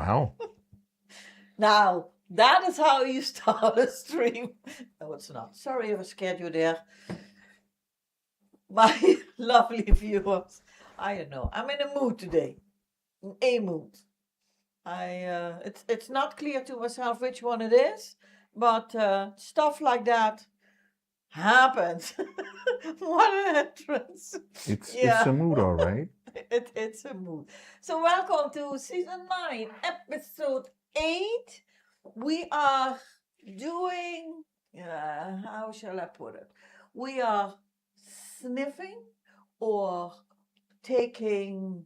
Wow. Now, that is how you start a stream. No, it's not. Sorry if I scared you there. My lovely viewers. I don't know. I'm in a mood today. In a mood. It's not clear to myself which one it is, but stuff like that happens. What an entrance. It's a mood, all right. It's a mood. So welcome to season 9, episode 8. We are doing, how shall I put it? We are sniffing or taking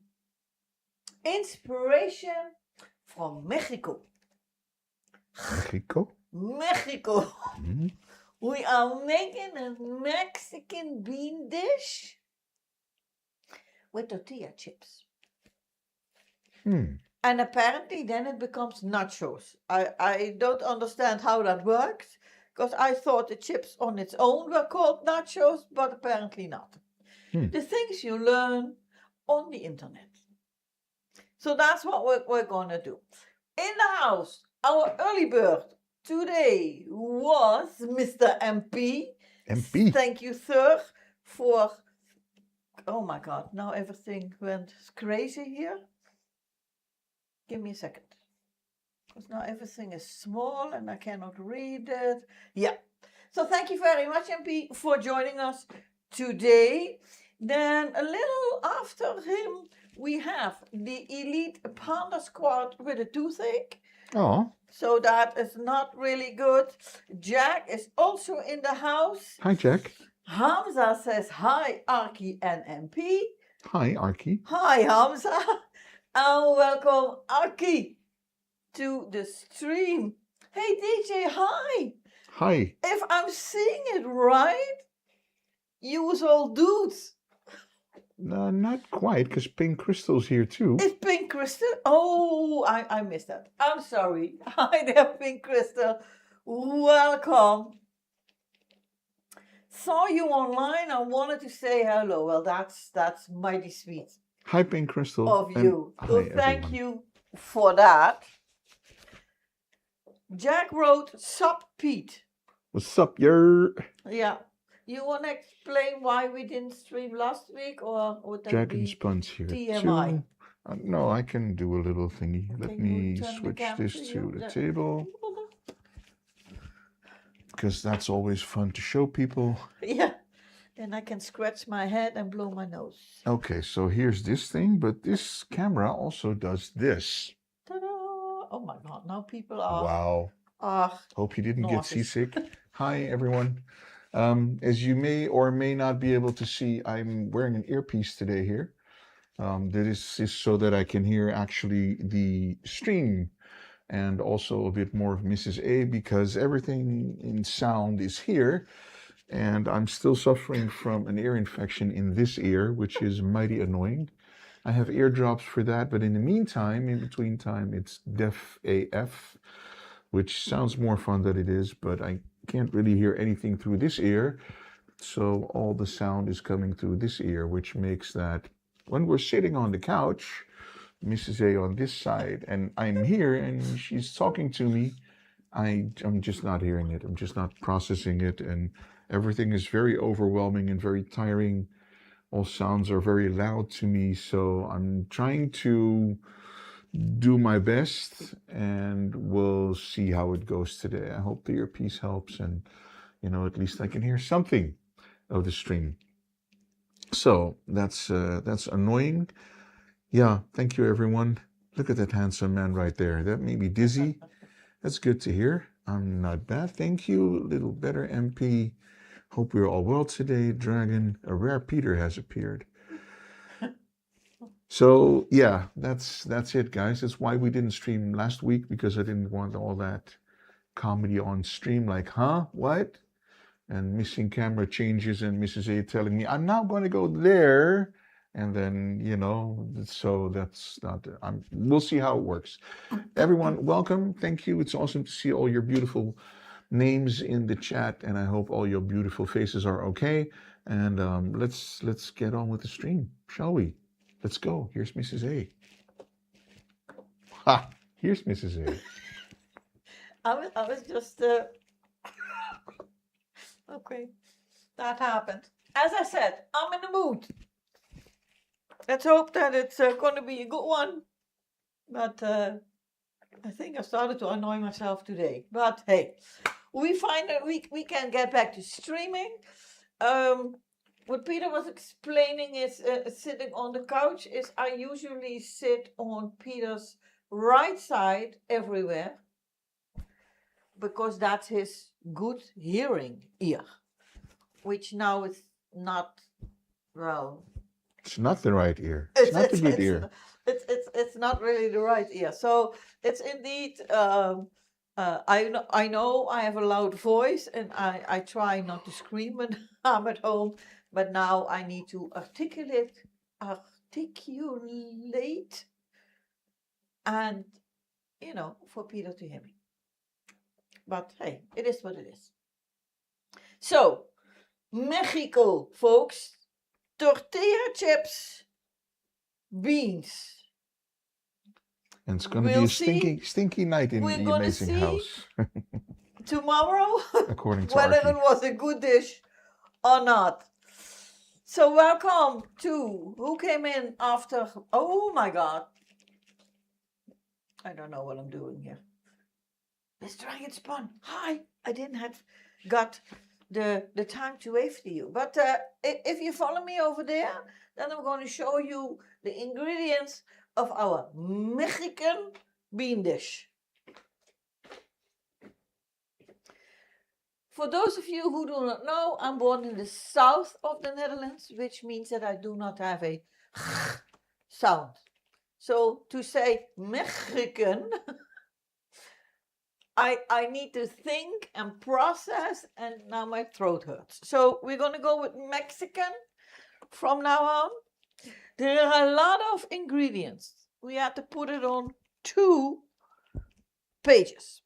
inspiration from Mexico. Mexico? Mexico. Hmm? We are making a Mexican bean dish with tortilla chips. And apparently then it becomes nachos. I don't understand how that works, because I thought the chips on its own were called nachos, but apparently not. The things you learn on the internet. So that's what we're going to do. In the house, our early bird today was Mr. MP. MP. Thank you, sir, for... Oh my God, now everything went crazy here. Give me a second. Because now everything is small and I cannot read it. Yeah. So thank you very much, MP, for joining us today. Then a little after him, we have the elite panda squad with a toothache. Oh. So that is not really good. Jack is also in the house. Hi, Jack. Hamza says hi, Arki and MP. Hi, Arki. Hi, Hamza. And welcome, Arki, to the stream. Hey, DJ, hi. Hi. If I'm seeing it right, you was all dudes. Not quite, because Pink Crystal's here too. Is Pink Crystal? Oh, I missed that. I'm sorry. Hi there, Pink Crystal. Welcome. Saw you online. I wanted to say hello. Well, that's mighty sweet. Hi, Pink Crystal. Of you. So thank everyone. you for that. Jack wrote, "Sup, Pete." What's up, yer? Yeah. You want to explain why we didn't stream last week, or would that Jack and be Spun's here TMI? too. No, I can do a little thingy. Let Can you me turn the switch cam this to to you? the table, because that's always fun to show people. Yeah. Then I can scratch my head and blow my nose. Okay, so here's this thing, but this camera also does this. Ta-da! Oh my God! Now people are. Wow. Hope you didn't get nauseous. seasick. Hi, everyone. As you may or may not be able to see, I'm wearing an earpiece today here. This is so that I can hear actually the stream and also a bit more of Mrs. A, because everything in sound is here. And I'm still suffering from an ear infection in this ear, which is mighty annoying. I have eardrops for that, but in the meantime, in between time, it's deaf AF, which sounds more fun than it is, but I can't really hear anything through this ear. So all the sound is coming through this ear, which makes that when we're sitting on the couch, Mrs. A on this side, and I'm here and she's talking to me, I'm just not hearing it. I'm just not processing it, and everything is very overwhelming and very tiring. All sounds are very loud to me, so I'm trying to do my best, and we'll see how it goes today. I hope the earpiece helps, and at least I can hear something of the stream. So that's annoying. Yeah, thank you, everyone. Look at that handsome man right there. That made me dizzy. That's good to hear. I'm not bad, thank you. A little better, MP. Hope we're all well today. Dragon, a rare Peter has appeared. So yeah, that's it, guys. That's why we didn't stream last week, because I didn't want all that comedy on stream, like, huh, what? And missing camera changes and Mrs. A telling me, I'm now going to go there. And then, so that's not, we'll see how it works. Everyone, welcome. Thank you. It's awesome to see all your beautiful names in the chat, and I hope all your beautiful faces are okay. And let's get on with the stream, shall we? Let's go. Here's Mrs. A. Ha! Here's Mrs. A. I was just okay. That happened. As I said, I'm in the mood. Let's hope that it's going to be a good one. But I think I started to annoy myself today. But hey, we find that we can get back to streaming. What Peter was explaining is sitting on the couch is I usually sit on Peter's right side everywhere because that's his good hearing ear, which now is not, well, It's not the right ear. It's not the good ear. it's not really the right ear. So it's indeed. I know I have a loud voice, and I try not to scream when I'm at home. But now I need to articulate, and for Peter to hear me. But hey, it is what it is. So, Mexico, folks. Tortilla chips, beans. And it's going to be a stinky night in the amazing house. Tomorrow, according to whether Archie. it was a good dish or not. So welcome to who came in after. Oh my God. I don't know what I'm doing here. Miss Dragon Spawn. Hi. I didn't have got the time to wave to you. But if you follow me over there, then I'm going to show you the ingredients of our Mexican bean dish. For those of you who do not know, I'm born in the south of the Netherlands, which means that I do not have a sound. So to say Mexican, I need to think and process, and now my throat hurts. So we're going to go with Mexican from now on. There are a lot of ingredients. We had to put it on 2 pages.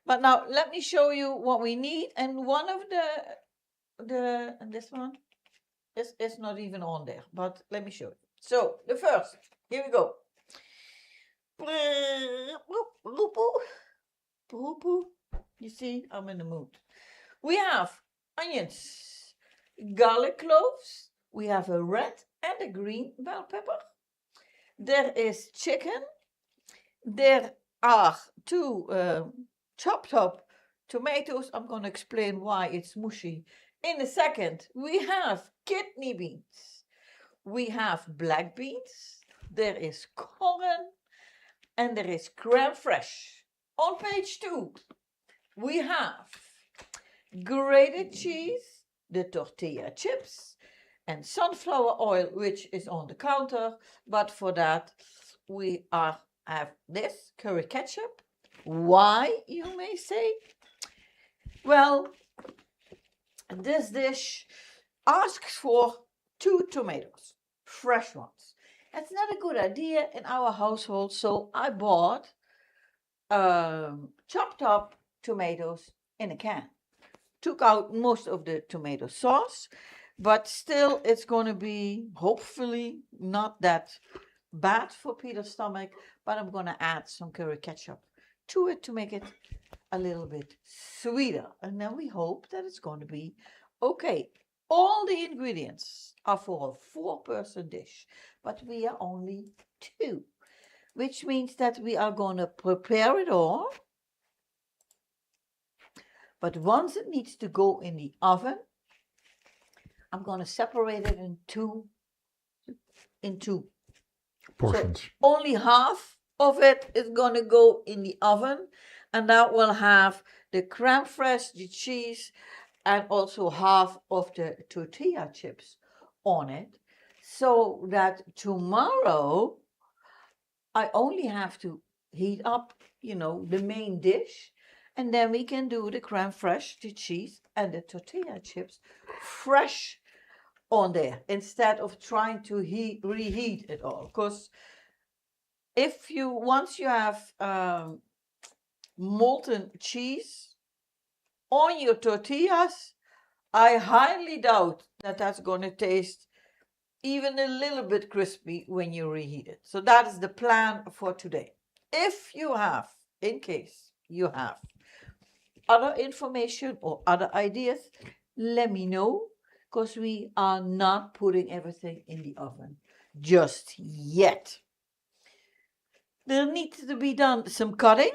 But now let me show you what we need. And one of and this one is not even on there, but let me show you. So the first, here we go. You see, I'm in the mood. We have onions, garlic cloves. We have a red and a green bell pepper. There is chicken. There are 2 chopped up tomatoes. I'm going to explain why it's mushy in a second. We have kidney beans. We have black beans. There is corn. And there is crème fraîche. On page 2, we have grated cheese, the tortilla chips, and sunflower oil, which is on the counter. But for that, we have this curry ketchup. Why, you may say? Well, this dish asks for 2 tomatoes, fresh ones. It's not a good idea in our household, so I bought chopped up tomatoes in a can. Took out most of the tomato sauce, but still it's going to be hopefully not that bad for Peter's stomach, but I'm going to add some curry ketchup to it to make it a little bit sweeter. And then we hope that it's going to be okay. All the ingredients are for a 4-person dish, but we are only 2, which means that we are going to prepare it all. But once it needs to go in the oven, I'm going to separate it in two portions. So only half of it is going to go in the oven, and that will have the crème fraîche, the cheese, and also half of the tortilla chips on it, so that tomorrow I only have to heat up, the main dish, and then we can do the crème fraîche, the cheese, and the tortilla chips fresh on there instead of trying to reheat it all. Because once you have molten cheese on your tortillas, I highly doubt that that's going to taste even a little bit crispy when you reheat it. So that is the plan for today. if you have, in case you have other information or other ideas, let me know, because we are not putting everything in the oven just yet. There needs to be done some cutting.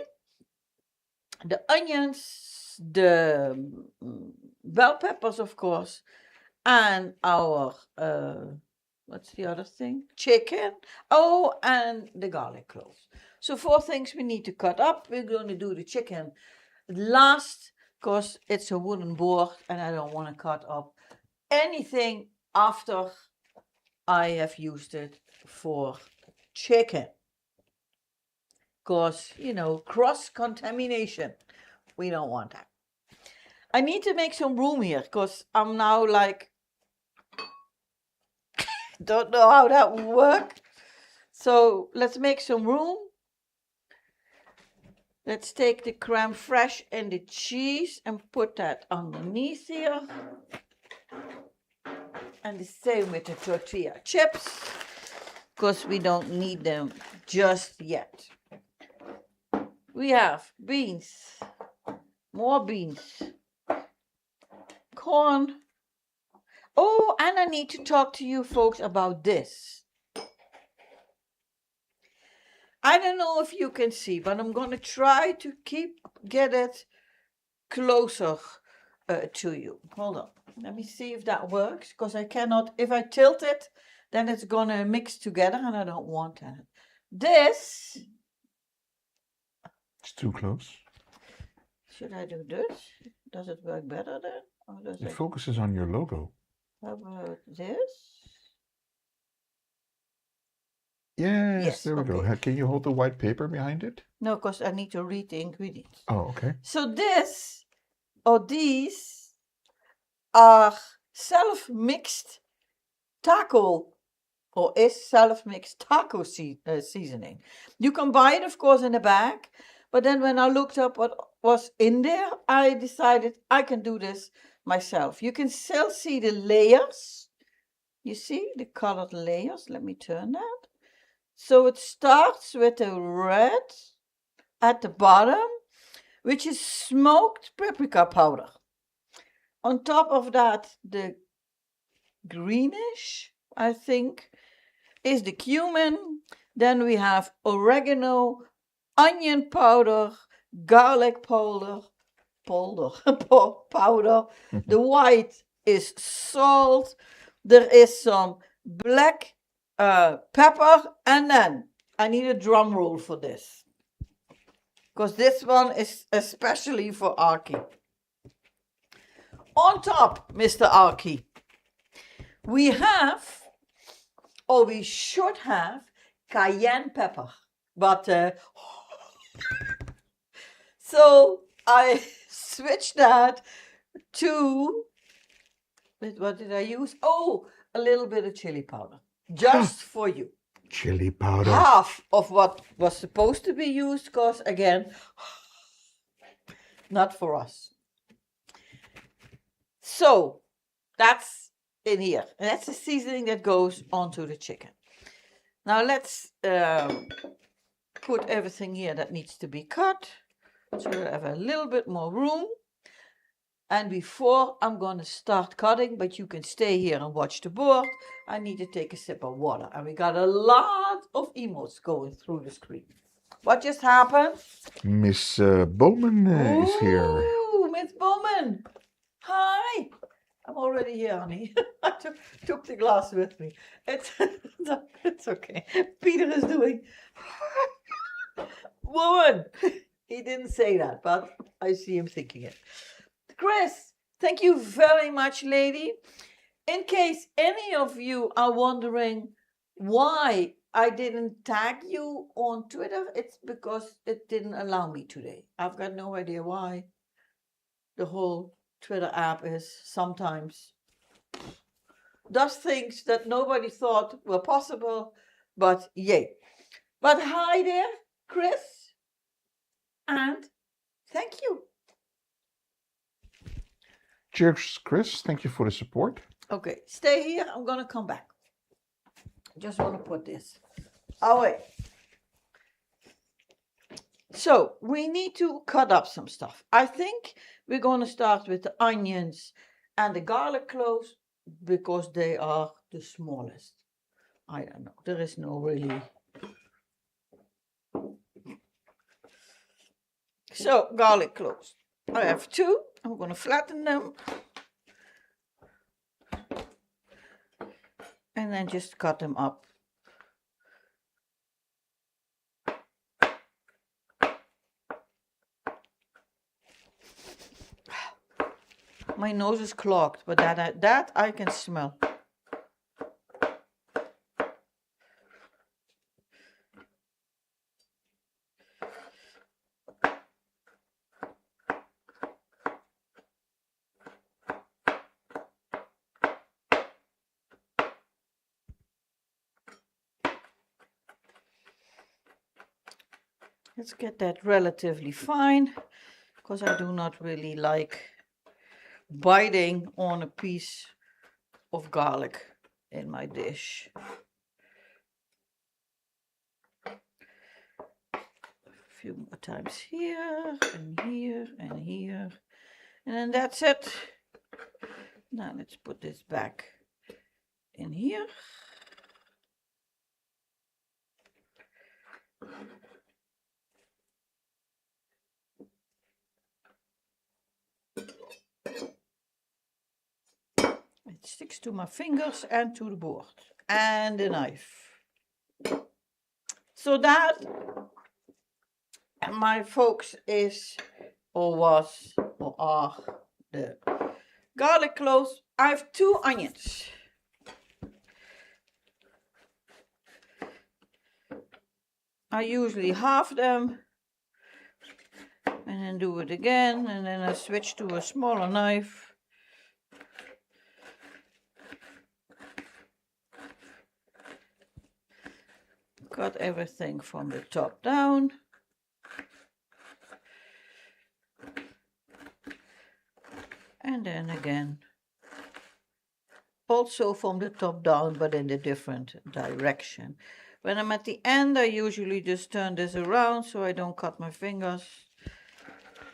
The onions, the bell peppers, of course, and our, what's the other thing? Chicken. Oh, and the garlic cloves. So 4 things we need to cut up. We're going to do the chicken last, because it's a wooden board and I don't want to cut up anything after I have used it for chicken. Because, you know, cross-contamination. We don't want that. I need to make some room here because I'm now like, don't know how that will work. So let's make some room. Let's take the creme fraiche and the cheese and put that underneath here. And the same with the tortilla chips, because we don't need them just yet. We have beans, more beans, corn. Oh, and I need to talk to you folks about this. I don't know if you can see, but I'm going to try to get it closer to you. Hold on. Let me see if that works, because I cannot, if I tilt it, then it's going to mix together and I don't want that. This. It's too close. Should I do this? Does it work better then? Or does It focuses on your logo. How about this? Yes, there we okay. go. Can you hold the white paper behind it? No, because I need to read the ingredients. Oh, okay. So this, or these, are self-mixed taco, or is self-mixed taco seasoning. You can buy it, of course, in a bag, but then when I looked up what was in there, I decided I can do this myself. You can still see the layers. You see the colored layers? Let me turn that. So it starts with the red at the bottom, which is smoked paprika powder. On top of that, the greenish, I think, is the cumin. Then we have oregano, onion powder, garlic powder. The white is salt. There is some black pepper, and then I need a drum roll for this, because this one is especially for Archie. On top, Mr. Archie, we have, or we should have, cayenne pepper, but so I switched that to, what did I use? Oh, a little bit of chili powder, just for you. Chili powder. Half of what was supposed to be used, because again, not for us. So that's in here. And that's the seasoning that goes onto the chicken. Now let's put everything here that needs to be cut, so that I have a little bit more room. And before I'm going to start cutting, but you can stay here and watch the board, I need to take a sip of water. And we got a lot of emotes going through the screen. What just happened? Miss Bowman is here. Ooh, Miss Bowman. Hi. I'm already here, honey. I took the glass with me. It's okay. Peter is doing... Woman. He didn't say that, but I see him thinking it. Chris, thank you very much, lady. In case any of you are wondering why I didn't tag you on Twitter, it's because it didn't allow me today. I've got no idea why. The whole Twitter app is sometimes does things that nobody thought were possible, but yay. But hi there, Chris, and thank you. Cheers, Chris. Thank you for the support. Okay, stay here. I'm going to come back. Just want to put this away. So we need to cut up some stuff. I think we're going to start with the onions and the garlic cloves because they are the smallest. I don't know. There is no really. So garlic cloves. I have 2. I'm going to flatten them. And then just cut them up. My nose is clogged, but that I can smell. Let's get that relatively fine, because I do not really like biting on a piece of garlic in my dish. A few more times here and here and here. And then that's it. Now let's put this back in here. It sticks to my fingers and to the board and the knife. So that, my folks, is or was or are the garlic cloves. I have 2 onions. I usually half them and then do it again, and then I switch to a smaller knife. Cut everything from the top down. And then again, also from the top down, but in a different direction. When I'm at the end, I usually just turn this around so I don't cut my fingers.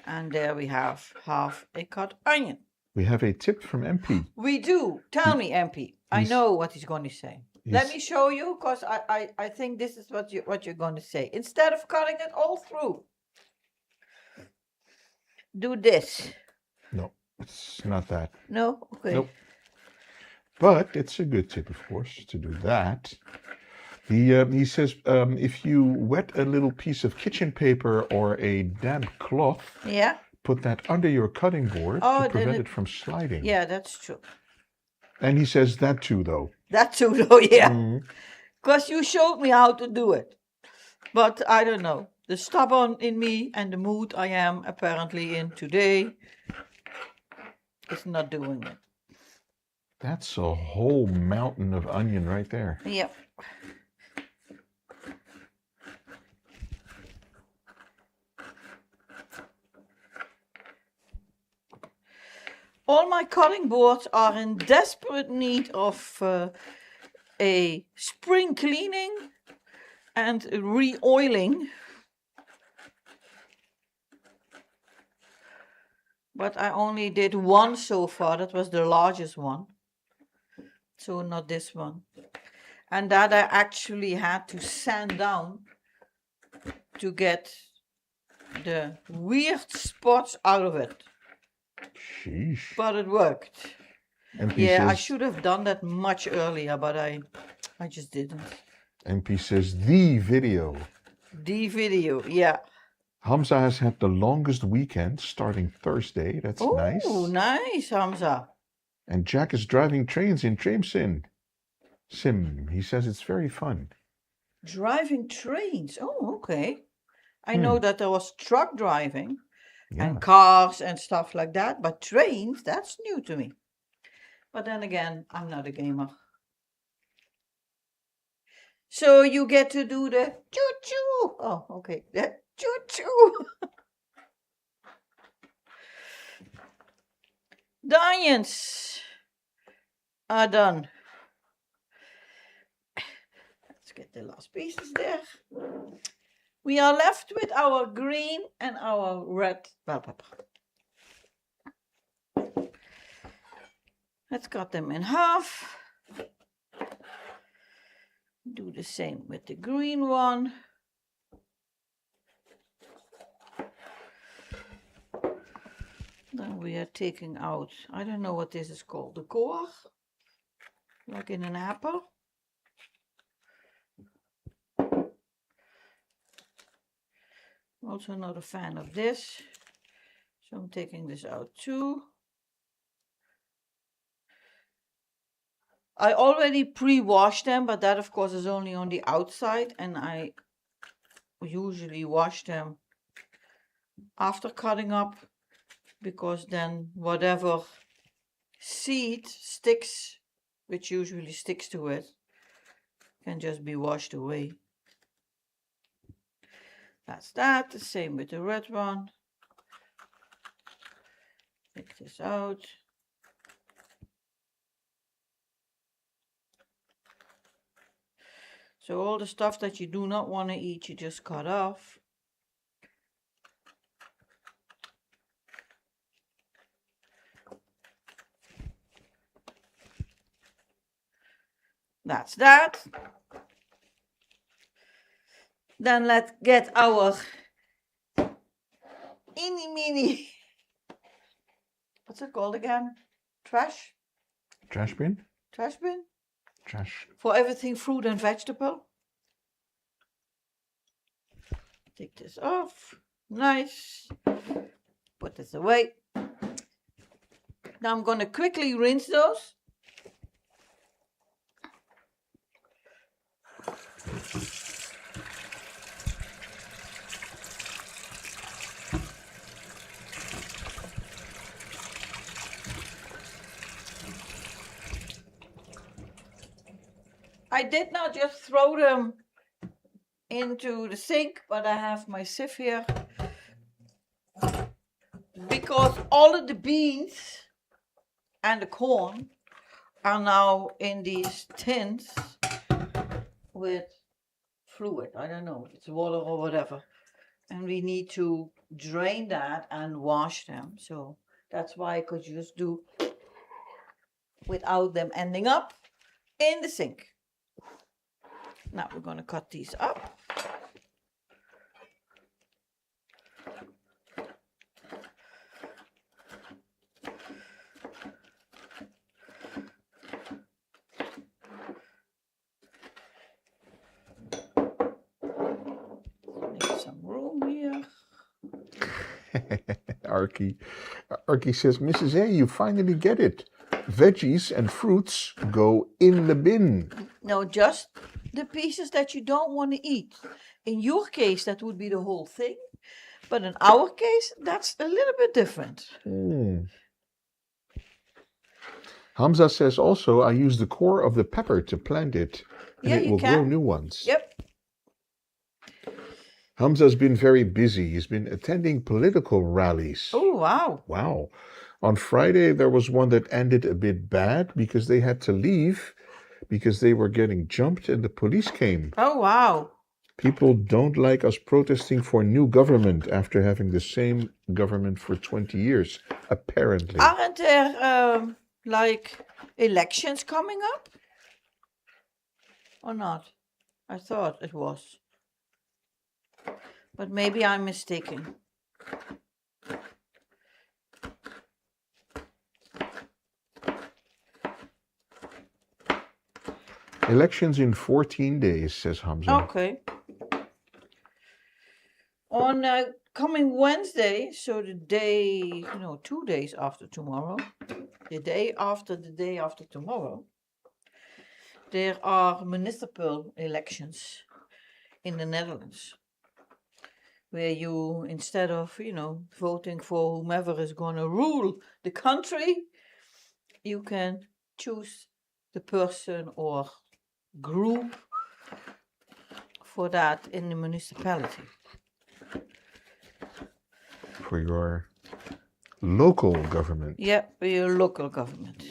And there we have half a cut onion. We have a tip from MP. We do. Tell me, MP. I know what he's going to say. Let me show you, because I think this is what you're going to say. Instead of cutting it all through, do this. No, it's not that. No? Okay. Nope. But it's a good tip, of course, to do that. He says if you wet a little piece of kitchen paper or a damp cloth, Yeah. put that under your cutting board to prevent it from sliding. Yeah, that's true. And he says that too, though. That too, though, yeah. Because you showed me how to do it. But I don't know. The stubborn in me and the mood I am apparently in today is not doing it. That's a whole mountain of onion right there. Yep. All my cutting boards are in desperate need of a spring cleaning and re-oiling. But I only did one so far. That was the largest one. So not this one. And that I actually had to sand down to get the weird spots out of it. Sheesh. But it worked. MP Yeah, says, I should have done that much earlier, but I just didn't. MP says, the video. The video, yeah. Hamza has had the longest weekend starting Thursday. That's nice. Oh, nice, Hamza. And Jack is driving trains in Tramsin. He says it's very fun. Driving trains. Oh, okay. I know that there was truck driving and cars and stuff like that, but trains, that's new to me. But then again, I'm not a gamer. So you get to do the choo-choo. Oh, okay. The choo-choo. The onions are done. Let's get the last pieces there. We are left with our green and our red bell pepper. Let's cut them in half. Do the same with the green one. Then we are taking out, I don't know what this is called, the core, like in an apple. Also not a fan of this, so I'm taking this out too. I already pre-washed them, but that of course is only on the outside, and I usually wash them after cutting up, because then whatever seed sticks, which usually sticks to it, can just be washed away. That's that. The same with the red one. Take this out. So all the stuff that you do not want to eat, you just cut off. That's that. Then let's get our mini, what's it called again? Trash? Trash bin? Trash bin? Trash. For everything fruit and vegetable. Take this off. Nice. Put this away. Now I'm going to quickly rinse those. I did not just throw them into the sink, but I have my sieve here, because all of the beans and the corn are now in these tins with fluid. I don't know, it's water or whatever, and we need to drain that and wash them. So that's why I could just do without them ending up in the sink. Now we're going to cut these up. Make some room here. Arky says, Mrs. A, you finally get it. Veggies and fruits go in the bin. No, just the pieces that you don't want to eat. In your case, that would be the whole thing. But in our case, that's a little bit different. Hamza says also, I use the core of the pepper to plant it, and it will grow new ones. Yep. Hamza's been very busy. He's been attending political rallies. Oh, wow. Wow. On Friday, there was one that ended a bit bad because they had to leave because they were getting jumped and the police came. Oh, wow. People don't like us protesting for new government after having the same government for 20 years, apparently. Aren't there, like, elections coming up? Or not? I thought it was. But maybe I'm mistaken. Elections in 14 days, says Hamza. Okay. On coming Wednesday, so the day, 2 days after tomorrow, the day after tomorrow, there are municipal elections in the Netherlands, where you, instead of, voting for whomever is going to rule the country, you can choose the person or group for that in the municipality. For your local government. Yep, for your local government.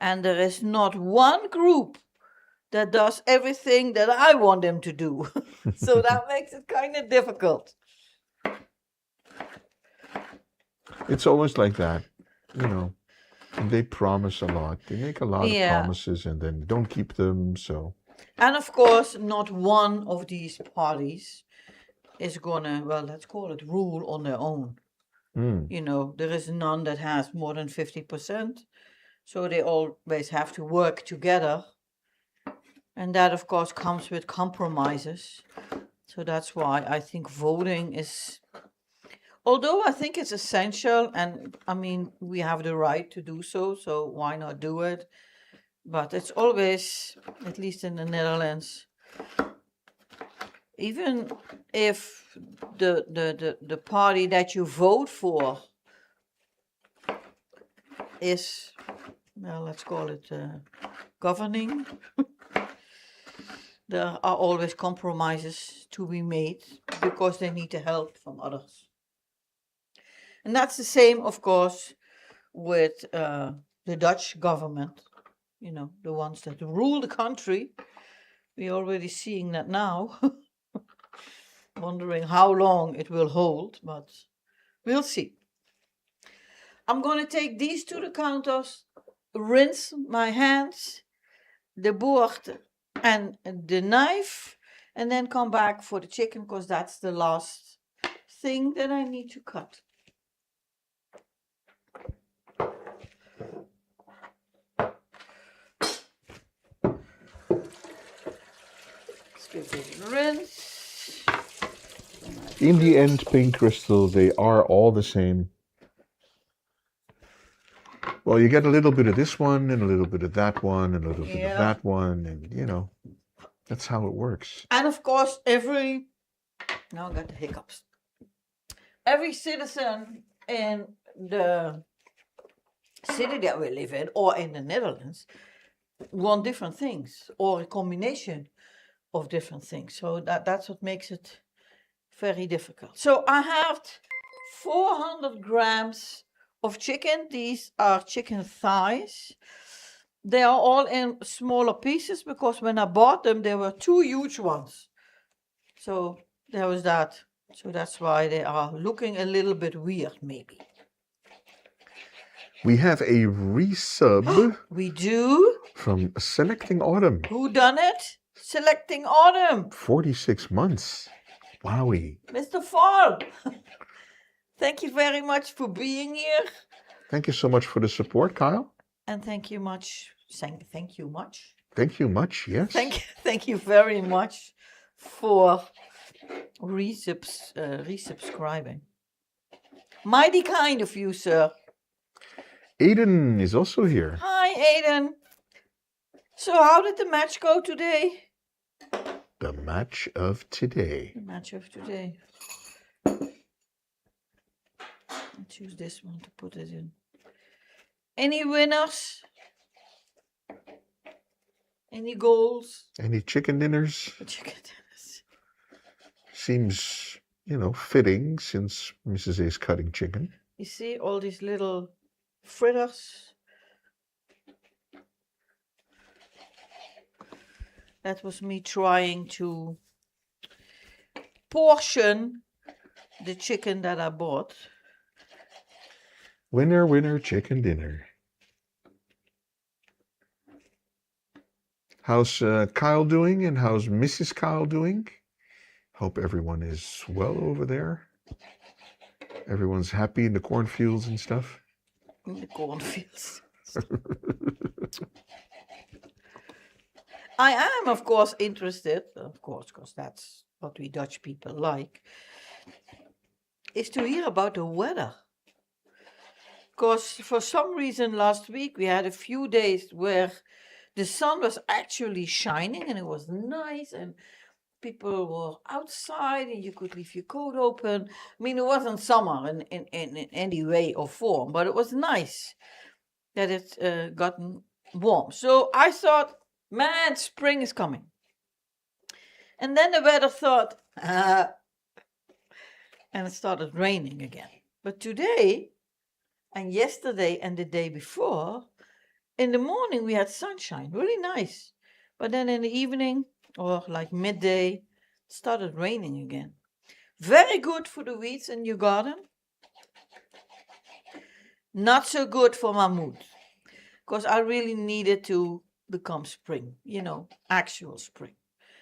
And there is not one group that does everything that I want him to do. So that makes it kind of difficult. It's always like that, you know. They promise a lot. They make a lot of Yeah. promises and then don't keep them. So And of course, not one of these parties is gonna, well, let's call it rule on their own. You know, there is none that has more than 50%. So they always have to work together. And that, of course, comes with compromises. So that's why I think voting is, although I think it's essential, and I mean, we have the right to do so, so why not do it? But it's always, at least in the Netherlands, even if the party that you vote for is, well, let's call it governing, there are always compromises to be made because they need the help from others. And that's the same, of course, with the Dutch government, you know, the ones that rule the country. We're already seeing that now. Wondering how long it will hold, but we'll see. I'm going to take these to the counters, rinse my hands, the board and the knife, and then come back for the chicken because that's the last thing that I need to cut. Let's give it a rinse. in the end, Pink Crystal, they are all the same. Well, you get a little bit of this one and a little bit of that one and a little bit of that one, and you know, that's how it works. And of course, now I got the hiccups. Every citizen in the city that we live in, or in the Netherlands, want different things, or a combination of different things. So that's what makes it very difficult. So I have 400 grams of chicken. These are chicken thighs. They are all in smaller pieces because when I bought them, there were 2 huge ones. So there was that. So that's why they are looking a little bit weird, maybe. We have a resub. We do. From Selecting Autumn. Who done it? Selecting Autumn. 46 months. Wowie. Mr. Fall. Thank you very much for being here. Thank you so much for the support, Kyle. And thank you much. Thank you much. Thank you much, yes. Thank you very much for resubscribing. Mighty kind of you, sir. Aiden is also here. Hi, Aiden. So how did the match go today? The match of today. The match of today. I'll choose this one to put it in. Any winners? Any goals? Any chicken dinners? Chicken dinners. Seems, you know, fitting since Mrs. A is cutting chicken. You see all these little fritters? That was me trying to portion the chicken that I bought. Winner, winner, chicken dinner. How's Kyle doing and how's Mrs. Kyle doing? Hope everyone is well over there. Everyone's happy in the cornfields and stuff. In the cornfields. I am, of course, interested, of course, because that's what we Dutch people like, is to hear about the weather. Because for some reason last week we had a few days where the sun was actually shining and it was nice and people were outside and you could leave your coat open. I mean, it wasn't summer in any way or form, but it was nice that it gotten warm. So I thought, man, spring is coming. And then the weather thought, and it started raining again. But today and yesterday and the day before, in the morning we had sunshine, really nice. But then in the evening, or like midday, it started raining again. Very good for the weeds in your garden. Not so good for my mood. Because I really need it to become spring. You know, actual spring.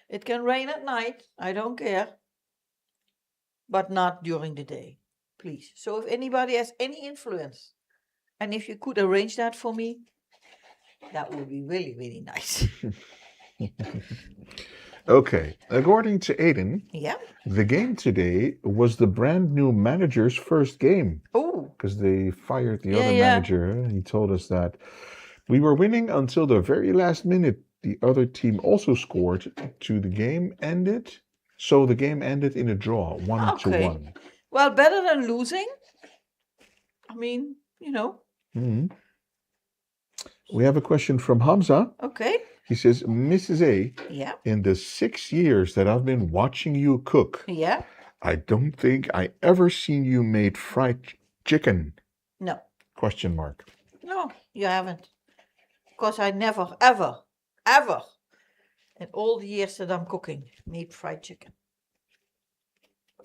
It can rain at night. I don't care. But not during the day. Please. So if anybody has any influence, and if you could arrange that for me, that would be really, really nice. Okay, according to Aiden, Yeah. the game today was the brand new manager's first game Oh, because they fired the Yeah, other yeah. manager. He told us that we were winning until the very last minute. The other team also scored to the game ended. So the game ended in a draw, 1-1. well, better than losing. I mean, you know. Mhm. We have a question from Hamza. Okay. He says, Mrs. A, Yeah. in the 6 years that I've been watching you cook, Yeah. I don't think I ever seen you made fried chicken. No. Question mark. No, you haven't. Because I never, ever, ever, in all the years that I'm cooking, made fried chicken.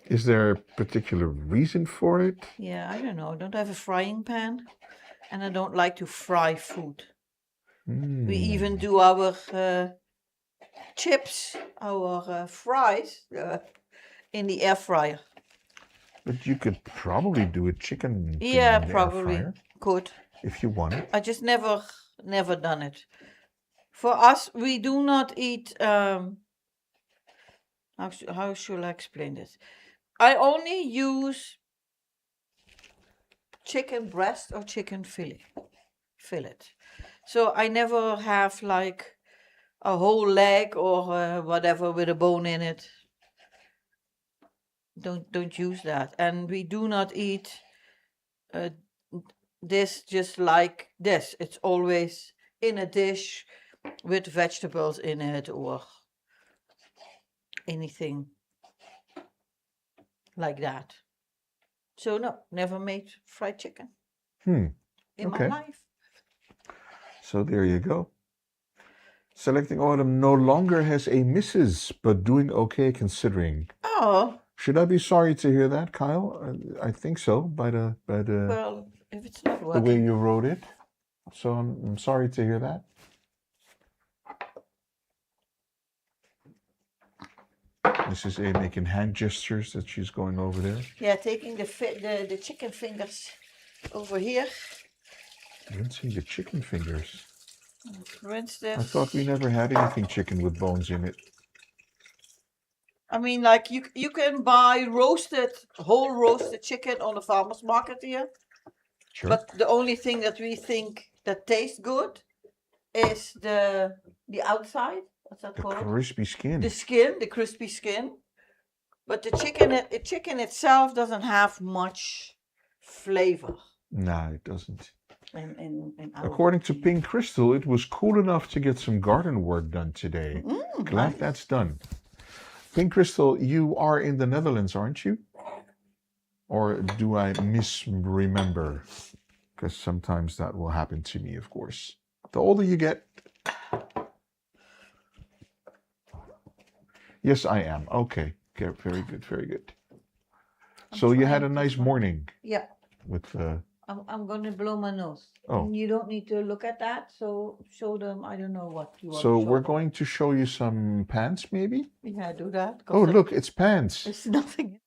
Is there a particular reason for it? Yeah, I don't know. I don't have a frying pan, and I don't like to fry food. We even do our chips, our fries in the air fryer. But you could probably do a chicken thing Yeah, in the air probably fryer could. if you want it. I just never done it. For us, we do not eat. How should I explain this? I only use chicken breast or chicken fillet. So I never have like a whole leg or whatever with a bone in it. Don't use that. And we do not eat this just like this. It's always in a dish with vegetables in it or anything like that. So no, never made fried chicken in my Okay. life. So there you go. Selecting Autumn no longer has a missus, but doing okay considering. Oh, Should I be sorry to hear that, Kyle? I think so, by the well, if it's not the way working. you wrote it. So I'm sorry to hear that. This is A making hand gestures that she's going over there. Yeah, taking the chicken fingers over here. I didn't see the chicken fingers. Rinse this. I thought we never had anything chicken with bones in it. I mean, like you can buy whole roasted chicken on the farmer's market here. Sure. But the only thing that we think that tastes good is the outside. What's that The called? crispy skin. The skin, the crispy skin. But the chicken itself doesn't have much flavor. Nah, it doesn't. In According to Pink Crystal, it was cool enough to get some garden work done today. Glad that's done. Pink Crystal, you are in the Netherlands, aren't you? Or do I misremember? Because sometimes that will happen to me, of course. The older you get. Yes, I am. Okay. Very good. Very good. So you had a nice morning. Yeah. With I'm going to blow my nose. Oh. And you don't need to look at that. So show them, I don't know what you want So to show we're them. going to show you some pants, maybe? Yeah, do that. Oh, look, it's pants. It's nothing.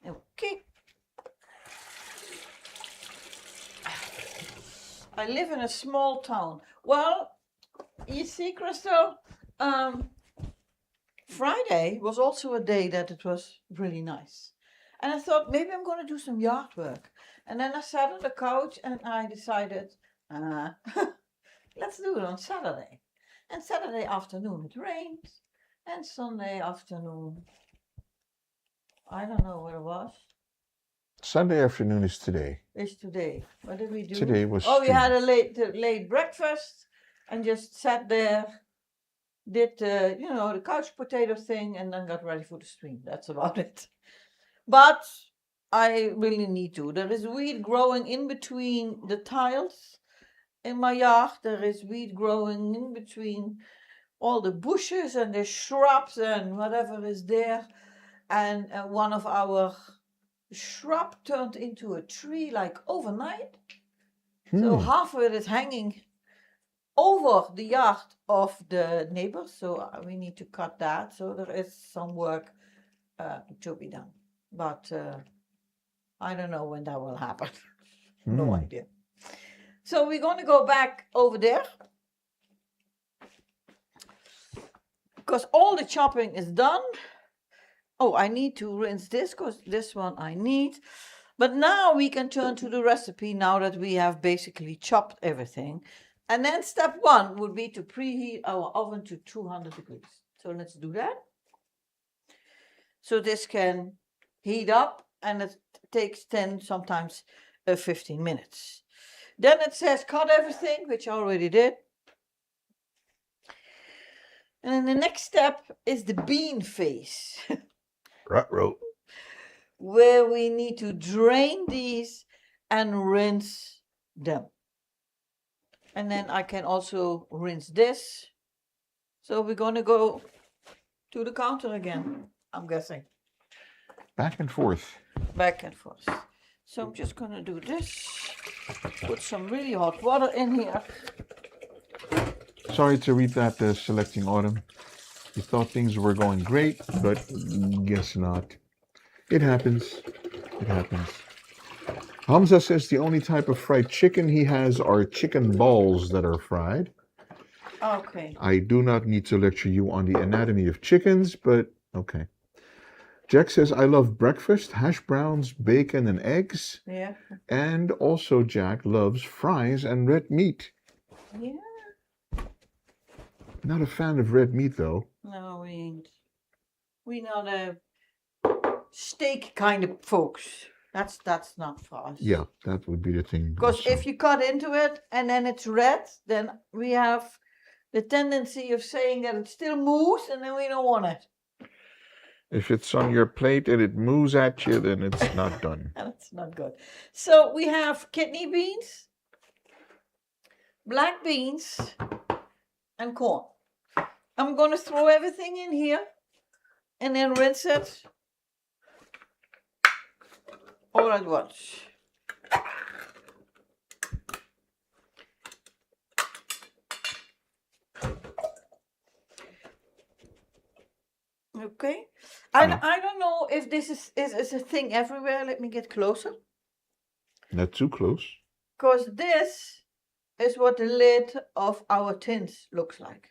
Okay. I live in a small town. Well, you see, Crystal, Friday was also a day that it was really nice. And I thought maybe I'm going to do some yard work. And then I sat on the couch and I decided, let's do it on Saturday. And Saturday afternoon it rained. And Sunday afternoon, I don't know what it was. Sunday afternoon is today. It's today. What did we do? Today was we had a late breakfast and just sat there, did the couch potato thing, and then got ready for the stream. That's about it. But I really need to. There is weed growing in between the tiles, in my yard. There is wheat growing in between all the bushes and the shrubs and whatever is there. And one of our shrub turned into a tree like overnight. So half of it is hanging over the yard of the neighbors. So we need to cut that. So there is some work to be done. But I don't know when that will happen. No idea. So we're going to go back over there. Because all the chopping is done. Oh, I need to rinse this because this one I need. But now we can turn to the recipe now that we have basically chopped everything. And then step 1 would be to preheat our oven to 200 degrees. So let's do that. So this can heat up and it takes 10, sometimes 15 minutes. Then it says cut everything, which I already did. And then the next step is the bean phase. Ruh-roh. Where we need to drain these and rinse them. And then I can also rinse this. So we're going to go to the counter again, I'm guessing. Back and forth. Back and forth. So I'm just going to do this. Put some really hot water in here. Sorry to read that, Selecting Autumn. You thought things were going great, but guess not. It happens. It happens. Hamza says the only type of fried chicken he has are chicken balls that are fried. Okay. I do not need to lecture you on the anatomy of chickens, but okay. Jack says, I love breakfast, hash browns, bacon, and eggs. Yeah. And also Jack loves fries and red meat. Yeah. Not a fan of red meat, though. No, we ain't. We not a steak kind of folks. That's not for us. Yeah, that would be the thing. Because also. if you cut into it and then it's red, then we have the tendency of saying that it still moves and then we don't want it. If it's on your plate and it moves at you, then it's not done. That's not good. So we have kidney beans, black beans, and corn. I'm going to throw everything in here and then rinse it all at once. Okay. I don't know if this is a thing everywhere. Let me get closer. Not too close. Because this is what the lid of our tins looks like.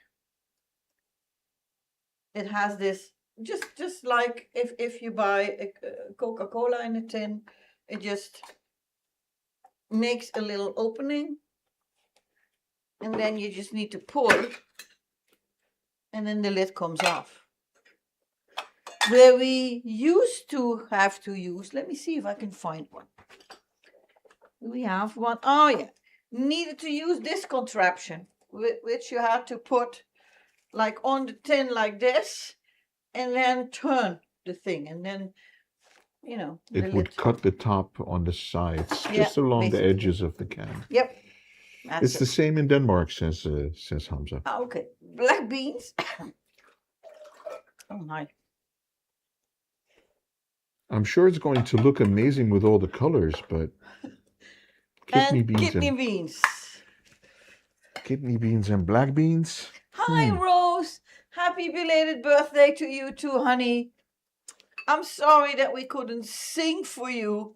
It has this, just like if you buy a Coca-Cola in a tin, it just makes a little opening. And then you just need to pull. And then the lid comes off. Where we used to have to use, let me see if I can find one. We have one. Oh yeah, needed to use this contraption, which you had to put like on the tin like this, and then turn the thing, and then, you know. It would cut the top on the sides, Yeah, just along basically. the edges of the can. Yep. It's the same in Denmark, says Hamza. Ah, okay. Black beans. Oh my. I'm sure it's going to look amazing with all the colors, but kidney beans and black beans. Hi, Rose. Happy belated birthday to you too, honey. I'm sorry that we couldn't sing for you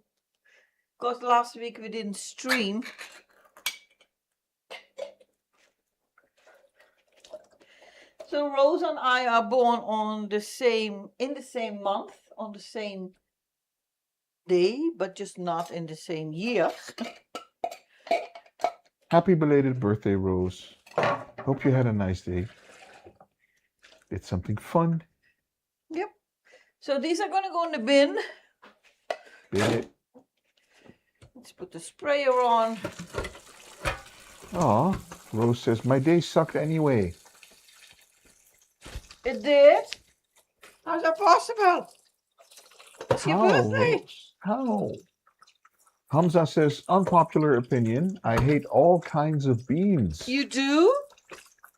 because last week we didn't stream. So Rose and I are born in the same month, on the same day, but just not in the same year. Happy belated birthday, Rose. Hope you had a nice day. Did something fun. Yep. So these are going to go in the bin. Did it? Let's put the sprayer on. Aw, Rose says, my day sucked anyway. It did? How's that possible? It's your birthday. Rose? How? Hamza says, unpopular opinion. I hate all kinds of beans. You do?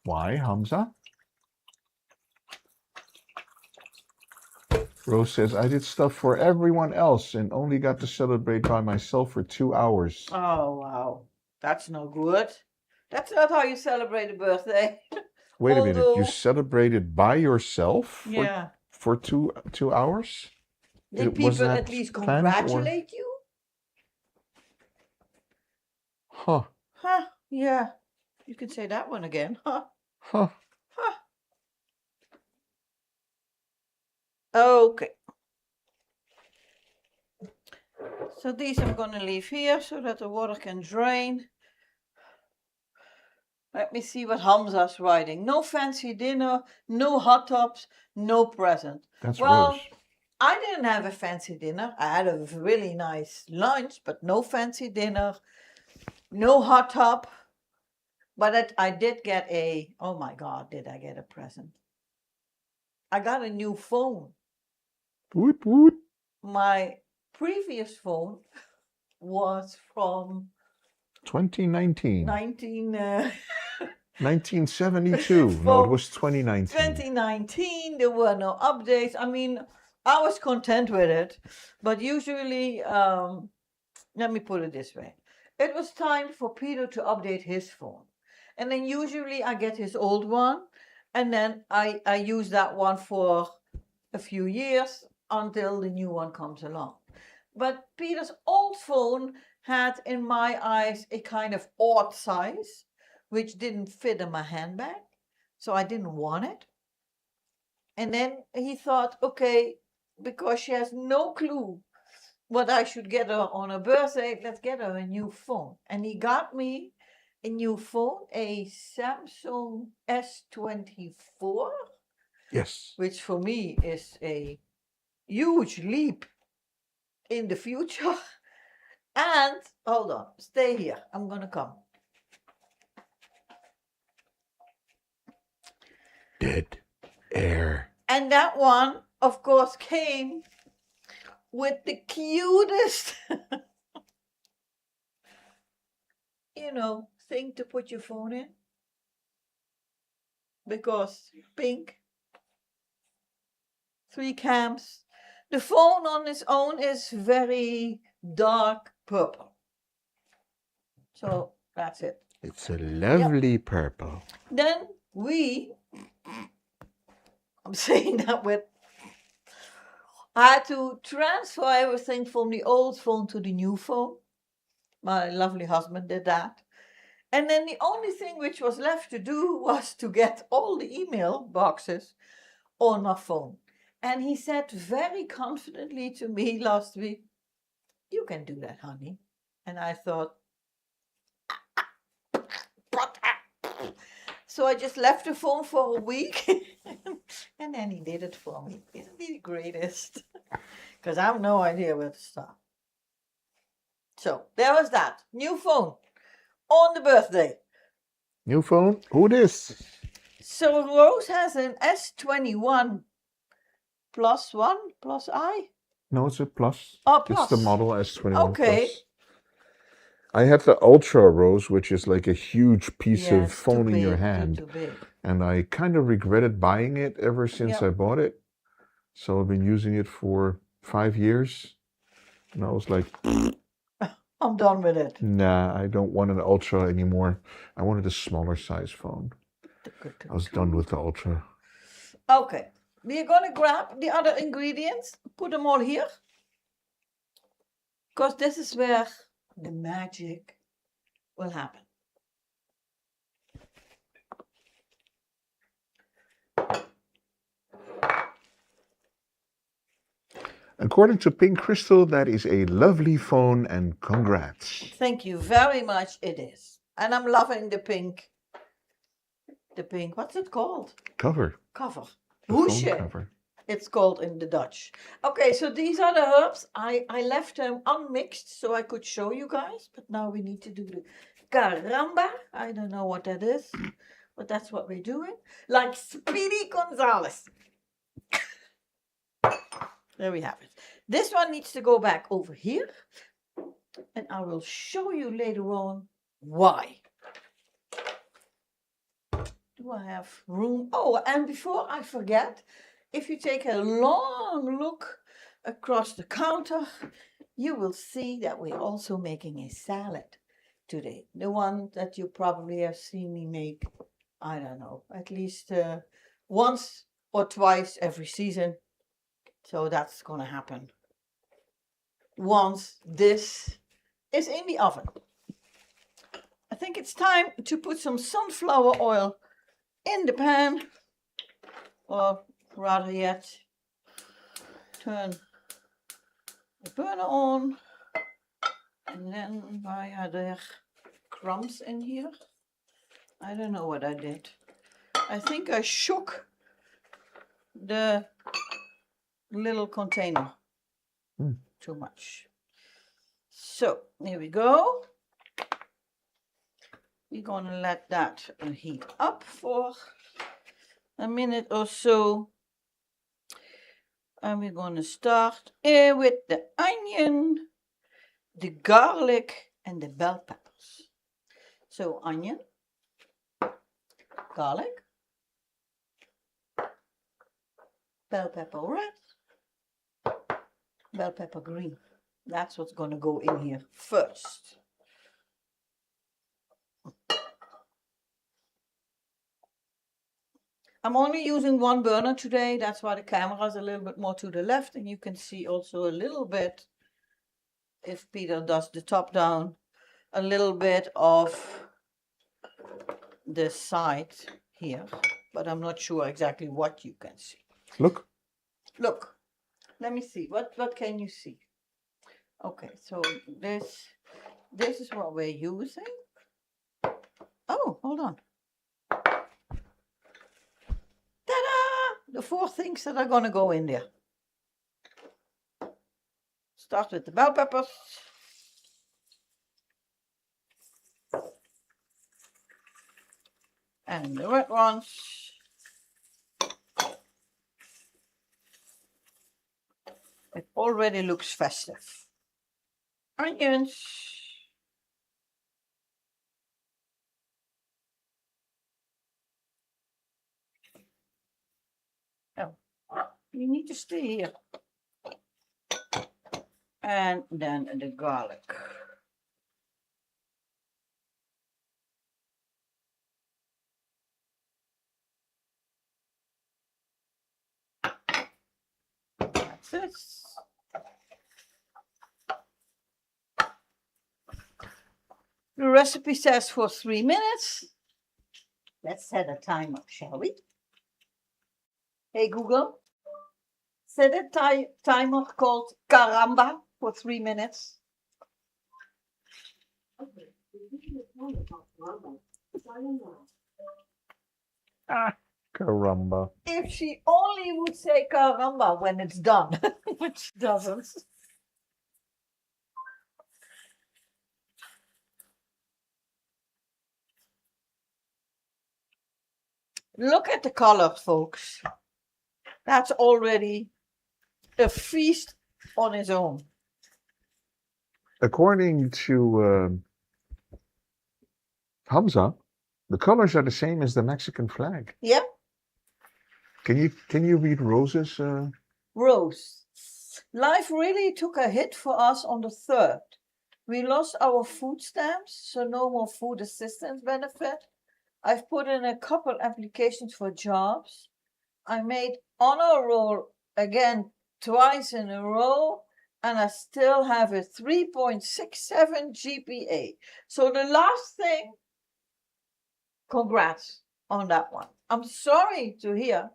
Why, Hamza? Rose says, I did stuff for everyone else and only got to celebrate by myself for 2 hours. Oh, wow. That's no good. That's not how you celebrate a birthday. Wait a minute, you Although, celebrated by yourself yeah. for two hours? Did Was people that at least planned or? congratulate you? Huh. Huh, yeah. You can say that one again. Huh, Huh. huh. Okay. So these I'm going to leave here so that the water can drain. Let me see what Hamza's writing. No fancy dinner, no hot tubs, no present. That's Well, Rose. I didn't have a fancy dinner. I had a really nice lunch, but no fancy dinner, no hot tub. But I did get oh my God, did I get a present? I got a new phone. Woot woot. My previous phone was from 2019. 1972. No, it was 2019. 2019. There were no updates. I mean, I was content with it, but usually, let me put it this way. It was time for Peter to update his phone. And then usually I get his old one, and then I use that one for a few years until the new one comes along. But Peter's old phone had, in my eyes, a kind of odd size, which didn't fit in my handbag. So I didn't want it. And then he thought, okay, because she has no clue what I should get her on her birthday, let's get her a new phone. And he got me a new phone, a Samsung S24, Yes. which for me is a huge leap in the future. And hold on, stay here. I'm gonna come. Dead air. And that one, of course, came with the cutest, thing to put your phone in. Because pink, 3 cams. The phone on its own is very dark purple. So that's it. It's a lovely purple. Then I'm saying that I had to transfer everything from the old phone to the new phone. My lovely husband did that. And then the only thing which was left to do was to get all the email boxes on my phone. And he said very confidently to me last week, you can do that, honey. And I thought, so I just left the phone for a week. And then he did it for me. Isn't he the greatest? Because I have no idea where to start. So there was that. New phone on the birthday. New phone? Who this? So Rose has an S21 plus I. No, it's a plus. Oh, It's plus. the model S21 Okay. Plus. I had the Ultra Rose, which is like a huge piece of it's phone too in your big, hand. Too big. And I kind of regretted buying it ever since I bought it. So I've been using it for 5 years. And I was like, I'm done with it. nah, I don't want an Ultra anymore. I wanted a smaller size phone. I was done with the Ultra. Okay. We're going to grab the other ingredients, put them all here. Because this is where the magic will happen. According to Pink Crystal, that is a lovely phone and congrats. Thank you very much, it is. And I'm loving the pink, what's it called? Cover. Cover. The Hoesje. phone cover. It's called in the Dutch. Okay, so these are the herbs. I left them unmixed so I could show you guys. But now we need to do the caramba. I don't know what that is, but that's what we're doing. Like Speedy Gonzales. There we have it. This one needs to go back over here. And I will show you later on why. Do I have room? Oh, and before I forget, if you take a long look across the counter, you will see that we're also making a salad today. The one that you probably have seen me make, I don't know, at least once or twice every season. So that's going to happen once this is in the oven. I think it's time to put some sunflower oil in the pan, or rather yet, turn the burner on. And then why are there crumbs in here? I don't know what I did. I think I shook the little container too much. So here we go. We're gonna let that heat up for a minute or so. And we're gonna start with the onion, the garlic, and the bell peppers. So onion, garlic, bell pepper red, bell pepper green. That's what's going to go in here first. I'm only using one burner today. That's why the camera is a little bit more to the left. And you can see also a little bit, if Peter does the top down, a little bit of the side here. But I'm not sure exactly what you can see. Look. Look. Let me see. What can you see? Okay, so this is what we're using. Oh, hold on. Ta-da! The 4 things that are going to go in there. Start with the bell peppers. And the red ones. It already looks festive. Onions. Oh, you need to stay here. And then the garlic. That's it. The recipe says for 3 minutes. Let's set a timer, shall we? Hey Google, set a timer called Caramba for 3 minutes. Caramba. If she only would say Caramba when it's done, which doesn't. Look at the color, folks. That's already a feast on its own. According to Hamza, the colors are the same as the Mexican flag. Yeah. Can you read Rose's? Rose. Life really took a hit for us on the 3rd. We lost our food stamps, so no more food assistance benefit. I've put in a couple applications for jobs. I made honor roll again twice in a row, and I still have a 3.67 GPA. So the last thing, congrats on that one. I'm sorry to hear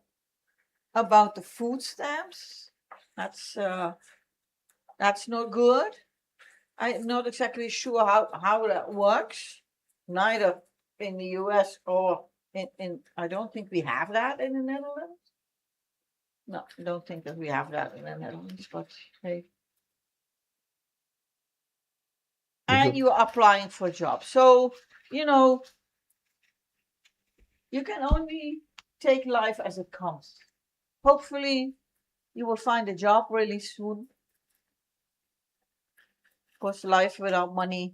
about the food stamps. That's not good. I'm not exactly sure how that works. Neither in the US or in I don't think we have that in the Netherlands. No, I don't think that we have that in the Netherlands, but hey. And you are applying for jobs. So, you know, you can only take life as it comes. Hopefully, you will find a job really soon. Because life without money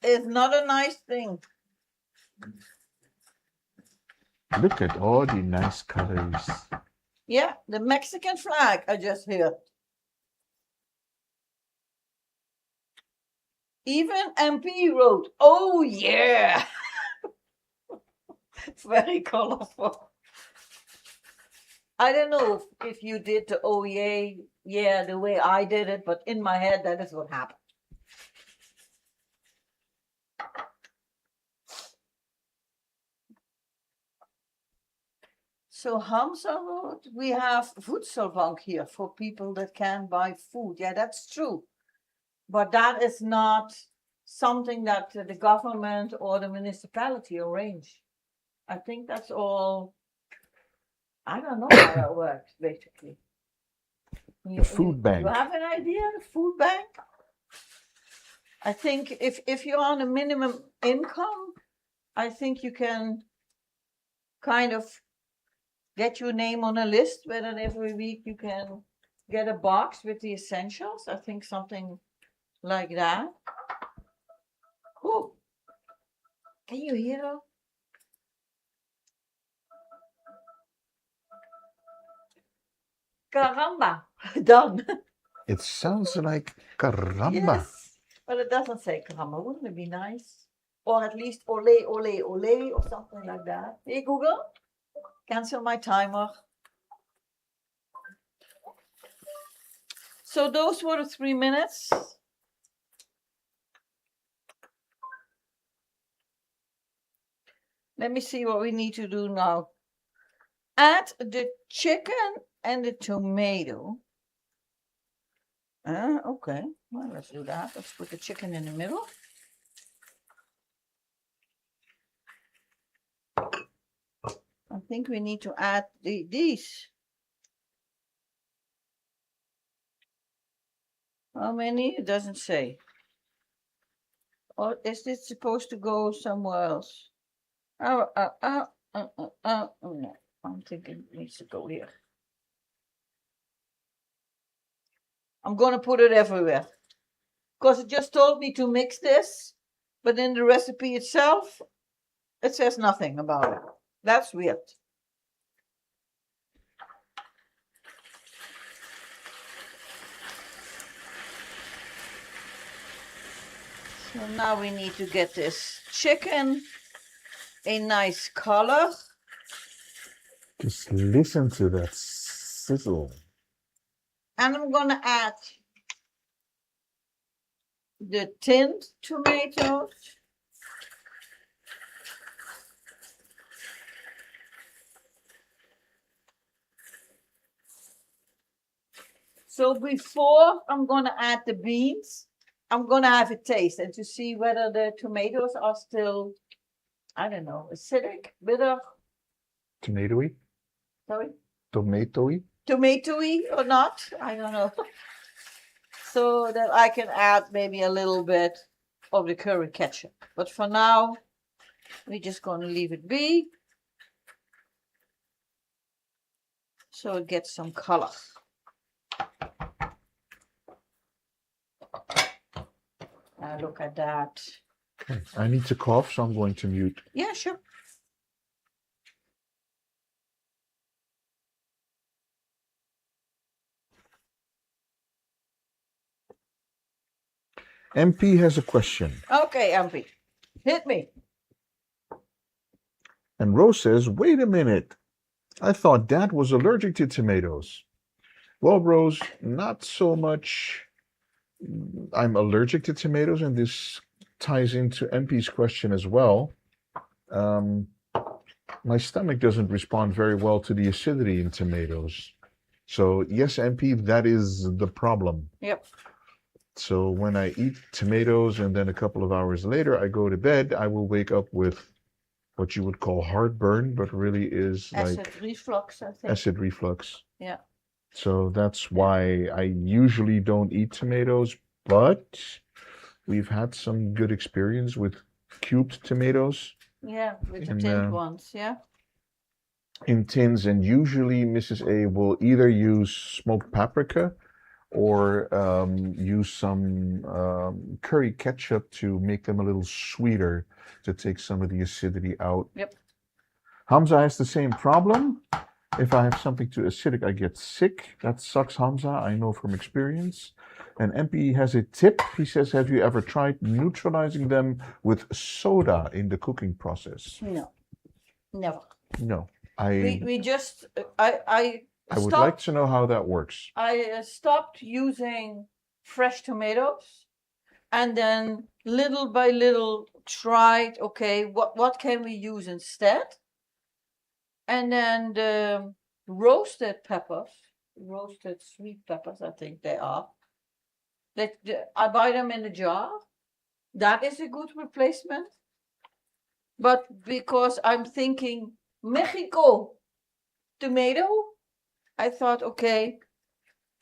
is not a nice thing. Look at all the nice colors. Yeah, the Mexican flag, I just heard. Even MP wrote, oh yeah. It's very colorful. I don't know if you did the oh yeah, the way I did it, but in my head, that is what happened. So Hamza Road, we have voedselbank here for people that can buy food. Yeah, that's true. But that is not something that the government or the municipality arrange. I think that's all, I don't know how that works, basically. The food bank. You have an idea, the food bank? I think if you're on a minimum income, I think you can kind of get your name on a list where then every week you can get a box with the essentials. I think something like that. Oh, can you hear her? Caramba, done. It sounds like caramba. Yes, but it doesn't say caramba. Wouldn't it be nice? Or at least ole, ole, ole, or something like that. Hey, Google, cancel my timer. So those were the 3 minutes. Let me see what we need to do now. Add the chicken and the tomato. Okay, well, let's do that. Let's put the chicken in the middle. I think we need to add these. How many? It doesn't say. Or is this supposed to go somewhere else? Oh, no. I'm thinking it needs to go here. I'm going to put it everywhere. Because it just told me to mix this. But in the recipe itself, it says nothing about it. That's weird. So now we need to get this chicken a nice color. Just listen to that sizzle. And I'm going to add the tinned tomatoes. So before I'm going to add the beans, I'm going to have a taste and to see whether the tomatoes are still, I don't know, acidic, bitter. Tomatoey? Sorry? Tomatoey? Tomatoey or not, I don't know. So that I can add maybe a little bit of the curry ketchup. But for now, we're just going to leave it be. So it gets some color. Now look at that. Okay. I need to cough, so I'm going to mute. Yeah, sure. MP has a question. Okay, MP, hit me. And Rose says, wait a minute. I thought Dad was allergic to tomatoes. Well, Rose, not so much. I'm allergic to tomatoes, and this ties into MP's question as well. My stomach doesn't respond very well to the acidity in tomatoes. So yes, MP, that is the problem. Yep. So when I eat tomatoes and then a couple of hours later I go to bed, I will wake up with what you would call heartburn, but really is Acid like reflux, I think. acid reflux. Yeah. So that's why I usually don't eat tomatoes, but we've had some good experience with cubed tomatoes. Yeah, with the tinned ones, yeah. In tins, and usually Mrs. A will either use smoked paprika or use some curry ketchup to make them a little sweeter to take some of the acidity out. Yep. Hamza has the same problem. If I have something too acidic, I get sick. That sucks, Hamza. I know from experience. And MP has a tip. He says, have you ever tried neutralizing them with soda in the cooking process? No, never. No. We just I I would like stopped. to know how that works. I stopped using fresh tomatoes, and then little by little tried. Okay, what can we use instead? And then the roasted peppers, roasted sweet peppers, I think they are. I buy them in a jar. That is a good replacement. But because I'm thinking Mexico tomato, I thought, okay,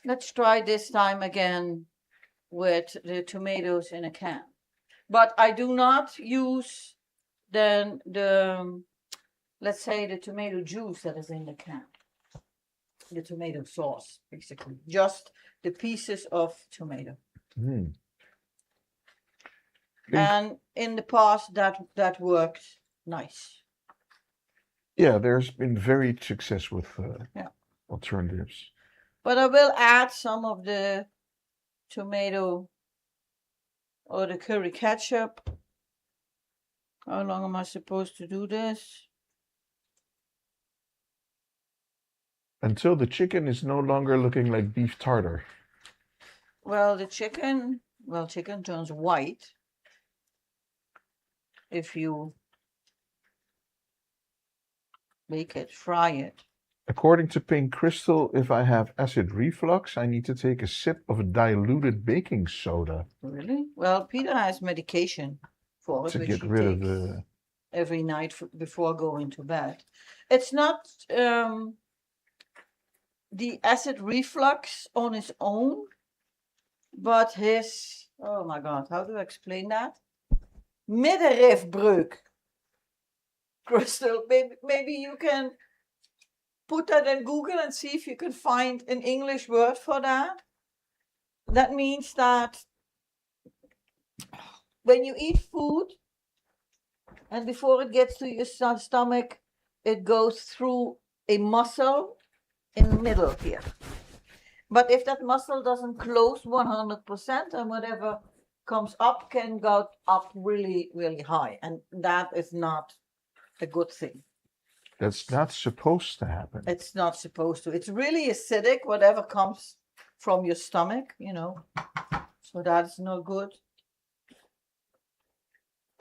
let's try this time again with the tomatoes in a can. But I do not use the let's say the tomato juice that is in the can. The tomato sauce, basically. Just the pieces of tomato. Mm. And in the past that worked nice. Yeah, there's been very success with Yeah. alternatives. But I will add some of the tomato or the curry ketchup. How long am I supposed to do this? Until the chicken is no longer looking like beef tartar. Well, chicken turns white if you bake it, fry it. According to Pink Crystal, if I have acid reflux, I need to take a sip of diluted baking soda. Really? Well, Peter has medication for it, to which get he rid of takes the. every night before going to bed. It's not the acid reflux on its own, but his, oh my God, how do I explain that? Middenrifbreuk. Crystal, maybe you can put that in Google and see if you can find an English word for that. That means that when you eat food and before it gets to your stomach, it goes through a muscle in the middle here. But if that muscle doesn't close 100%, and whatever comes up can go up really, really high. And that is not a good thing. That's not supposed to happen. It's not supposed to. It's really acidic, whatever comes from your stomach, So that's no good.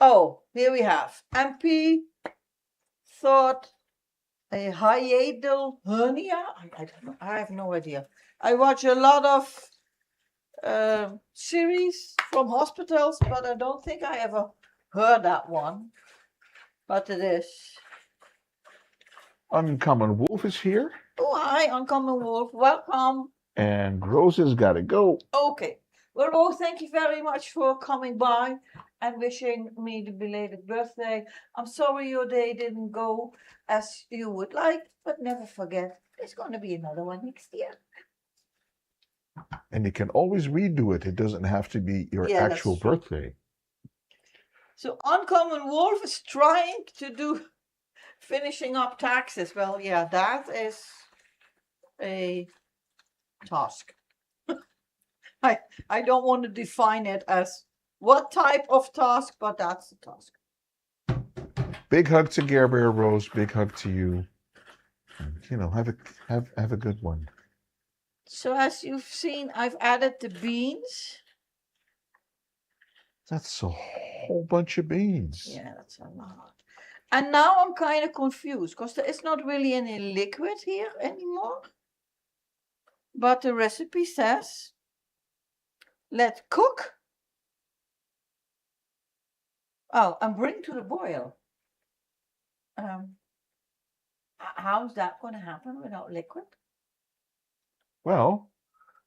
Oh, here we have. MP thought a hiatal hernia. I don't know. I have no idea. I watch a lot of series from hospitals, but I don't think I ever heard that one. But it is. Uncommon Wolf is here. Oh, hi, Uncommon Wolf. Welcome. And Rose has got to go. Okay. Well, Rose, thank you very much for coming by and wishing me the belated birthday. I'm sorry your day didn't go as you would like, but never forget, there's going to be another one next year. And you can always redo it. It doesn't have to be your actual birthday. So Uncommon Wolf is trying to do finishing up taxes. Well, yeah, that is a task. I don't want to define it as what type of task, but that's a task. Big hug to Gerber, Rose. Big hug to you. Have a good one. So as you've seen, I've added the beans. That's a whole bunch of beans. Yeah, that's a lot. And now I'm kind of confused because there is not really any liquid here anymore. But the recipe says, let cook. Oh, and bring to the boil. How's that going to happen without liquid? Well,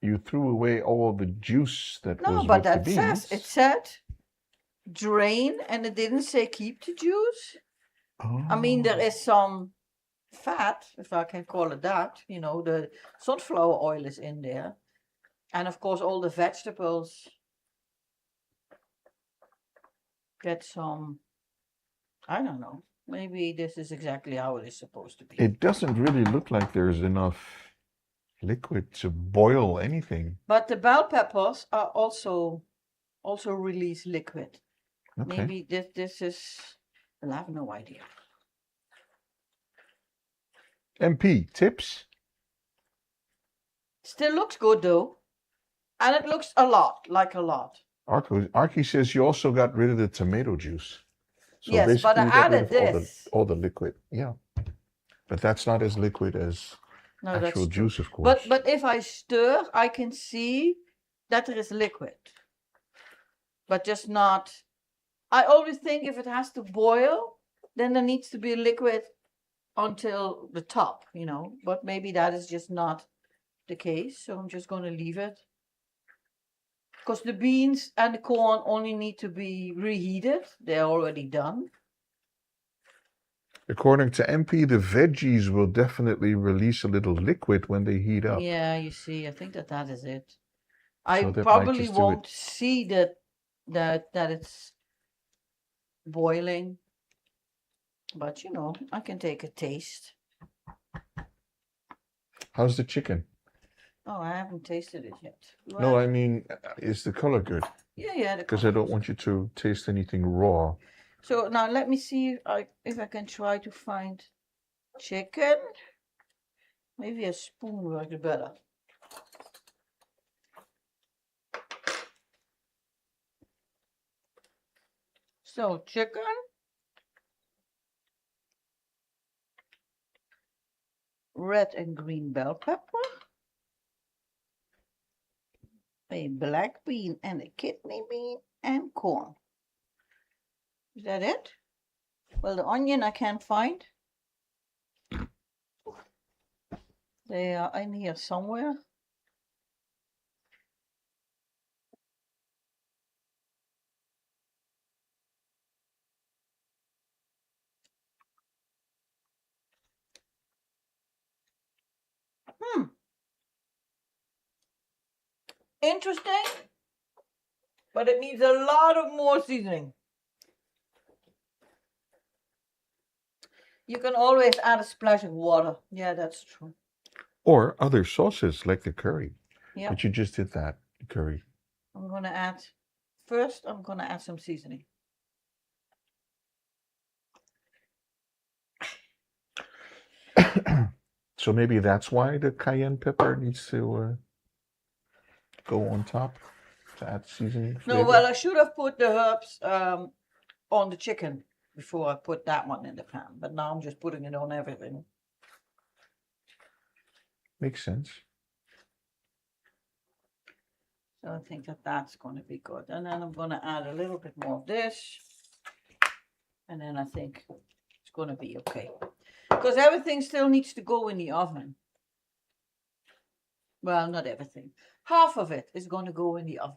you threw away all the juice that was No, but with the that beans. says, it said drain, and it didn't say keep the juice. Oh. I mean, there is some fat, if I can call it that, the sunflower oil is in there. And of course, all the vegetables get some, I don't know, maybe this is exactly how it is supposed to be. It doesn't really look like there's enough liquid to boil anything. But the bell peppers are also release liquid. Okay. Maybe this is, well, I have no idea. MP, tips? Still looks good though. And it looks like a lot. Arky says you also got rid of the tomato juice. So Yes, but basically I you got rid added of this. all the liquid. Yeah. But that's not as liquid as No, actual that's true. juice, of course. But if I stir, I can see that there is liquid. But just not. I always think if it has to boil, then there needs to be liquid until the top, you know. But maybe that is just not the case. So I'm just going to leave it. Because the beans and the corn only need to be reheated. They're already done. According to MP, the veggies will definitely release a little liquid when they heat up. Yeah, you see, I think that is it. I So that might probably just do it. won't see that it's boiling. But you know, I can take a taste. How's the chicken? Oh, I haven't tasted it yet. No, I mean, is the color good? Yeah. Because I don't want you to taste anything raw. So now let me see if I can try to find chicken. Maybe a spoon works better. So chicken. Red and green bell pepper. A black bean and a kidney bean and corn. Is that it? Well, the onion I can't find. They are in here somewhere. Interesting, but it needs a lot of more seasoning. You can always add a splash of water. Yeah, that's true. Or other sauces like the curry. Yeah. But you just did that, the curry. I'm going to add, first I'm going to add some seasoning. So maybe that's why the cayenne pepper needs to go on top to add seasoning flavor. No, well, I should have put the herbs on the chicken before I put that one in the pan. But now I'm just putting it on everything. Makes sense. So I think that's going to be good. And then I'm going to add a little bit more of this. And then I think it's going to be okay. Because everything still needs to go in the oven. Well, not everything. Half of it is going to go in the oven.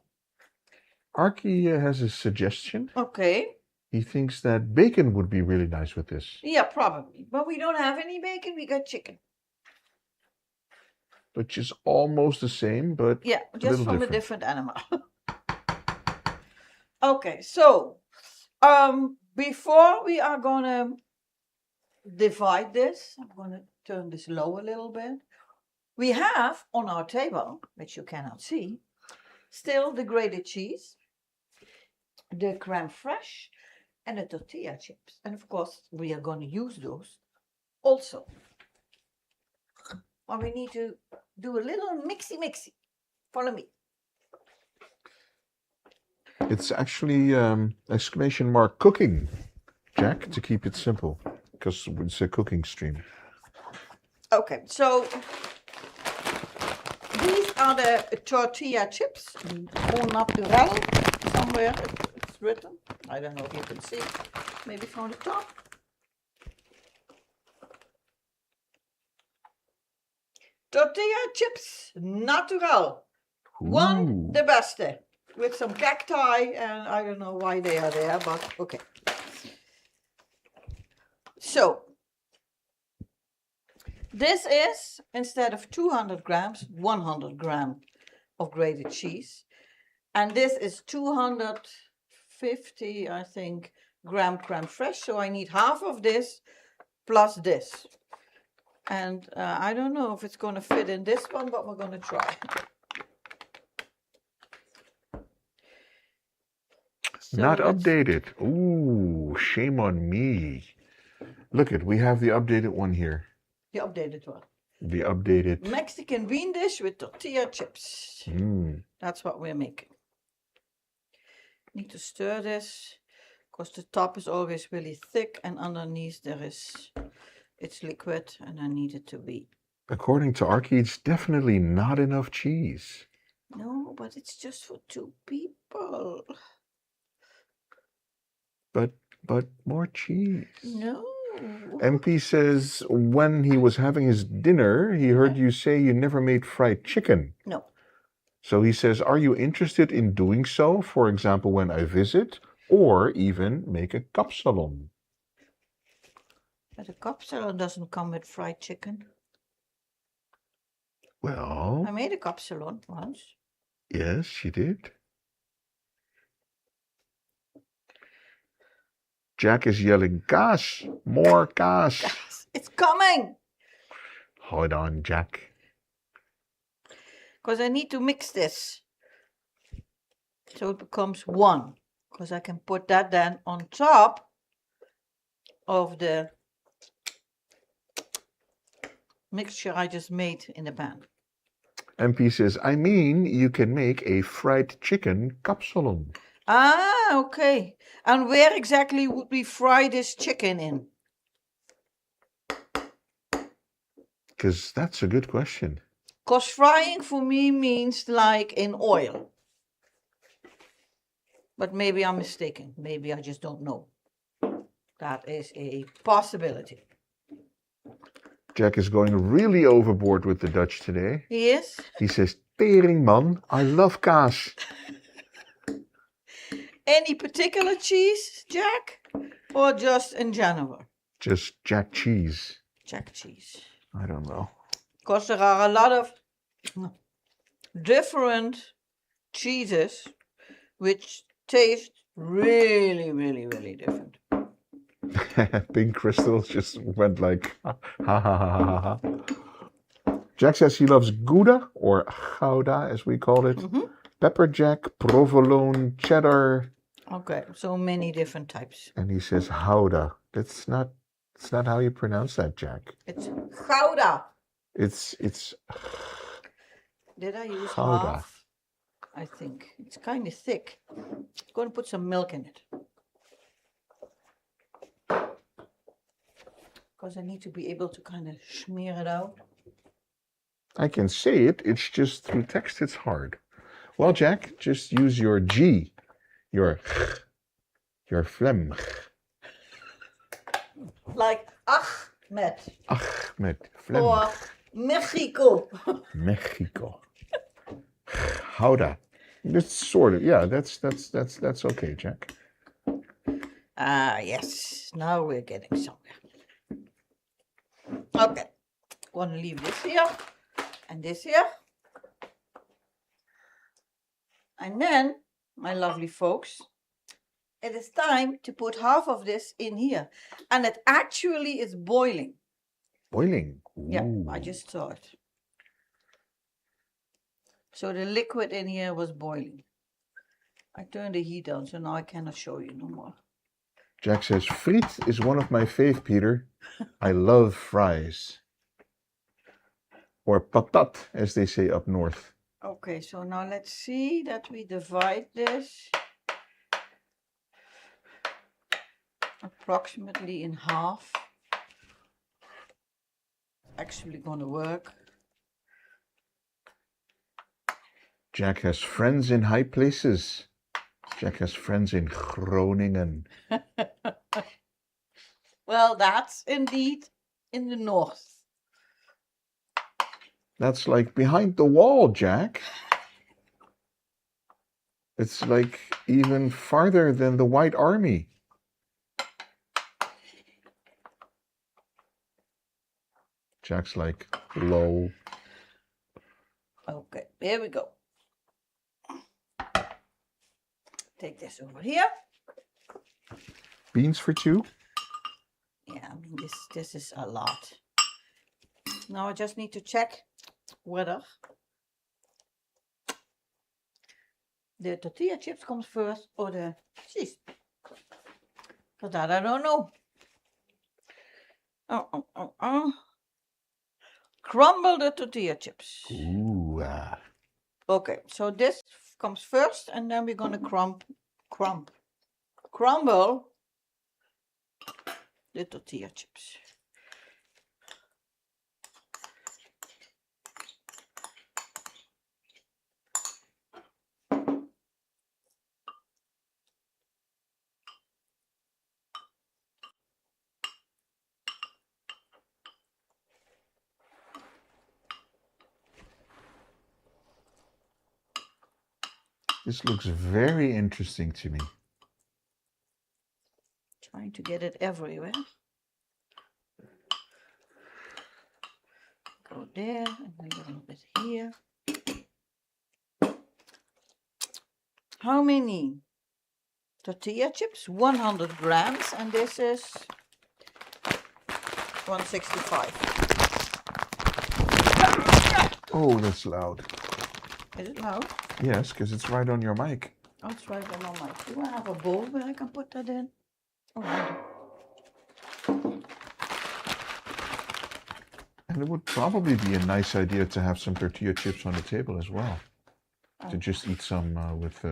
Arky has a suggestion. Okay. He thinks that bacon would be really nice with this. Yeah, probably. But we don't have any bacon. We got chicken. Which is almost the same, but yeah, just from different. a different animal. Okay, so before we are going to divide this, I'm going to turn this low a little bit. We have on our table, which you cannot see, still the grated cheese, the creme fraiche, and the tortilla chips. And of course, we are going to use those also. But we need to do a little mixy. Follow me. It's actually exclamation mark cooking, Jack, to keep it simple, because it's a cooking stream. Okay, so these are the tortilla chips, au naturel, somewhere it's written. I don't know if you can see, maybe from the top. Tortilla chips, natural. One, the best, with some cacti, and I don't know why they are there, but okay. So, this is, instead of 200 grams, 100 gram of grated cheese. And this is 250, I think, gram creme fraiche. So I need half of this plus this. And I don't know if it's going to fit in this one, but we're going to try. So Not updated. Ooh, shame on me. Look we have the updated one here. The updated one. The updated Mexican bean dish with tortilla chips. That's what we're making. Need to stir this because the top is always really thick and underneath it's liquid and I need it to be. According to Archie, it's definitely not enough cheese. No, but it's just for 2 people. But more cheese. No. MP says when he was having his dinner, he heard you say you never made fried chicken. No. So he says, are you interested in doing so, for example, when I visit, or even make a kapsalon? But a kapsalon doesn't come with fried chicken. Well, I made a kapsalon once. Yes, you did. Jack is yelling, kaas, more kaas. It's coming. Hold on, Jack. Because I need to mix this. So it becomes one. Because I can put that then on top of the mixture I just made in the pan. MP says, I mean, you can make a fried chicken kapsalon. Ah, okay. And where exactly would we fry this chicken in? Because that's a good question. Because frying for me means like in oil. But maybe I'm mistaken. Maybe I just don't know. That is a possibility. Jack is going really overboard with the Dutch today. He is? He says, tering man, I love kaas. Any particular cheese, Jack? Or just in general? Just Jack cheese. Jack cheese. I don't know. Because there are a lot of different cheeses which taste really, really, really different. Pink Crystals just went like, ha ha ha ha ha. Jack says he loves Gouda, or Gouda as we call it. Pepper jack, provolone, cheddar. Okay, so many different types. And he says Gouda. That's not how you pronounce that, Jack. It's Gouda. It's Did I use Gouda. half? I think. It's kind of thick. I'm going to put some milk in it. Because I need to be able to kind of smear it out. I can say it, it's just through text it's hard. Well, Jack, just use your G, your phlegm. Like Ahmed. Ahmed, phlegm. Or Mexico. Mexico. Gouda. That's sort of, yeah, that's okay, Jack. Ah, yes. Now we're getting somewhere. Okay. I'm going to leave this here and this here. And then, my lovely folks, it is time to put half of this in here. And it actually is boiling. Boiling? Ooh. Yeah, I just saw it. So the liquid in here was boiling. I turned the heat down, so now I cannot show you no more. Jack says, friet is one of my fave, Peter. I love fries. Or patat, as they say up north. Okay, so now let's see that we divide this approximately in half. Actually going to work. Jack has friends in high places. Jack has friends in Groningen. Well, that's indeed in the north. That's like behind the wall, Jack. It's like even farther than the White Army. Jack's like, low. Okay, here we go. take this over here. Beans for 2? Yeah, I mean, this is a lot. Now I just need to check whether the tortilla chips comes first or the cheese. Because that I don't know. Oh. Crumble the tortilla chips. Ooh. Okay, so this comes first, and then we're gonna crumble the tortilla chips. This looks very interesting to me. Trying to get it everywhere. Go there, and then a little bit here. How many tortilla chips? 100 grams, and this is 165. Oh, that's loud. Is it loud? Yes, because it's right on your mic. I'll try them on my. Do I have a bowl where I can put that in? Oh, I do. And it would probably be a nice idea to have some tortilla chips on the table as well. To just eat some with...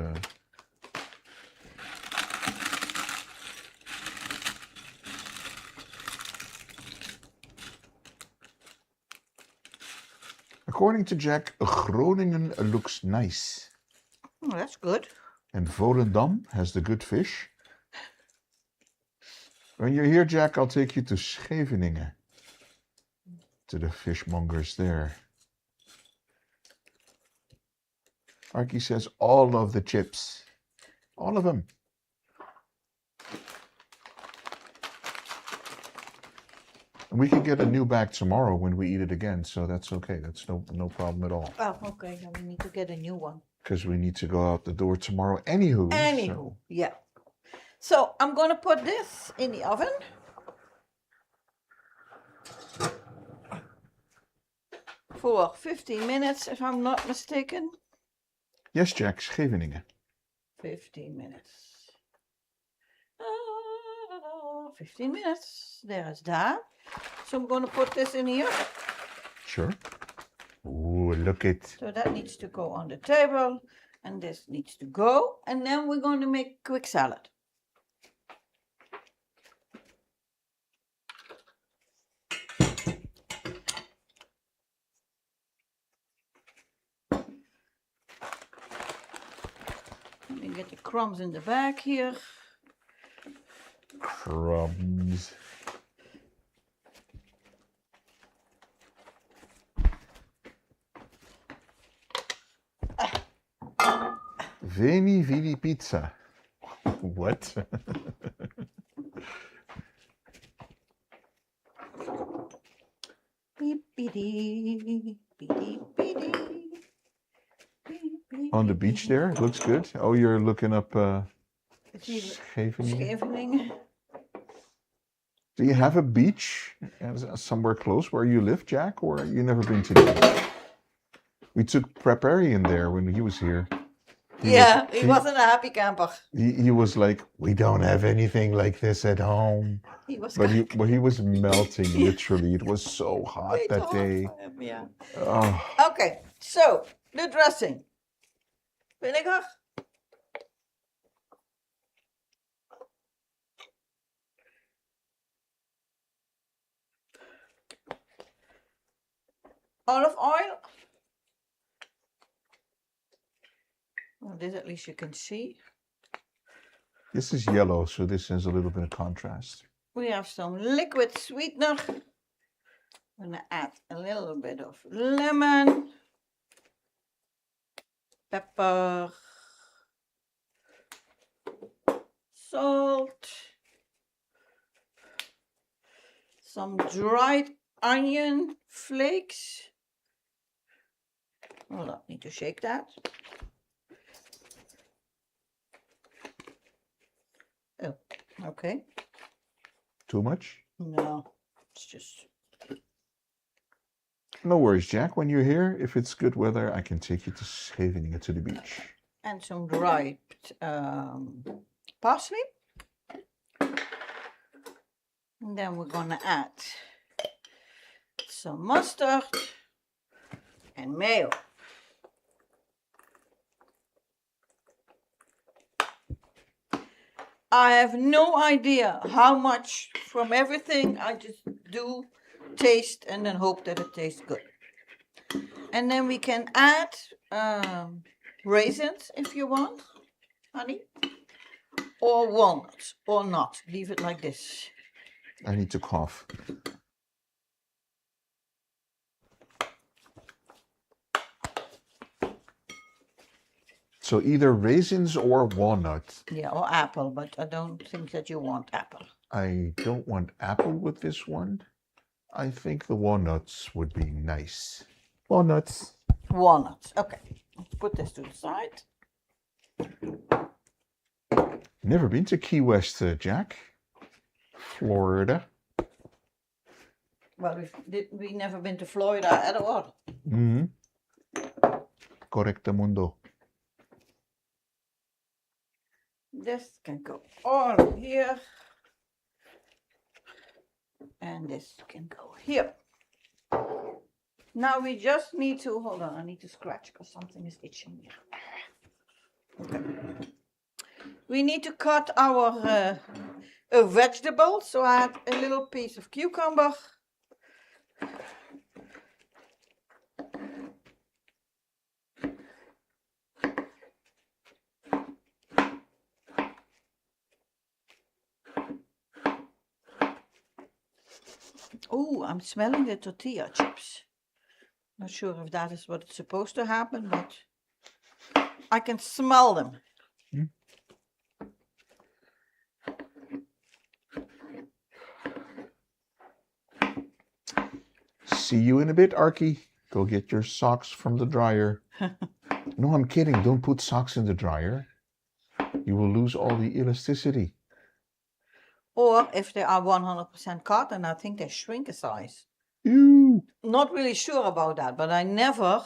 According to Jack, Groningen looks nice. Oh, that's good. And Volendam has the good fish. When you're here, Jack, I'll take you to Scheveningen. To the fishmongers there. Arkie says all of the chips. All of them. And we can get a new bag tomorrow when we eat it again, so that's okay. That's no problem at all. Oh, okay. Then we need to get a new one. Because we need to go out the door tomorrow anywho. Anywho, yeah. So I'm going to put this in the oven. For 15 minutes, if I'm not mistaken. Yes, Jack, Scheveningen. 15 minutes. 15 minutes. There is that. So I'm going to put this in here. Sure. Ooh, look it. So that needs to go on the table. And this needs to go. And then we're going to make quick salad. Let me get the crumbs in the bag here. Crumbs. Veni Vidi Pizza. What? On the beach there, it looks good. Oh, you're looking up Scheveningen. Do you have a beach somewhere close where you live, Jack, or you never been to the? We took Preparian there when he was here. He wasn't a happy camper. He was like, we don't have anything like this at home. He was melting, literally. It was so hot that day. Yeah. Oh. Okay, so the dressing. Vinegar. Olive oil. Well, this at least you can see. This is yellow, so this has a little bit of contrast. We have some liquid sweetener. I'm going to add a little bit of lemon, pepper, salt, some dried onion flakes. Hold on, need to shake that. Okay. Too much? No, it's just. No worries, Jack. When you're here, if it's good weather, I can take you to Scheveningen to the beach. And some dried parsley. And then we're gonna add some mustard and mayo. I have no idea how much from everything. I just do taste and then hope that it tastes good. And then we can add raisins if you want, honey, or walnuts, or not. Leave it like this. I need to cough. So either raisins or walnut. Yeah, or apple, but I don't think that you want apple. I don't want apple with this one. I think the walnuts would be nice. Walnuts. Walnuts, okay. Put this to the side. Never been to Key West, Jack. Florida. Well, we never been to Florida at all. Mm-hmm. Correcto mundo. This can go all here. And this can go here. Now we just need to, hold on, I need to scratch because something is itching here. Okay. We need to cut our vegetables. So I had a little piece of cucumber. Oh, I'm smelling the tortilla chips. Not sure if that is what it's supposed to happen, but I can smell them. See you in a bit, Arky. Go get your socks from the dryer. No, I'm kidding. Don't put socks in the dryer. You will lose all the elasticity. Or if they are 100% cotton, I think they shrink a size. Ew. Not really sure about that, but I never,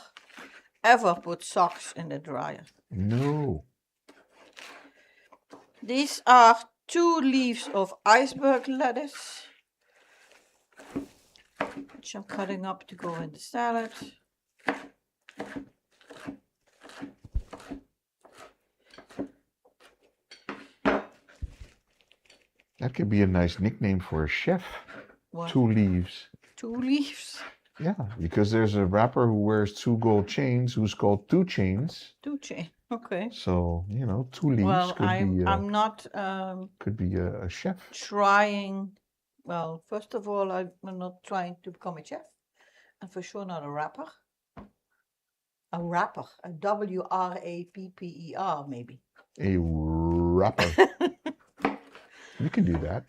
ever put socks in the dryer. No. These are 2 leaves of iceberg lettuce, which I'm cutting up to go in the salad. That could be a nice nickname for a chef. What? 2 leaves. 2 leaves? Yeah, because there's a rapper who wears 2 gold chains who's called 2 Chains. 2 chain, okay. So, 2 leaves Well, could be I'm not a chef. trying. Well, first of all, I'm not trying to become a chef, and for sure not a rapper. A rapper, a WRAPPER, maybe. A rapper. You can do that.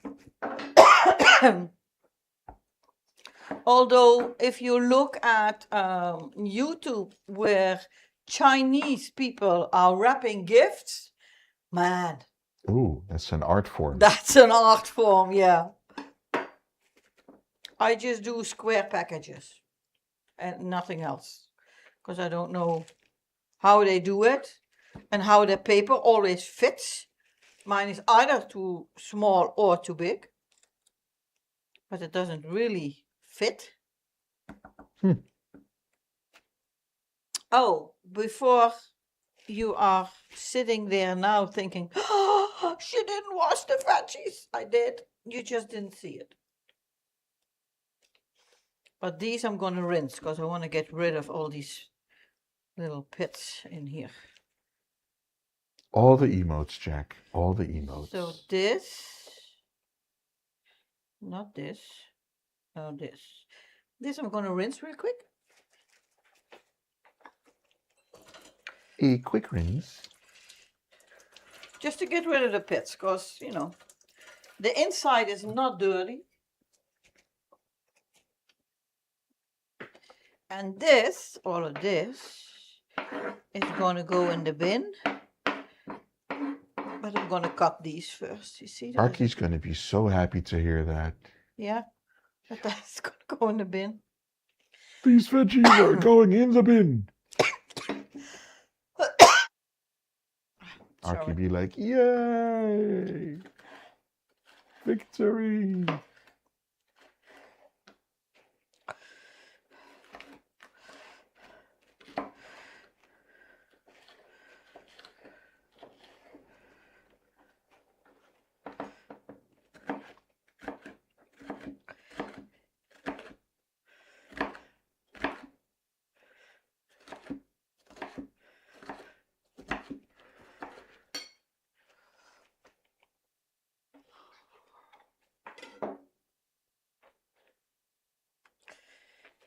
Although, if you look at YouTube where Chinese people are wrapping gifts, man. Ooh, that's an art form. That's an art form, yeah. I just do square packages and nothing else. Because I don't know how they do it and how the paper always fits. Mine is either too small or too big. But it doesn't really fit. Oh, before you are sitting there now thinking, oh, she didn't wash the veggies. I did. You just didn't see it. But these I'm going to rinse because I want to get rid of all these little pits in here. All the emotes, Jack. All the emotes. So this, not this, no this. This I'm going to rinse real quick. A quick rinse. Just to get rid of the pits, because, the inside is not dirty. And this, all of this, is going to go in the bin. But I'm gonna cut these first. You see that? Arky's gonna be so happy to hear that. Yeah, but that's gonna go in the bin. These veggies are going in the bin. Arky Sorry. be like, yay! Victory!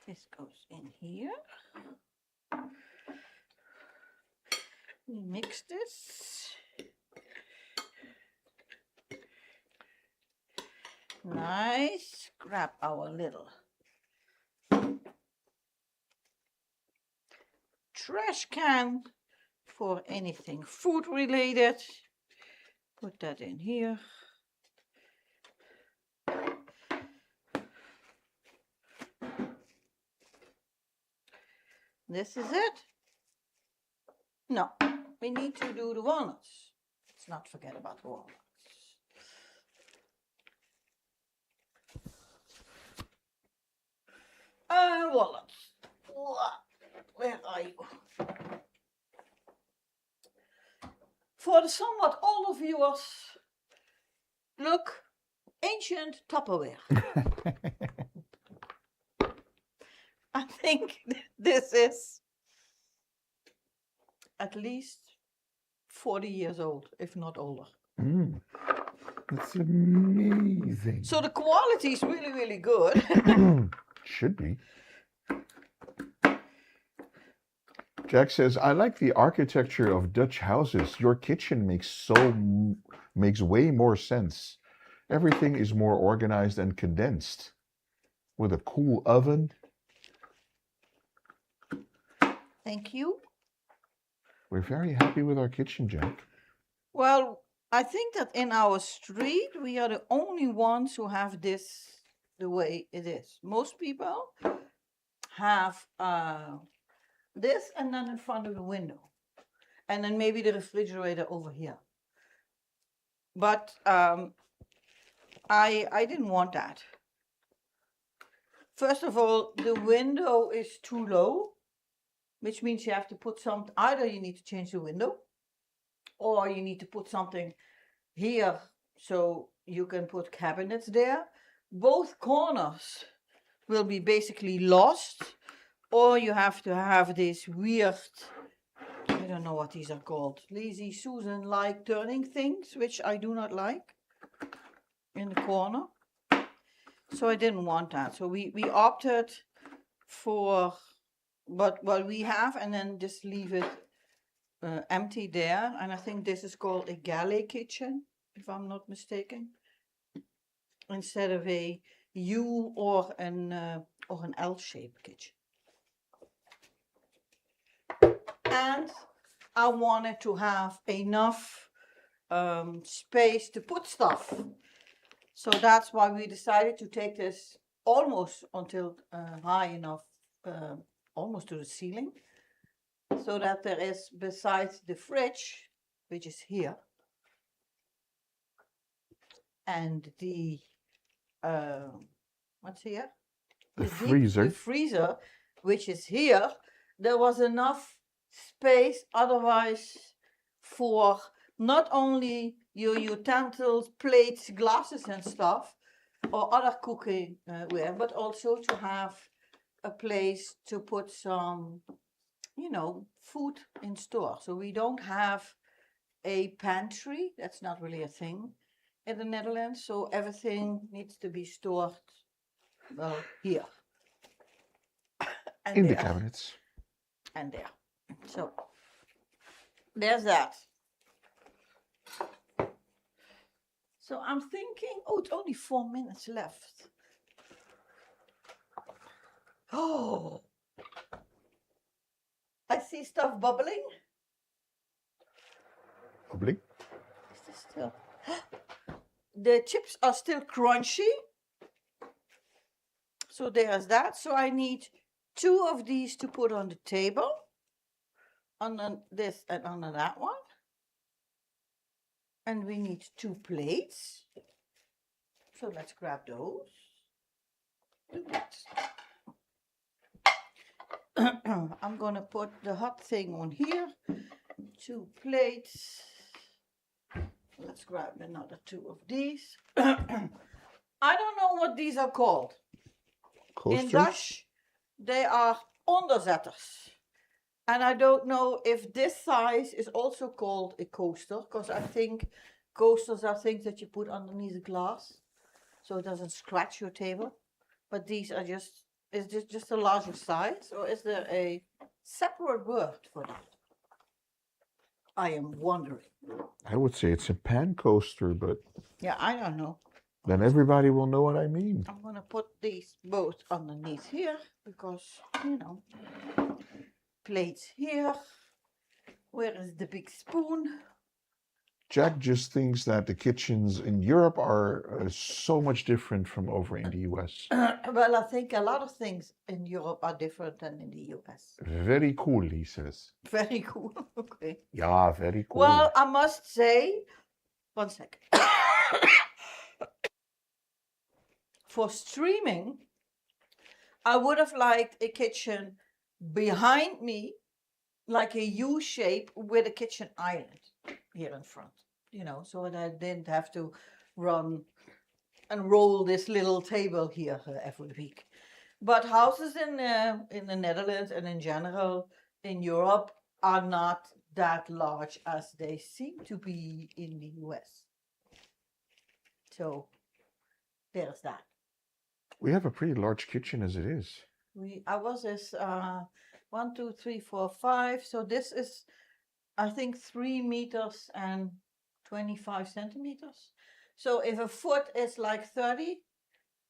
This goes in here. We mix this. Nice. Grab our little trash can for anything food related. Put that in here. This is it. No, we need to do the walnuts. Let's not forget about the walnuts. Walnuts. Where are you? For the somewhat older viewers, look, ancient Tupperware. I think this is at least 40 years old, if not older. That's amazing. So the quality is really, really good. Should be. Jack says, I like the architecture of Dutch houses. Your kitchen makes way more sense. Everything is more organized and condensed. With a cool oven. Thank you. We're very happy with our kitchen, Jack. Well, I think that in our street, we are the only ones who have this the way it is. Most people have this and then in front of the window. And then maybe the refrigerator over here. But I didn't want that. First of all, the window is too low, which means you have to put something, either you need to change the window, or you need to put something here so you can put cabinets there. Both corners will be basically lost, or you have to have this weird, I don't know what these are called, Lazy Susan-like turning things, which I do not like, in the corner. So I didn't want that. So we opted for what we have and then just leave it empty there. And I think this is called a galley kitchen, if I'm not mistaken, instead of a U or an L-shaped kitchen. And I wanted to have enough space to put stuff. So that's why we decided to take this almost until high enough, almost to the ceiling, so that there is, besides the fridge, which is here, and the, what's here? The freezer. The freezer, which is here, there was enough space otherwise for not only your utensils, plates, glasses and stuff, or other cooking ware, but also to have a place to put some, you know, food in store. So we don't have a pantry. That's not really a thing in the Netherlands. So everything needs to be stored, well, here. And In there. the cabinets. And there. So there's that. So I'm thinking, oh, it's only 4 minutes left. Oh, I see stuff bubbling. Bubbling. Is this still. The chips are still crunchy. So there's that. So I need 2 of these to put on the table. On this and on that one. And we need 2 plates. So let's grab those. I'm gonna put the hot thing on here. 2 plates. Let's grab another 2 of these. I don't know what these are called. Coasters? In Dutch, they are onderzetters. And I don't know if this size is also called a coaster, because I think coasters are things that you put underneath the glass, so it doesn't scratch your table. But these are is this just a larger size, or is there a separate word for that? I am wondering. I would say it's a pan coaster, but Yeah, I don't know. then everybody will know what I mean. I'm gonna put these both underneath here, because, you know, plates here. Where is the big spoon? Jack just thinks that the kitchens in Europe are so much different from over in the US. Well, I think a lot of things in Europe are different than in the US. Very cool, he says. Very cool. Okay. Yeah, very cool. Well, I must say, one second. For streaming, I would have liked a kitchen behind me, like a U shape with a kitchen island here in front, you know, so that I didn't have to run and roll this little table here every week. But houses in the Netherlands and in general in Europe are not that large as they seem to be in the US. So there's that. We have a pretty large kitchen as it is. Ours is 1, 2, 3, 4, 5. So this is, I think, 3 meters and 25 centimeters. So if a foot is like 30,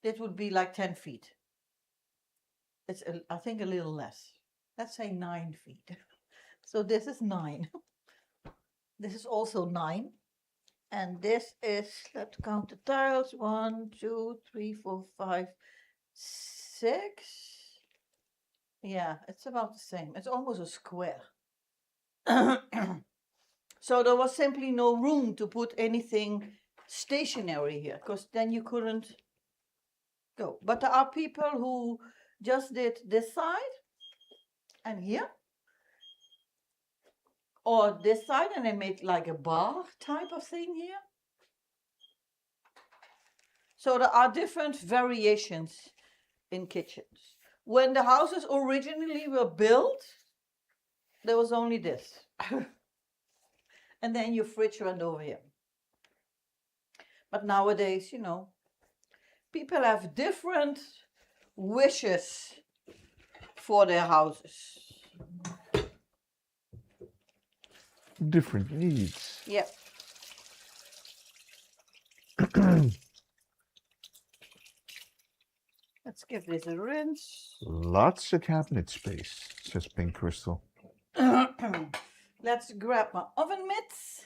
it would be like 10 feet. It's, I think, a little less. Let's say 9 feet. So this is 9. This is also 9. And this is, let's count the tiles. 1, 2, 3, 4, 5, 6. Yeah, it's about the same. It's almost a square. So there was simply no room to put anything stationary here, because then you couldn't go. But there are people who just did this side and here, or this side, and they made like a bar type of thing here. So there are different variations in kitchens. When the houses originally were built, there was only this. And then your fridge went over here. But nowadays, you know, people have different wishes for their houses. Different needs. Yeah. Let's give this a rinse. Lots of cabinet space, says Pink Crystal. Let's grab my oven mitts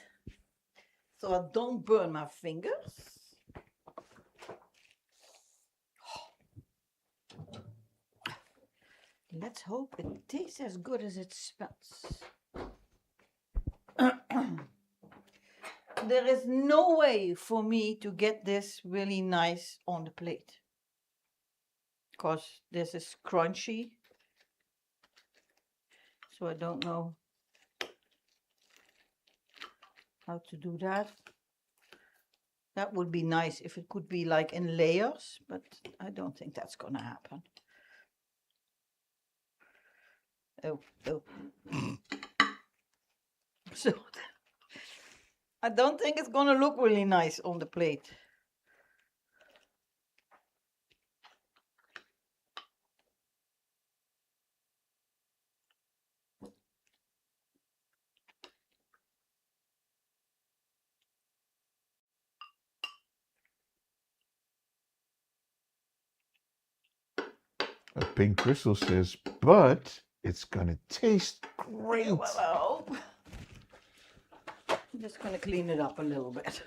so I don't burn my fingers. Let's hope it tastes as good as it smells. There is no way for me to get this really nice on the plate, because this is crunchy. So I don't know how to do that. That would be nice if it could be like in layers, but I don't think that's gonna happen. Oh. So I don't think it's gonna look really nice on the plate. Pink Crystal says, but it's gonna taste great. Well, I hope. I'm just going to clean it up a little bit.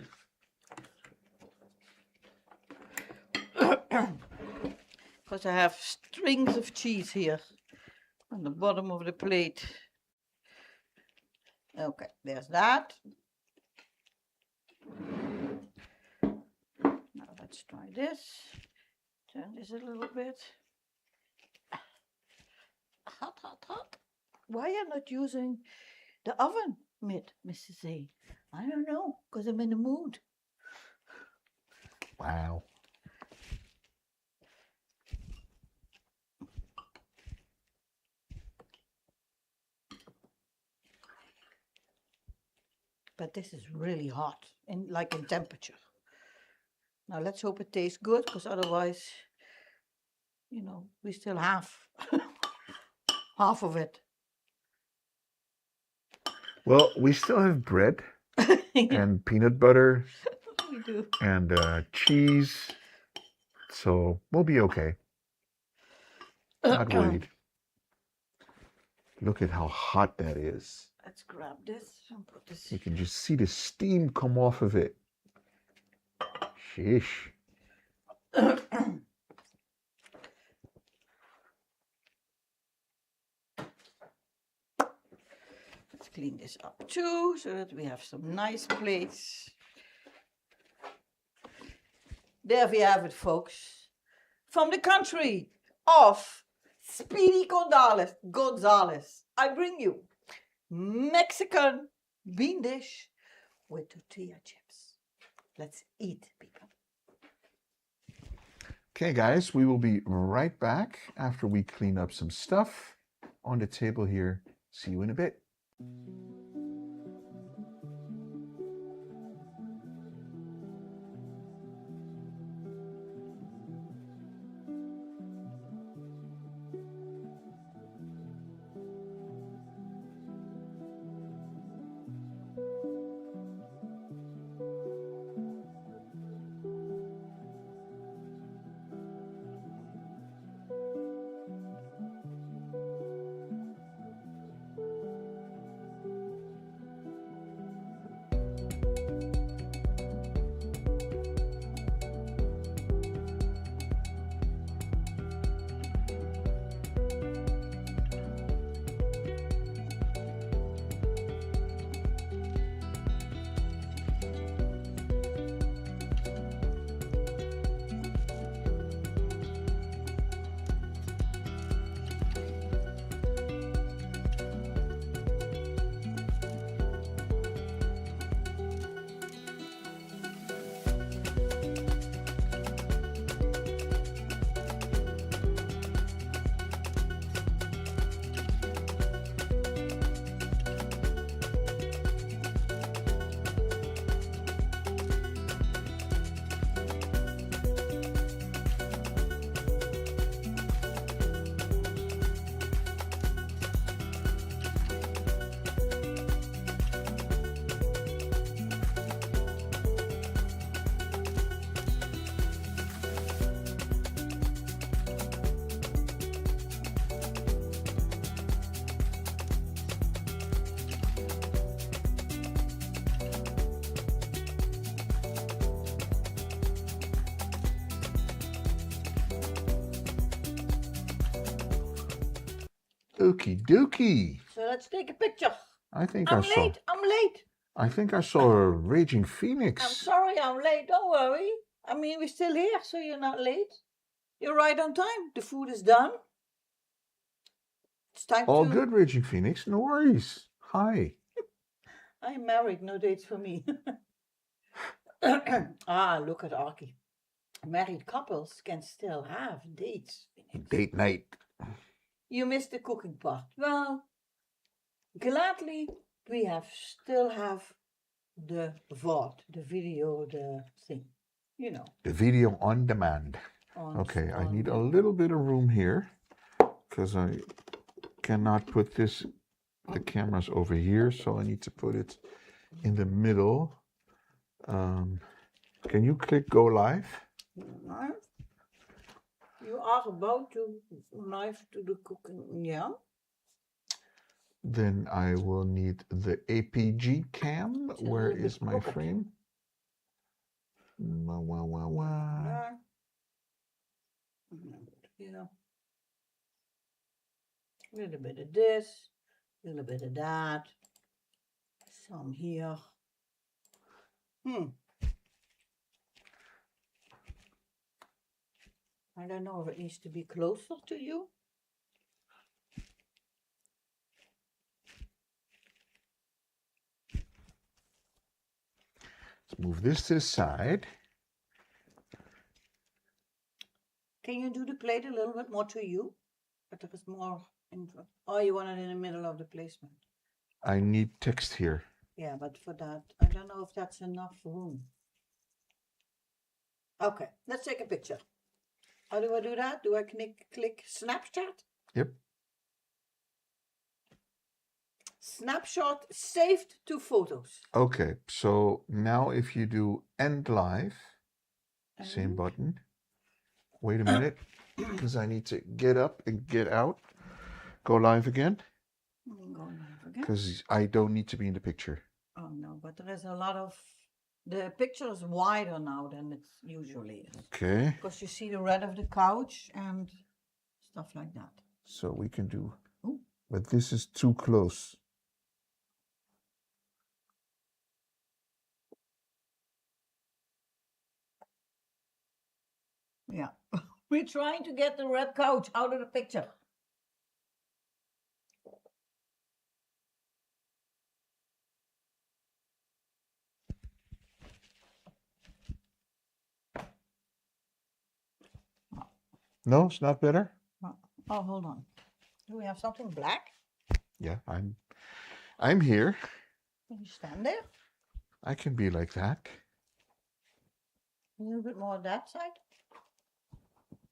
Because I have strings of cheese here on the bottom of the plate. Okay, there's that. Now let's try this. Turn this a little bit. Hot, hot, hot. Why are you not using the oven mitt, Mrs. A? I don't know, because I'm in the mood. Wow. But this is really hot, like in temperature. Now let's hope it tastes good, because otherwise, you know, we still have half of it. Well, we still have bread and peanut butter We do. and cheese, so we'll be okay. Not worried. Look at how hot that is. Let's grab this and put this. You can just see the steam come off of it. Sheesh. Let's clean this up too, so that we have some nice plates. There we have it, folks. From the country of Speedy Gonzalez, I bring you Mexican bean dish with tortilla chips. Let's eat, people. Okay, guys, we will be right back after we clean up some stuff on the table here. See you in a bit. Okie dokie. So let's take a picture. I think I'm I late. saw a raging phoenix. I'm sorry I'm late. Don't worry. I mean, we're still here, so you're not late. You're right on time. The food is done. It's time All to... good, raging phoenix. No worries. Hi. I'm married. No dates for me. Ah, look at Archie. Married couples can still have dates. Date night. You missed the cooking part. Well, gladly, we still have the VOD, the video, the thing, you know. The video on demand. Okay, I need a little bit of room here because I cannot put the camera's over here, so I need to put it in the middle. Can you click go live? You are about to knife to the cooking, yeah? Then I will need the APG cam. It's a Where little bit is my crooked. frame? Wah, wah, wah, wah. There. Here. A little bit of this, a little bit of that. Some here. I don't know if it needs to be closer to you. Let's move this to the side. Can you do the plate a little bit more to you? But there is more in front. Oh, you want it in the middle of the placement. I need text here. Yeah, but for that, I don't know if that's enough room. Okay, let's take a picture. How do I do that? Do I click snapshot? Yep. Snapshot saved to photos. Okay, so now if you do end live, same And- button. Wait a minute, because I need to get up and get out. Go live again, Go live again. because I don't need to be in the picture. Oh no, but there is a lot of, the picture is wider now than it usually is. Okay, Because you see the red of the couch and stuff like that. so we can do, Ooh. but this is too close. Yeah. We're trying to get the red couch out of the picture. No, it's not better. Oh, hold on. Do we have something black? Yeah, I'm here. Can you stand there? I can be like that. A little bit more on that side.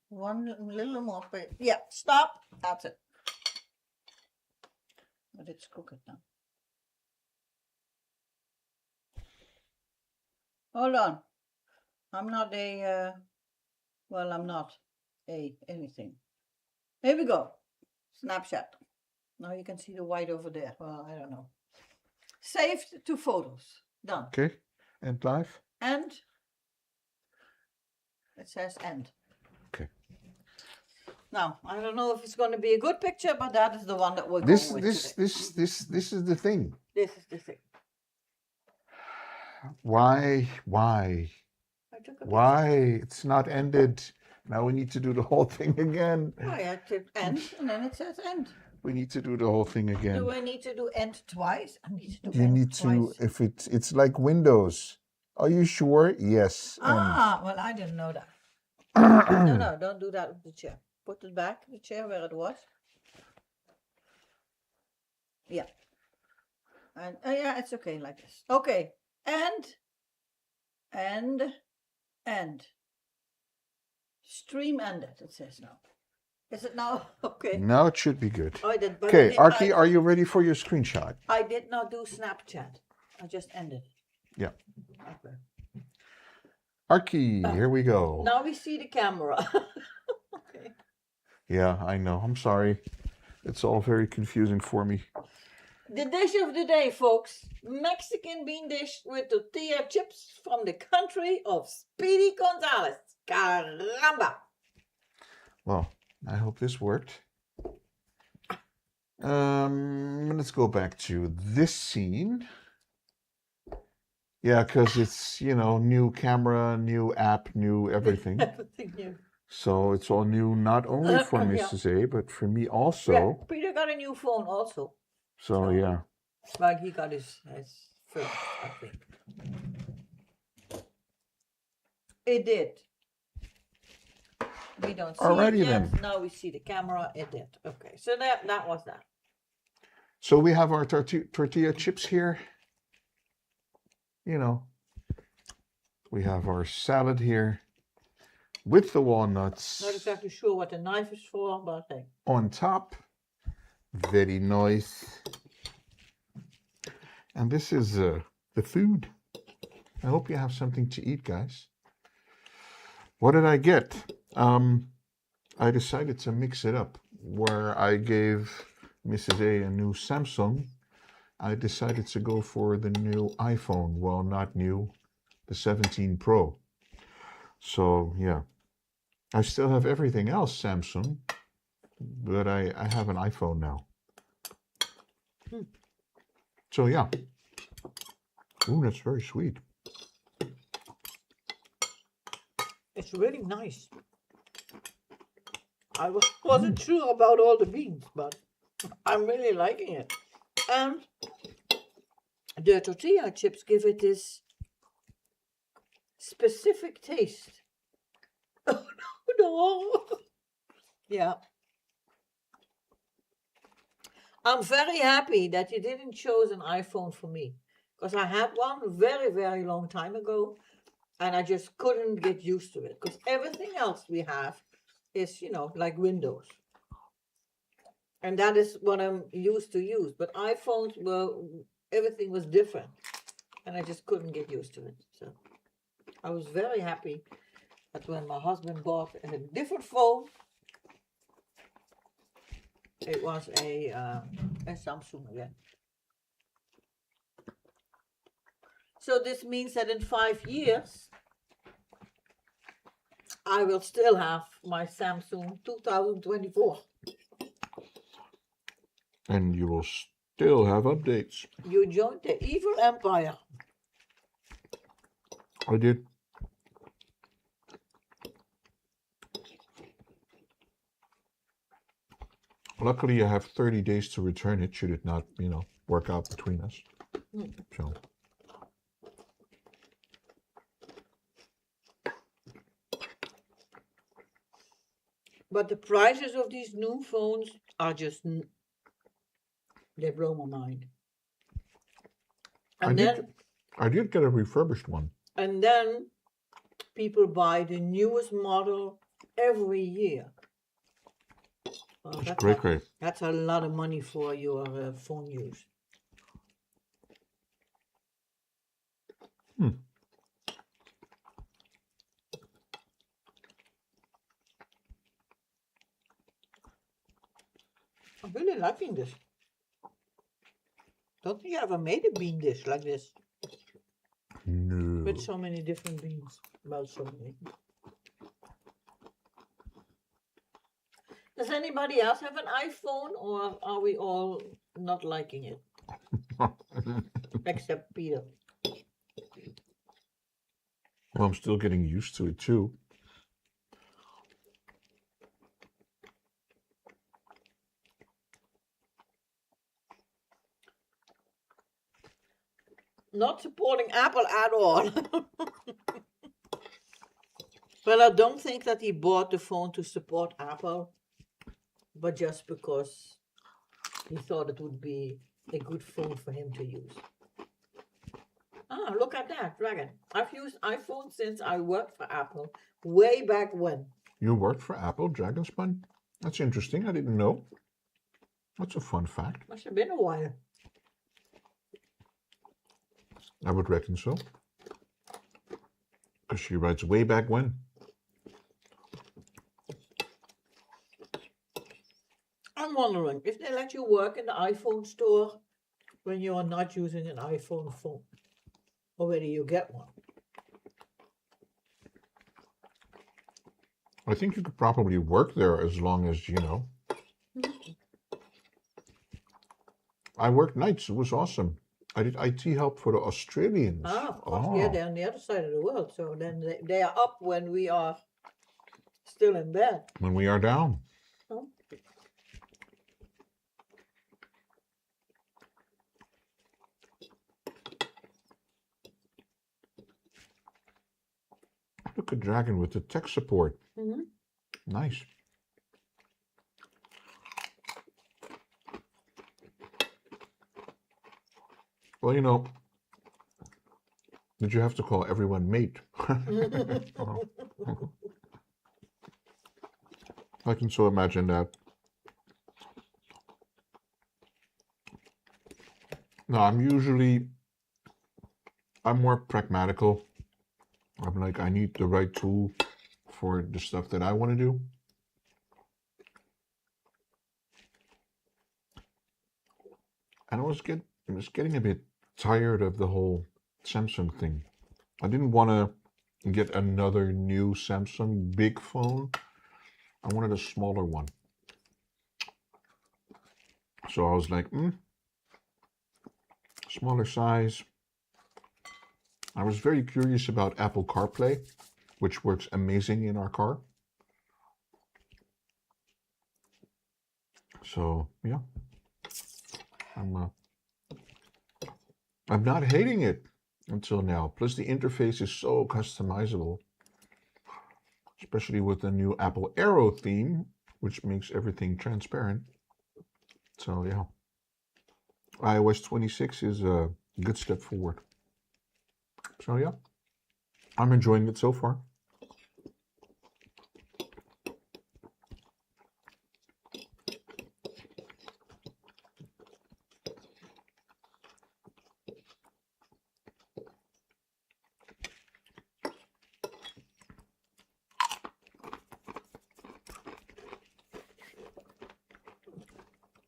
One little more. Yeah, stop. That's it. But it's crooked now. Hold on. I'm not a, well, I'm not a anything. Here we go. Snapshot. Now you can see the white over there. Well, I don't know. Saved to photos. Done. Okay, end live. And it says end. Okay. Now, I don't know if it's going to be a good picture, but that is the one that we're This going with today. this is the thing. This is the thing. Why? I took a Why? It's not ended. Now we need to do the whole thing again. picture. I had to end, and then it says end. We need to do the whole thing again. Do I need to do end twice? I need to do You end need twice. to, if it's like Windows. Are you sure? Yes. Ah, well, I didn't know that. No, don't do that with the chair. Put it back, the chair where it was. Yeah. And yeah, it's okay like this. Okay. End. Stream ended, it says now. Is it now? Okay. Now it should be good. I did, but Okay, Archie, are you ready for your screenshot? I did not do Snapchat. I just ended. Yeah. Okay. Archie, here we go. Now we see the camera. Okay. Yeah, I know. I'm sorry. It's all very confusing for me. The dish of the day, folks. Mexican bean dish with tortilla chips from the country of Speedy Gonzalez. Caramba! Well, I hope this worked. Let's go back to this scene. Yeah, because it's, new camera, new app, new everything. Everything new. So it's all new, not only for Yeah. Mrs. A, but for me also. Yeah, Peter got a new phone also. So, yeah. Like he got his first, I think. It did. We don't see Alrighty it yet. then. Now we see the camera. It did. Okay, so that was that. So we have our tortilla chips here. We have our salad here with the walnuts Not exactly sure what the knife is for, but hey. on top. Very nice. And this is the food. I hope you have something to eat, guys. What did I get? I decided to mix it up, where I gave Mrs. A new Samsung, I decided to go for the new iPhone. Well, not new, the 17 Pro. So yeah, I still have everything else Samsung, but I have an iPhone now. So yeah. Ooh, that's very sweet. It's really nice. I wasn't sure about all the beans, but I'm really liking it. And the tortilla chips give it this specific taste. Oh no. Yeah. I'm very happy that you didn't choose an iPhone for me, because I had one very, very long time ago, and I just couldn't get used to it, because everything else we have is, you know, like Windows. And that is what I'm used to use. But iPhones were, everything was different, and I just couldn't get used to it. So I was very happy that when my husband bought a different phone, it was a Samsung again. So this means that in 5 years, I will still have my Samsung 2024. And you will still have updates. You joined the evil empire. I did. Luckily, I have 30 days to return it should it not, you know, work out between us. So. But the prices of these new phones are just, they blow my mind. And I did get a refurbished one. And then people buy the newest model every year. Well, It's great. That's a lot of money for your phone use. I'm really liking this. Don't think I ever made a bean dish like this. No. With so many different beans. Well, so many. Does anybody else have an iPhone, or are we all not liking it? Except Peter. Well, I'm still getting used to it too. Not supporting Apple at all. Well, I don't think that he bought the phone to support Apple, but just because he thought it would be a good phone for him to use. Ah, look at that, Dragon. I've used iPhone since I worked for Apple, way back when. You worked for Apple, Dragonspun? That's interesting. I didn't know. That's a fun fact. Must have been a while. I would reckon so. Because she writes way back when. I'm wondering if they let you work in the iPhone store when you are not using an iPhone phone, or whether you get one. I think you could probably work there as long as, you know. I worked nights. It was awesome. I did IT help for the Australians. Ah, of course. Yeah, they're on the other side of the world. So then they are up when we are still in bed. When we are down. Oh. Look at Dragon with the tech support. Nice. Well, you know, did you have to call everyone mate? I can so imagine that. No, I'm more pragmatical. I'm like, I need the right tool for the stuff that I want to do. And I was getting a bit tired of the whole Samsung thing. I didn't want to get another new Samsung big phone. I wanted a smaller one. So I was like, smaller size. I was very curious about Apple CarPlay, which works amazing in our car. So yeah, I'm not hating it until now. Plus the interface is so customizable, especially with the new Apple Arrow theme, which makes everything transparent. So yeah, iOS 26 is a good step forward. So yeah, I'm enjoying it so far.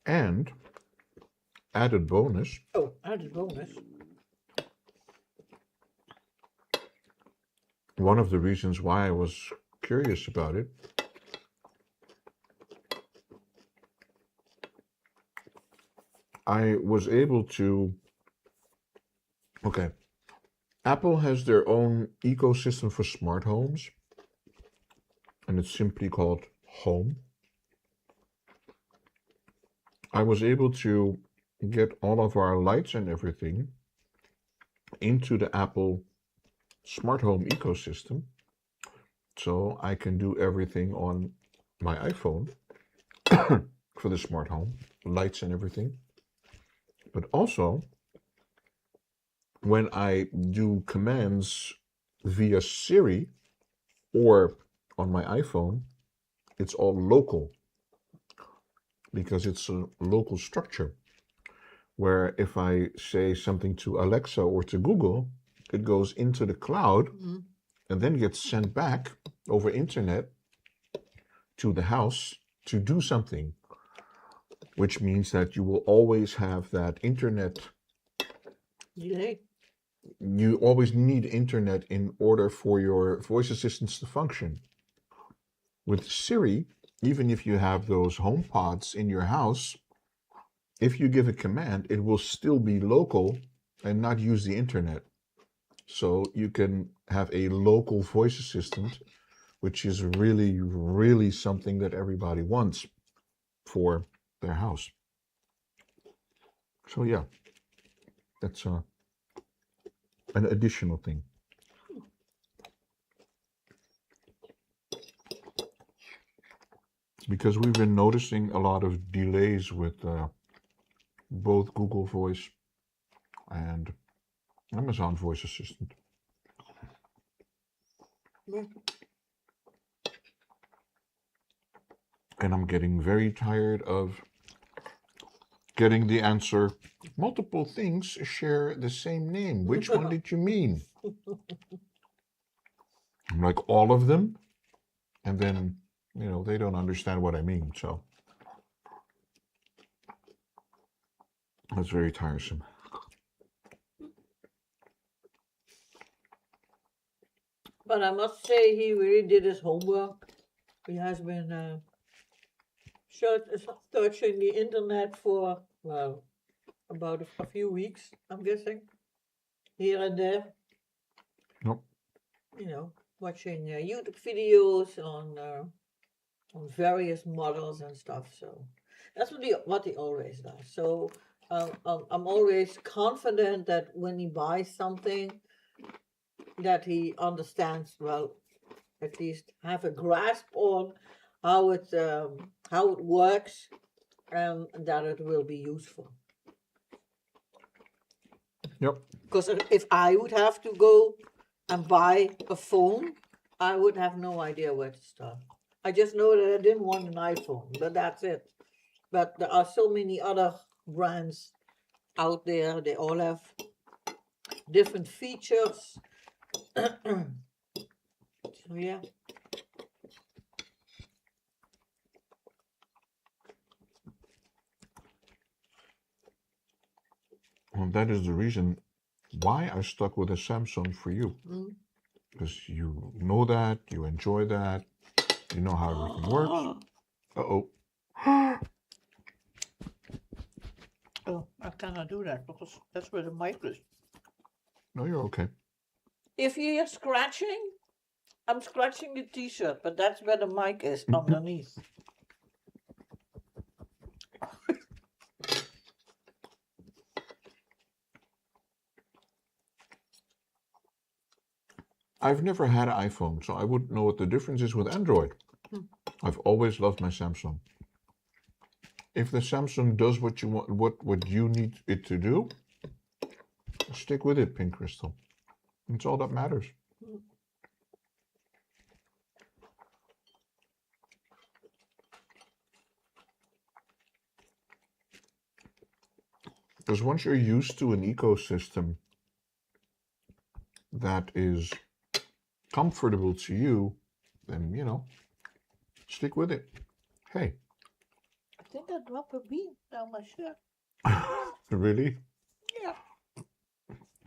And added bonus. Oh, added bonus. One of the reasons why I was curious about it I was able to. Okay. Apple has their own ecosystem for smart homes, and it's simply called Home. I was able to get all of our lights and everything into the Apple smart home ecosystem, so I can do everything on my iPhone for the smart home, lights and everything. But also, when I do commands via Siri or on my iPhone, it's all local because it's a local structure. Where if I say something to Alexa or to Google, it goes into the cloud and then gets sent back over internet to the house to do something, which means that you will always have that internet. Delay. You always need internet in order for your voice assistants to function. With Siri, even if you have those home pods in your house, if you give a command, it will still be local and not use the internet. So you can have a local voice assistant, which is really, really something that everybody wants for their house. So yeah, that's an additional thing. Because we've been noticing a lot of delays with both Google Voice and Amazon Voice Assistant. Yeah. And I'm getting very tired of getting the answer, multiple things share the same name. Which one did you mean? I'm like, all of them? And then, they don't understand what I mean, so that's very tiresome. But I must say, he really did his homework. He has been searching the internet for, well, about a few weeks, I'm guessing, here and there. Yep. Watching YouTube videos on various models and stuff. So that's what he always does. So I'm always confident that when he buys something, that he understands well, at least have a grasp on how it works, and that it will be useful. Yep. Because if I would have to go and buy a phone, I would have no idea where to start. I just know that I didn't want an iPhone, but that's it. But there are so many other brands out there. They all have different features. So yeah. Well, that is the reason why I stuck with a Samsung for you. Mm. Because you know that, you enjoy that, you know how everything works. Uh-oh. Oh, I cannot do that because that's where the mic is. No, you're okay. If you hear scratching, I'm scratching the t-shirt, but that's where the mic is underneath. I've never had an iPhone, so I wouldn't know what the difference is with Android. I've always loved my Samsung. If the Samsung does what you want, what you need it to do, stick with it, Pink Crystal. That's all that matters. Because once you're used to an ecosystem that is comfortable to you, then, you know, stick with it. Hey. I think I dropped a bean down my shirt. Really? Yeah.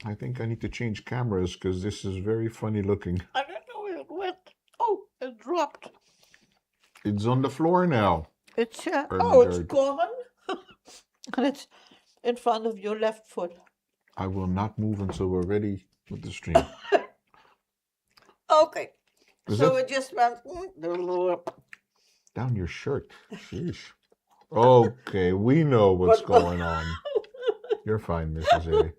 I think I need to change cameras because this is very funny looking. I don't know where it went. Oh, it dropped. It's on the floor now. It's it's gone. And it's in front of your left foot. I will not move until we're ready with the stream. Okay. Is So that it just went down your shirt? Sheesh. Okay, we know what's going on. You're fine, Mrs. A.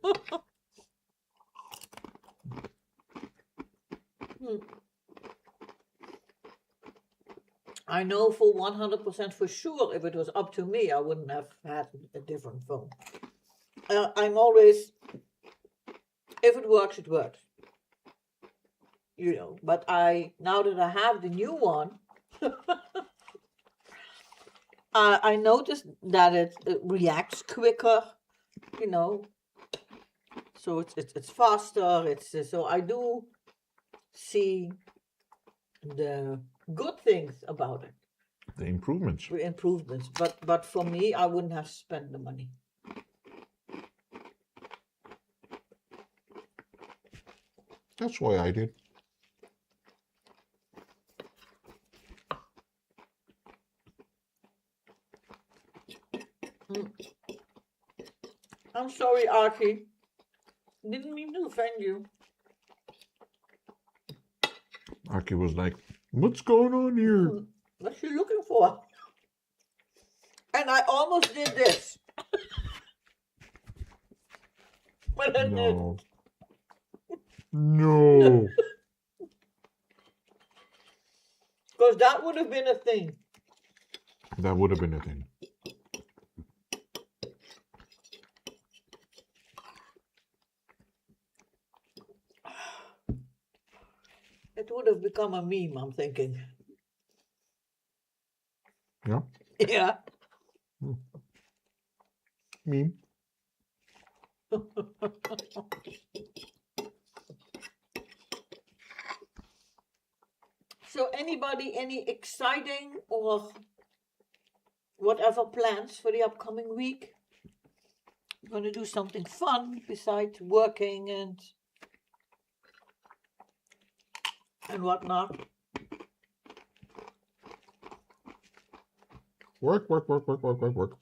I know for 100% for sure if it was up to me, I wouldn't have had a different phone. I'm always, if it works, it works. You know, but now that I have the new one, I noticed that it reacts quicker, you know. So it's faster. So I do see the good things about it. The improvements. Improvements, but for me, I wouldn't have spent the money. That's why I did. I'm sorry, Archie. Didn't mean to offend you. Aki was like, what's going on here? What you looking for? And I almost did this. But I didn't. No. Because that would have been a thing. That would have been a thing. It would have become a meme, I'm thinking. Yeah? Yeah. Meme. So anybody, any exciting or whatever plans for the upcoming week? We're going to do something fun besides working and whatnot. Work, work, work, work, work, work, work.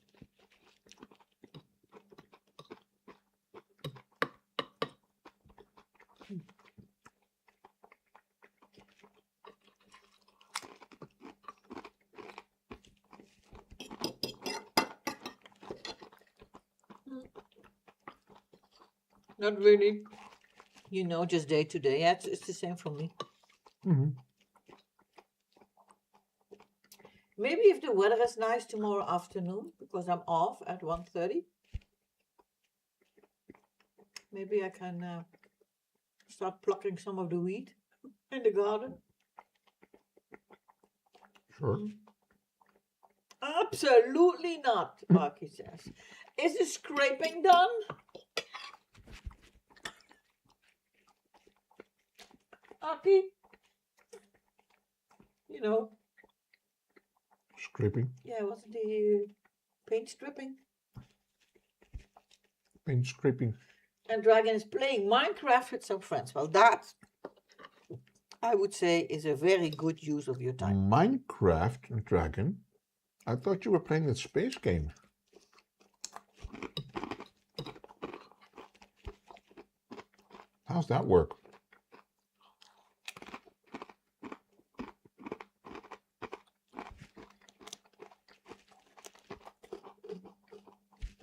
Not really. You know, just day to day. Yeah, it's the same for me. Mm-hmm. Maybe if the weather is nice tomorrow afternoon, because I'm off at 1:30, maybe I can start plucking some of the weed in the garden. Sure. Absolutely not, Marky says. Is the scraping done? Aki? You know, Scraping. yeah, what's the paint stripping? Paint scraping. And Dragon is playing Minecraft with some friends. Well, that, I would say, is a very good use of your time. Minecraft, Dragon? I thought you were playing that space game. How's that work?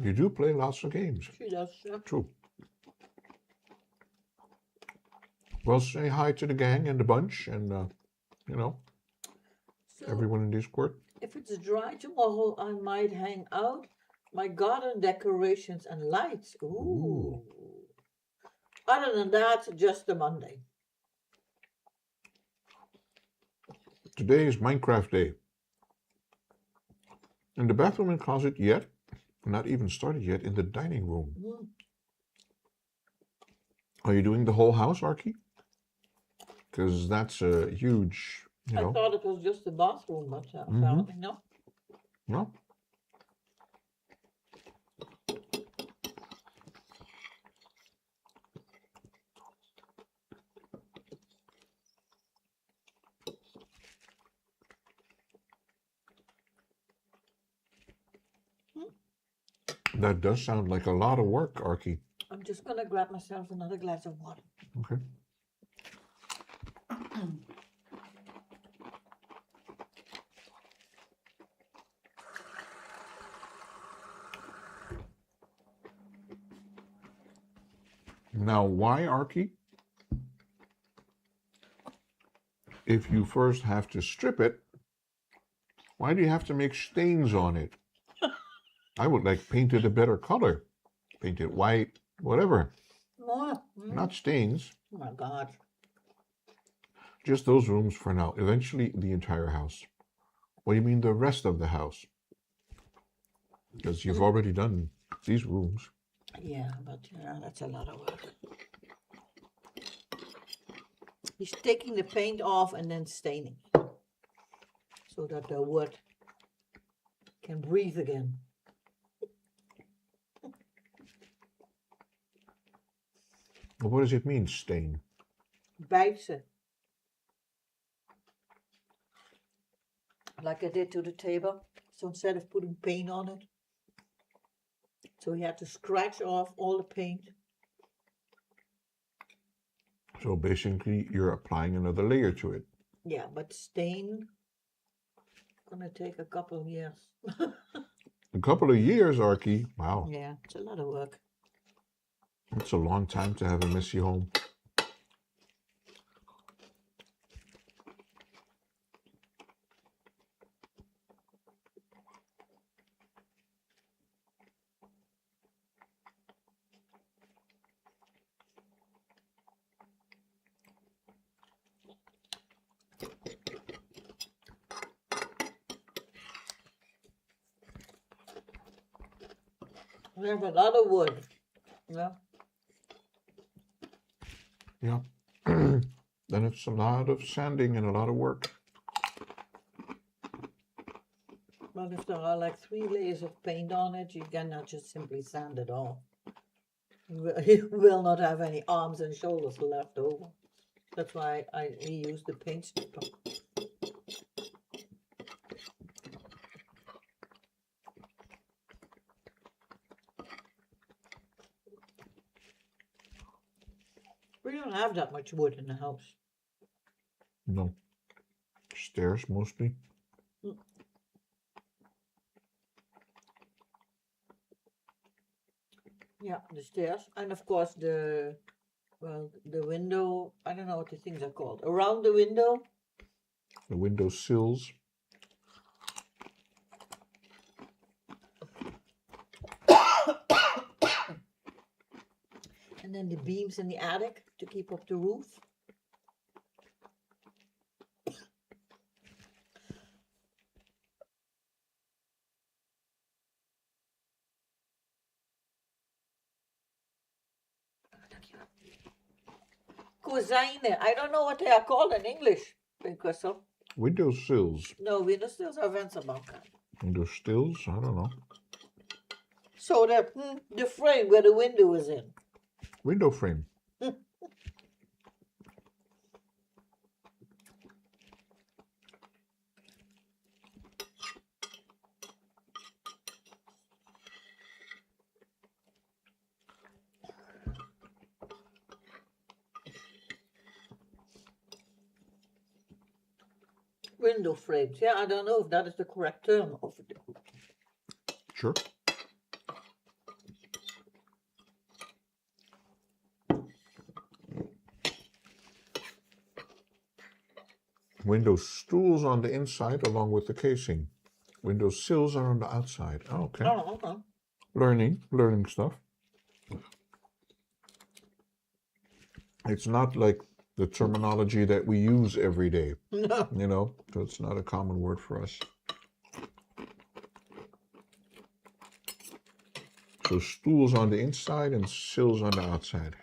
You do play lots of games. She does, yeah. True. Well, say hi to the gang and the bunch and, you know, So, everyone in Discord. if it's dry tomorrow, I might hang out my garden decorations and lights. Ooh. Other than that, just a Monday. Today is Minecraft Day. In the bathroom and closet yet, not even started yet, in the dining room. Mm. Are you doing the whole house, Archie? Because that's a huge, you know. I thought it was just the bathroom, but apparently no. No. That does sound like a lot of work, Archie. I'm just gonna grab myself another glass of water. Okay. Now, why, Archie? If you first have to strip it, why do you have to make stains on it? I would like paint it a better color. Paint it white, whatever. Not stains. Oh my God. Just those rooms for now. Eventually, the entire house. What do you mean the rest of the house? Because you've already done these rooms. Yeah, but that's a lot of work. He's taking the paint off and then staining so that the wood can breathe again. Well, what does it mean, stain? Bijtsen. Like I did to the table. So instead of putting paint on it, so he had to scratch off all the paint. So basically, you're applying another layer to it. Yeah, but stain gonna take a couple of years. A couple of years, Archie. Wow. Yeah, it's a lot of work. It's a long time to have a messy home. We have a lot of wood. Yeah. Yeah. Then it's a lot of sanding and a lot of work. Well, if there are like 3 layers of paint on it, you cannot just simply sand it off. You will not have any arms and shoulders left over. That's why I use the paint stripper. We don't have that much wood in the house. No. Stairs mostly. Yeah, the stairs. And of course the window, I don't know what the things are called. Around the window. The window sills. And then the beams in the attic to keep up the roof. Kozijnen. I don't know what they are called in English, Crystal. Window sills. No, window sills are vensterbanken. Window stills? I don't know. So the frame where the window is in. Window frame. Window frames. Yeah, I don't know if that is the correct term of it. Sure. Window stools on the inside along with the casing. Window sills are on the outside. Oh, okay. Oh, okay. Learning stuff. It's not like the terminology that we use every day, No. you know, so it's not a common word for us. So stools on the inside and sills on the outside.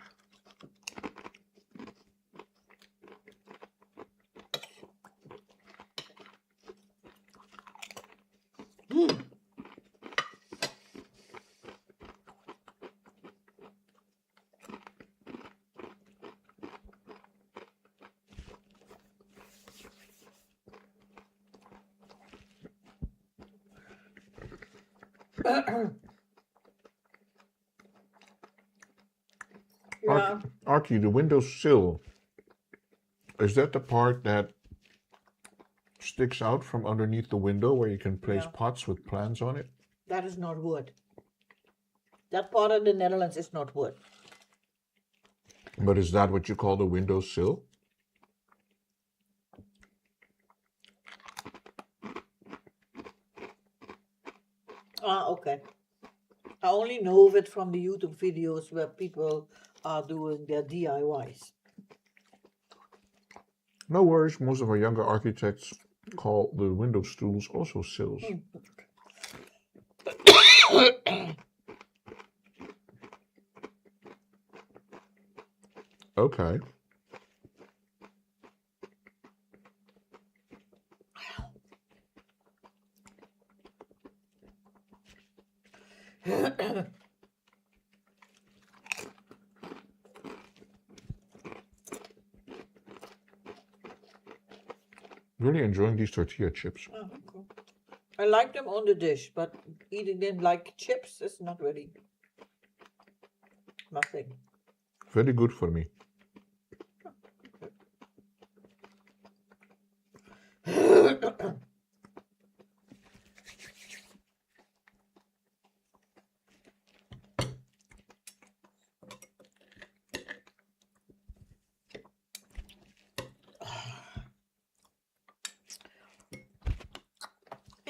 Yeah. Archie, the window sill, is that the part that sticks out from underneath the window where you can place Yeah. pots with plants on it? That is not wood. That part of the Netherlands is not wood. But is that what you call the window sill? Ah, okay. I only know of it from the YouTube videos where people are doing their DIYs. No worries, most of our younger architects call the window stools also sills. Okay. Really enjoying these tortilla chips. Oh, okay. I like them on the dish, but eating them like chips is not really my thing. Very good for me.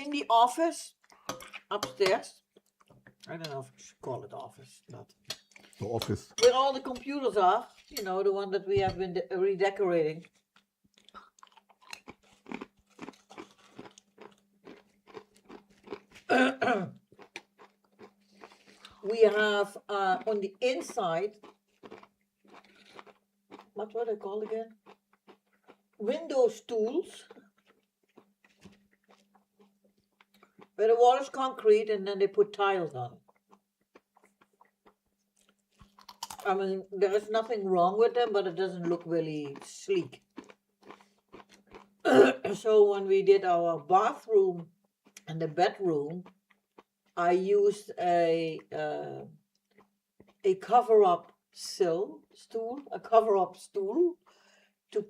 In the office upstairs, I don't know if I should call it office, but The office. where all the computers are, you know, the one that we have been redecorating. We have on the inside, what were they called again? Window stools. Where the wall is concrete and then they put tiles on. I mean, there is nothing wrong with them, but it doesn't look really sleek. So when we did our bathroom and the bedroom, I used a cover-up stool to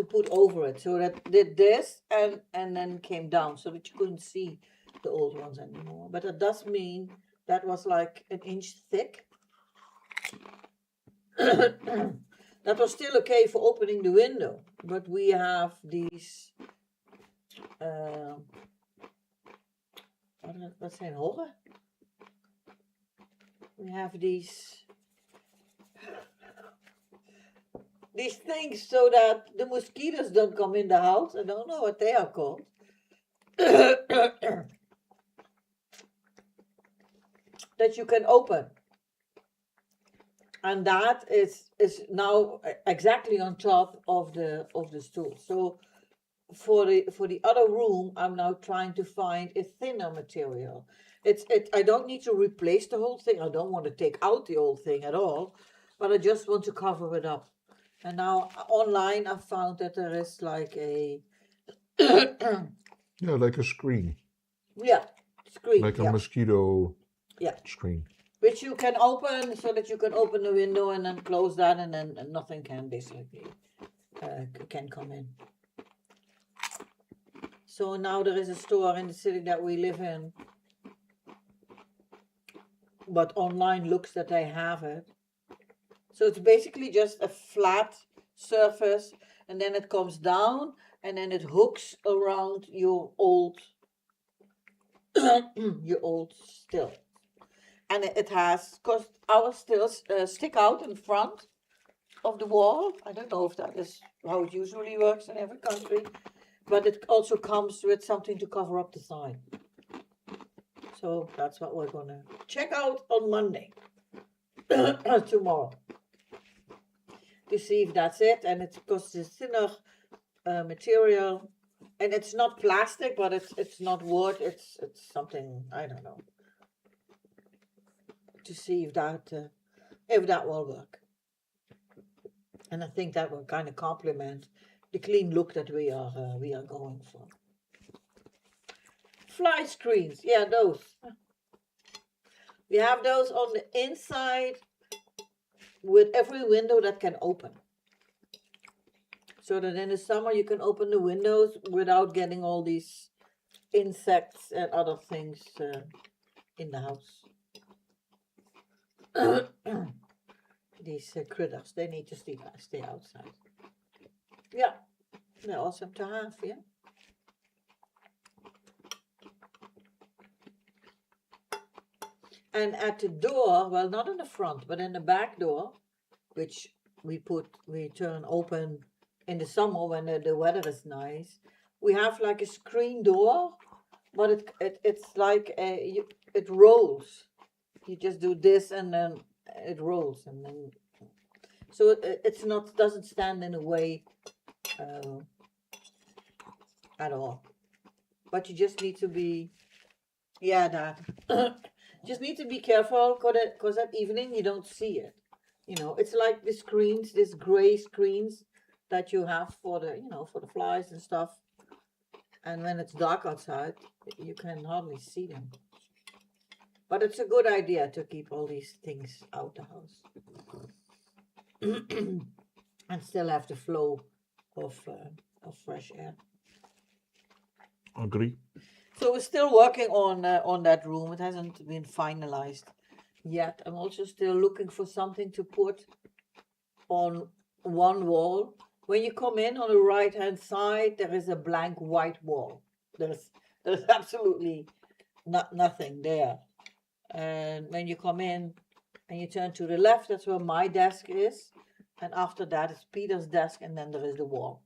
put over it, so that did this and then came down, so that you couldn't see the old ones anymore. But it does mean that was like an inch thick. That was still okay for opening the window, but we have these wat zijn hoggen? We have these things so that the mosquitoes don't come in the house. I don't know what they are called. That you can open. And that is now exactly on top of the stool. So for the other room, I'm now trying to find a thinner material. I don't need to replace the whole thing. I don't want to take out the whole thing at all, but I just want to cover it up. And now online I found that there is like a Yeah, like a screen, yeah, screen, like a yeah, mosquito yeah, screen. which you can open so that you can open the window and then close that, and then nothing can basically can come in. So now there is a store in the city that we live in, but online looks that they have it. So it's basically just a flat surface, and then it comes down, and then it hooks around your old your old still. And it has, because our stills stick out in front of the wall. I don't know if that is how it usually works in every country, but it also comes with something to cover up the side. So that's what we're gonna check out on Monday, tomorrow, to see if that's it. And it's because it's thinner material, and it's not plastic, but it's not wood. It's something, I don't know, to see if that will work. And I think that will kind of complement the clean look that we are going for. Fly screens, yeah, those. We have those on the inside with every window that can open. So that in the summer you can open the windows without getting all these insects and other things in the house. These critters, they need to stay outside. Yeah, they're awesome to have, yeah. And at the door, well, not in the front, but in the back door, which we turn open in the summer when the weather is nice, we have like a screen door, but it's like it rolls. You just do this and then it rolls, and then so it's not, doesn't stand in the way at all. But you just need to be, yeah, that just need to be careful, because at evening you don't see it. You know, it's like the screens, these gray screens that you have for the, for the flies and stuff. And when it's dark outside, you can hardly see them. But it's a good idea to keep all these things out the house. And still have the flow of fresh air. Agree. So we're still working on that room. It hasn't been finalized yet. I'm also still looking for something to put on one wall. When you come in on the right hand side, there is a blank white wall. There's absolutely nothing there. And when you come in and you turn to the left, that's where my desk is. And after that is Peter's desk, and then there is the wall.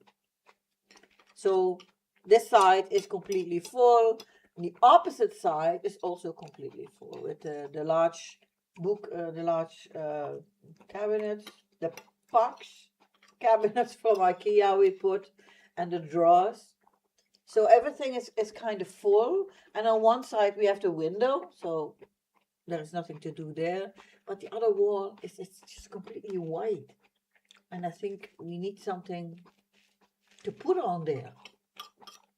So this side is completely full. The opposite side is also completely full with the large book, the large cabinets, the box cabinets from IKEA we put, and the drawers. So everything is kind of full. And on one side we have the window, so there's nothing to do there. But the other wall it's just completely white. And I think we need something to put on there.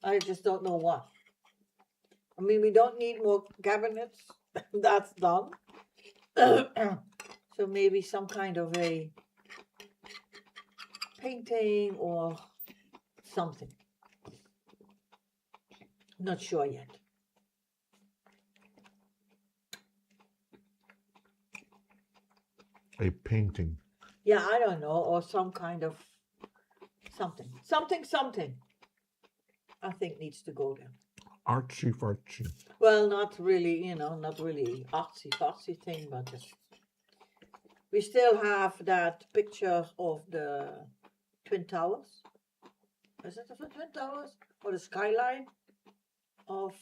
I just don't know what. I mean, we don't need more cabinets. That's done. So maybe some kind of a painting or something. Not sure yet. A painting. Yeah, I don't know, or some kind of something. Something. I think needs to go there. Artsy fartsy. Well, not really, not really artsy thing, but just we still have that picture of the Twin Towers. Is it of the Twin Towers or the skyline of,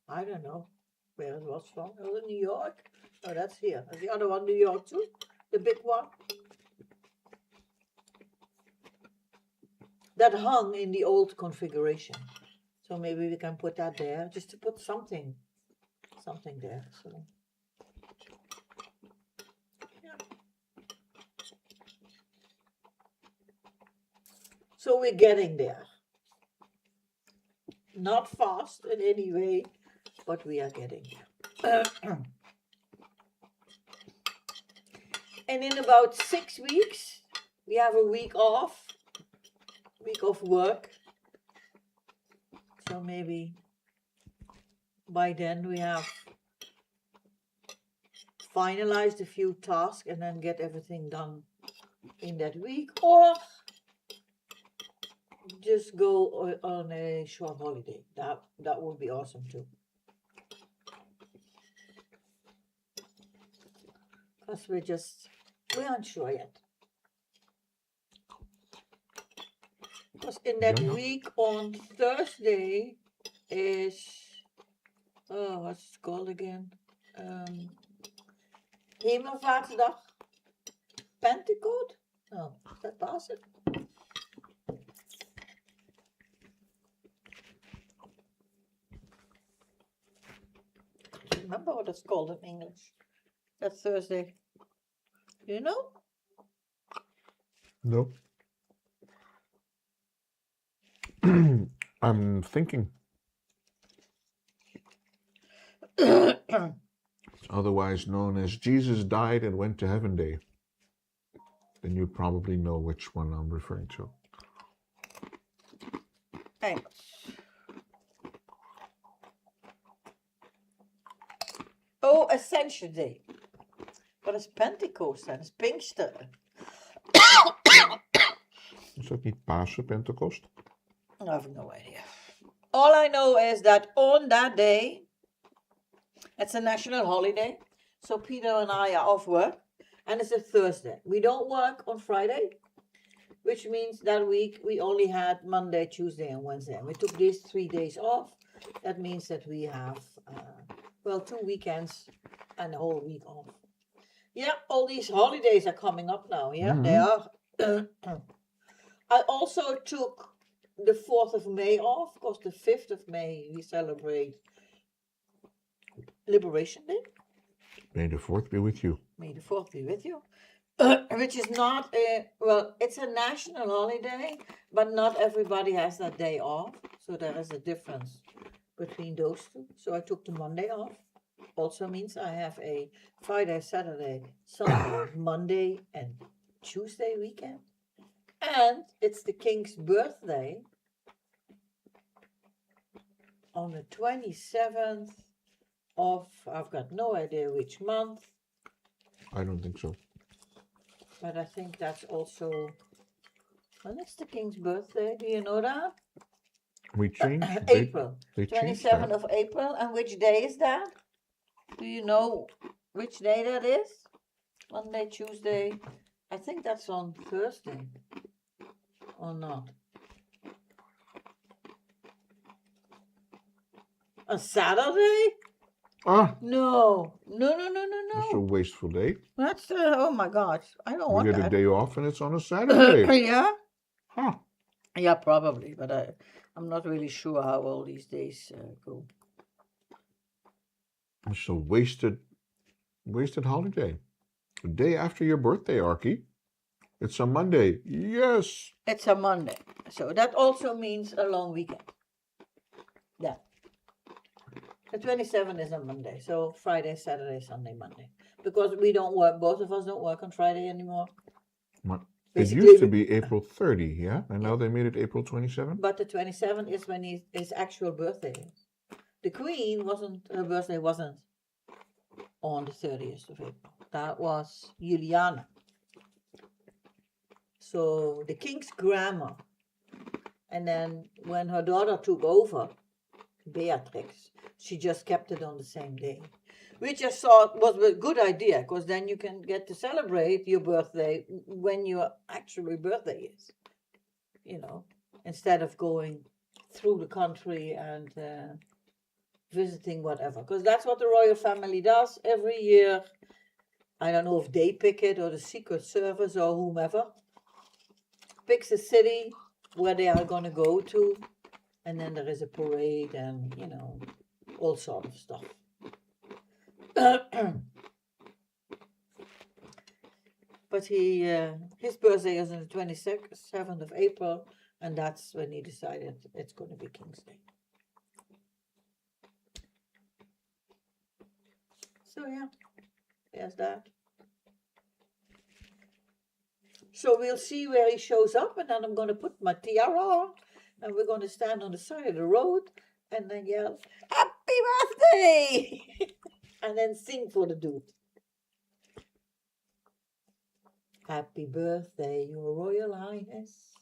I don't know where it was from. It was in New York. Oh, that's here. And the other one, New York too, the big one. That hung in the old configuration. So maybe we can put that there, just to put something something there. So yeah. So we're getting there. Not fast in any way, but we are getting there. And in about 6 weeks, we have a week of work. So maybe by then we have finalized a few tasks and then get everything done in that week, or just go on a short holiday. That would be awesome too. Because we aren't sure yet. Because in that Yeah. week on Thursday is, what's it called again? Hemelvaartsdag? Pentecost? No, is that Pasen? I don't remember what it's called in English. That's Thursday. Do you know? No. I'm thinking. Otherwise known as Jesus died and went to heaven day. Then you probably know which one I'm referring to. Thanks. Oh, Ascension Day. But it's Pentecost and it's Pinkster. Is dat niet Pasen, Pentecost? I have no idea. All I know is that on that day, it's a national holiday. So Peter and I are off work. And it's a Thursday. We don't work on Friday, which means that week we only had Monday, Tuesday, and Wednesday. And we took these 3 days off. That means that we have, 2 weekends and a whole week off. Yeah, all these holidays are coming up now. Yeah, they are. I also took the 4th of May off, because the 5th of May we celebrate Liberation Day. May the 4th be with you. May the 4th be with you. Which is not it's a national holiday, but not everybody has that day off. So there is a difference between those two. So I took the Monday off. Also means I have a Friday, Saturday, Sunday, Monday, and Tuesday weekend. And it's the King's birthday on the 27th of, I've got no idea which month, I don't think so. but I think that's also, when is the King's birthday? Do you know that? We changed. April. They changed 27th that. of April. And which day is that? Do you know which day that is? Monday, Tuesday. I think that's on Thursday. Or not? A Saturday? Ah, No. that's a wasteful day. That's, oh my gosh. I don't We want get a that. day off and it's on a Saturday. Yeah? Huh. Yeah, probably. But I'm not really sure how all these days go. It's a wasted holiday. The day after your birthday, Arky. It's a Monday. Yes. It's a Monday. So that also means a long weekend. Yeah. The 27th is a Monday. So Friday, Saturday, Sunday, Monday. Because we don't work, both of us don't work on Friday anymore. It Basically, used to be April 30, yeah? And now they made it April 27? But the 27th is when his actual birthday is. The Queen her birthday wasn't on the 30th of April. That was Juliana. So the King's grandma. And then when her daughter took over, Beatrix, she just kept it on the same day. Which I thought was a good idea, because then you can get to celebrate your birthday when your actual birthday is. You know, instead of going through the country and visiting whatever. Because that's what the royal family does every year. I don't know if they pick it or the Secret Service or whomever picks a city where they are going to go to. And then there is a parade and, all sort of stuff. But his birthday is on the 27th of April, and that's when he decided it's going to be King's Day. So yeah, there's that. So we'll see where he shows up, and then I'm going to put my tiara on, and we're going to stand on the side of the road and then yell, "Happy birthday!" and then sing for the dude. Happy birthday, Your Royal Highness.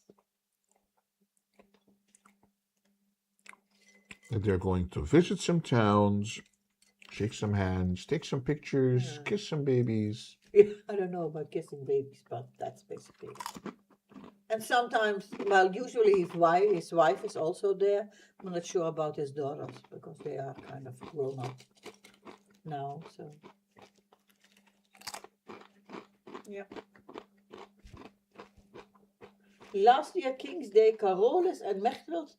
And they're going to visit some towns, shake some hands, take some pictures, Yeah. kiss some babies. I don't know about kissing babies, but that's basically it. And sometimes, well, usually his wife is also there. I'm not sure about his daughters because they are kind of grown up now. So, yeah. Last year, King's Day, Carolus and Mechtels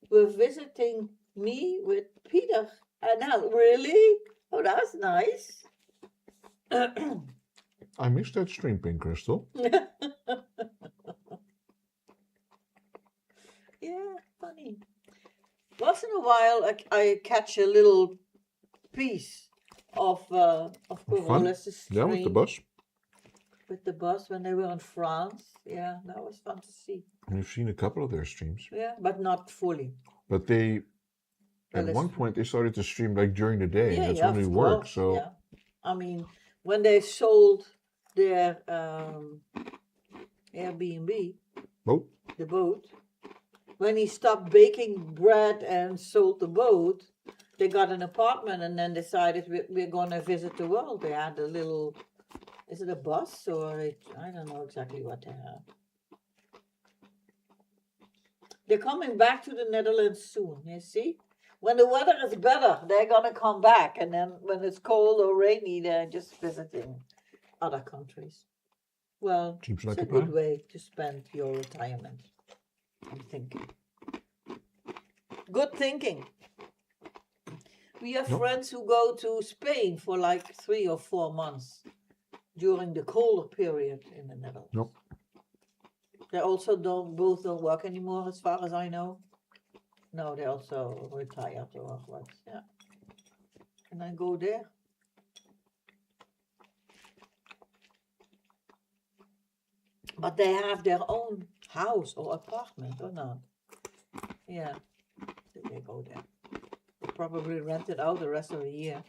were visiting me with Peter and Al. Really? Oh, that's nice. I missed that stream, Pink Crystal. Yeah, funny. Once in a while, I catch a little piece of Carolus' stream. Yeah, with the bus. With the bus when they were in France. Yeah, that was fun to see. We've seen a couple of their streams. Yeah, but not fully. But they, at one point, they started to stream like during the day. Yeah, That's yeah, when we of work. course, So yeah. I mean, when they sold their Airbnb, oh, the boat, when he stopped baking bread and sold the boat, they got an apartment and then decided we're going to visit the world. They had a little, is it a bus or I don't know exactly what they have. They're coming back to the Netherlands soon, you see? When the weather is better, they're going to come back. And then when it's cold or rainy, they're just visiting other countries. Well, seems like it's a a plan. good way to spend your retirement. I'm thinking. Good thinking. We have friends who go to Spain for like 3 or 4 months during the colder period in the Netherlands. Nope. They also both don't work anymore, as far as I know. No, they also retired or what? Yeah. And I go there. But they have their own house or apartment or not? Yeah, they go there. They probably rent it out the rest of the year.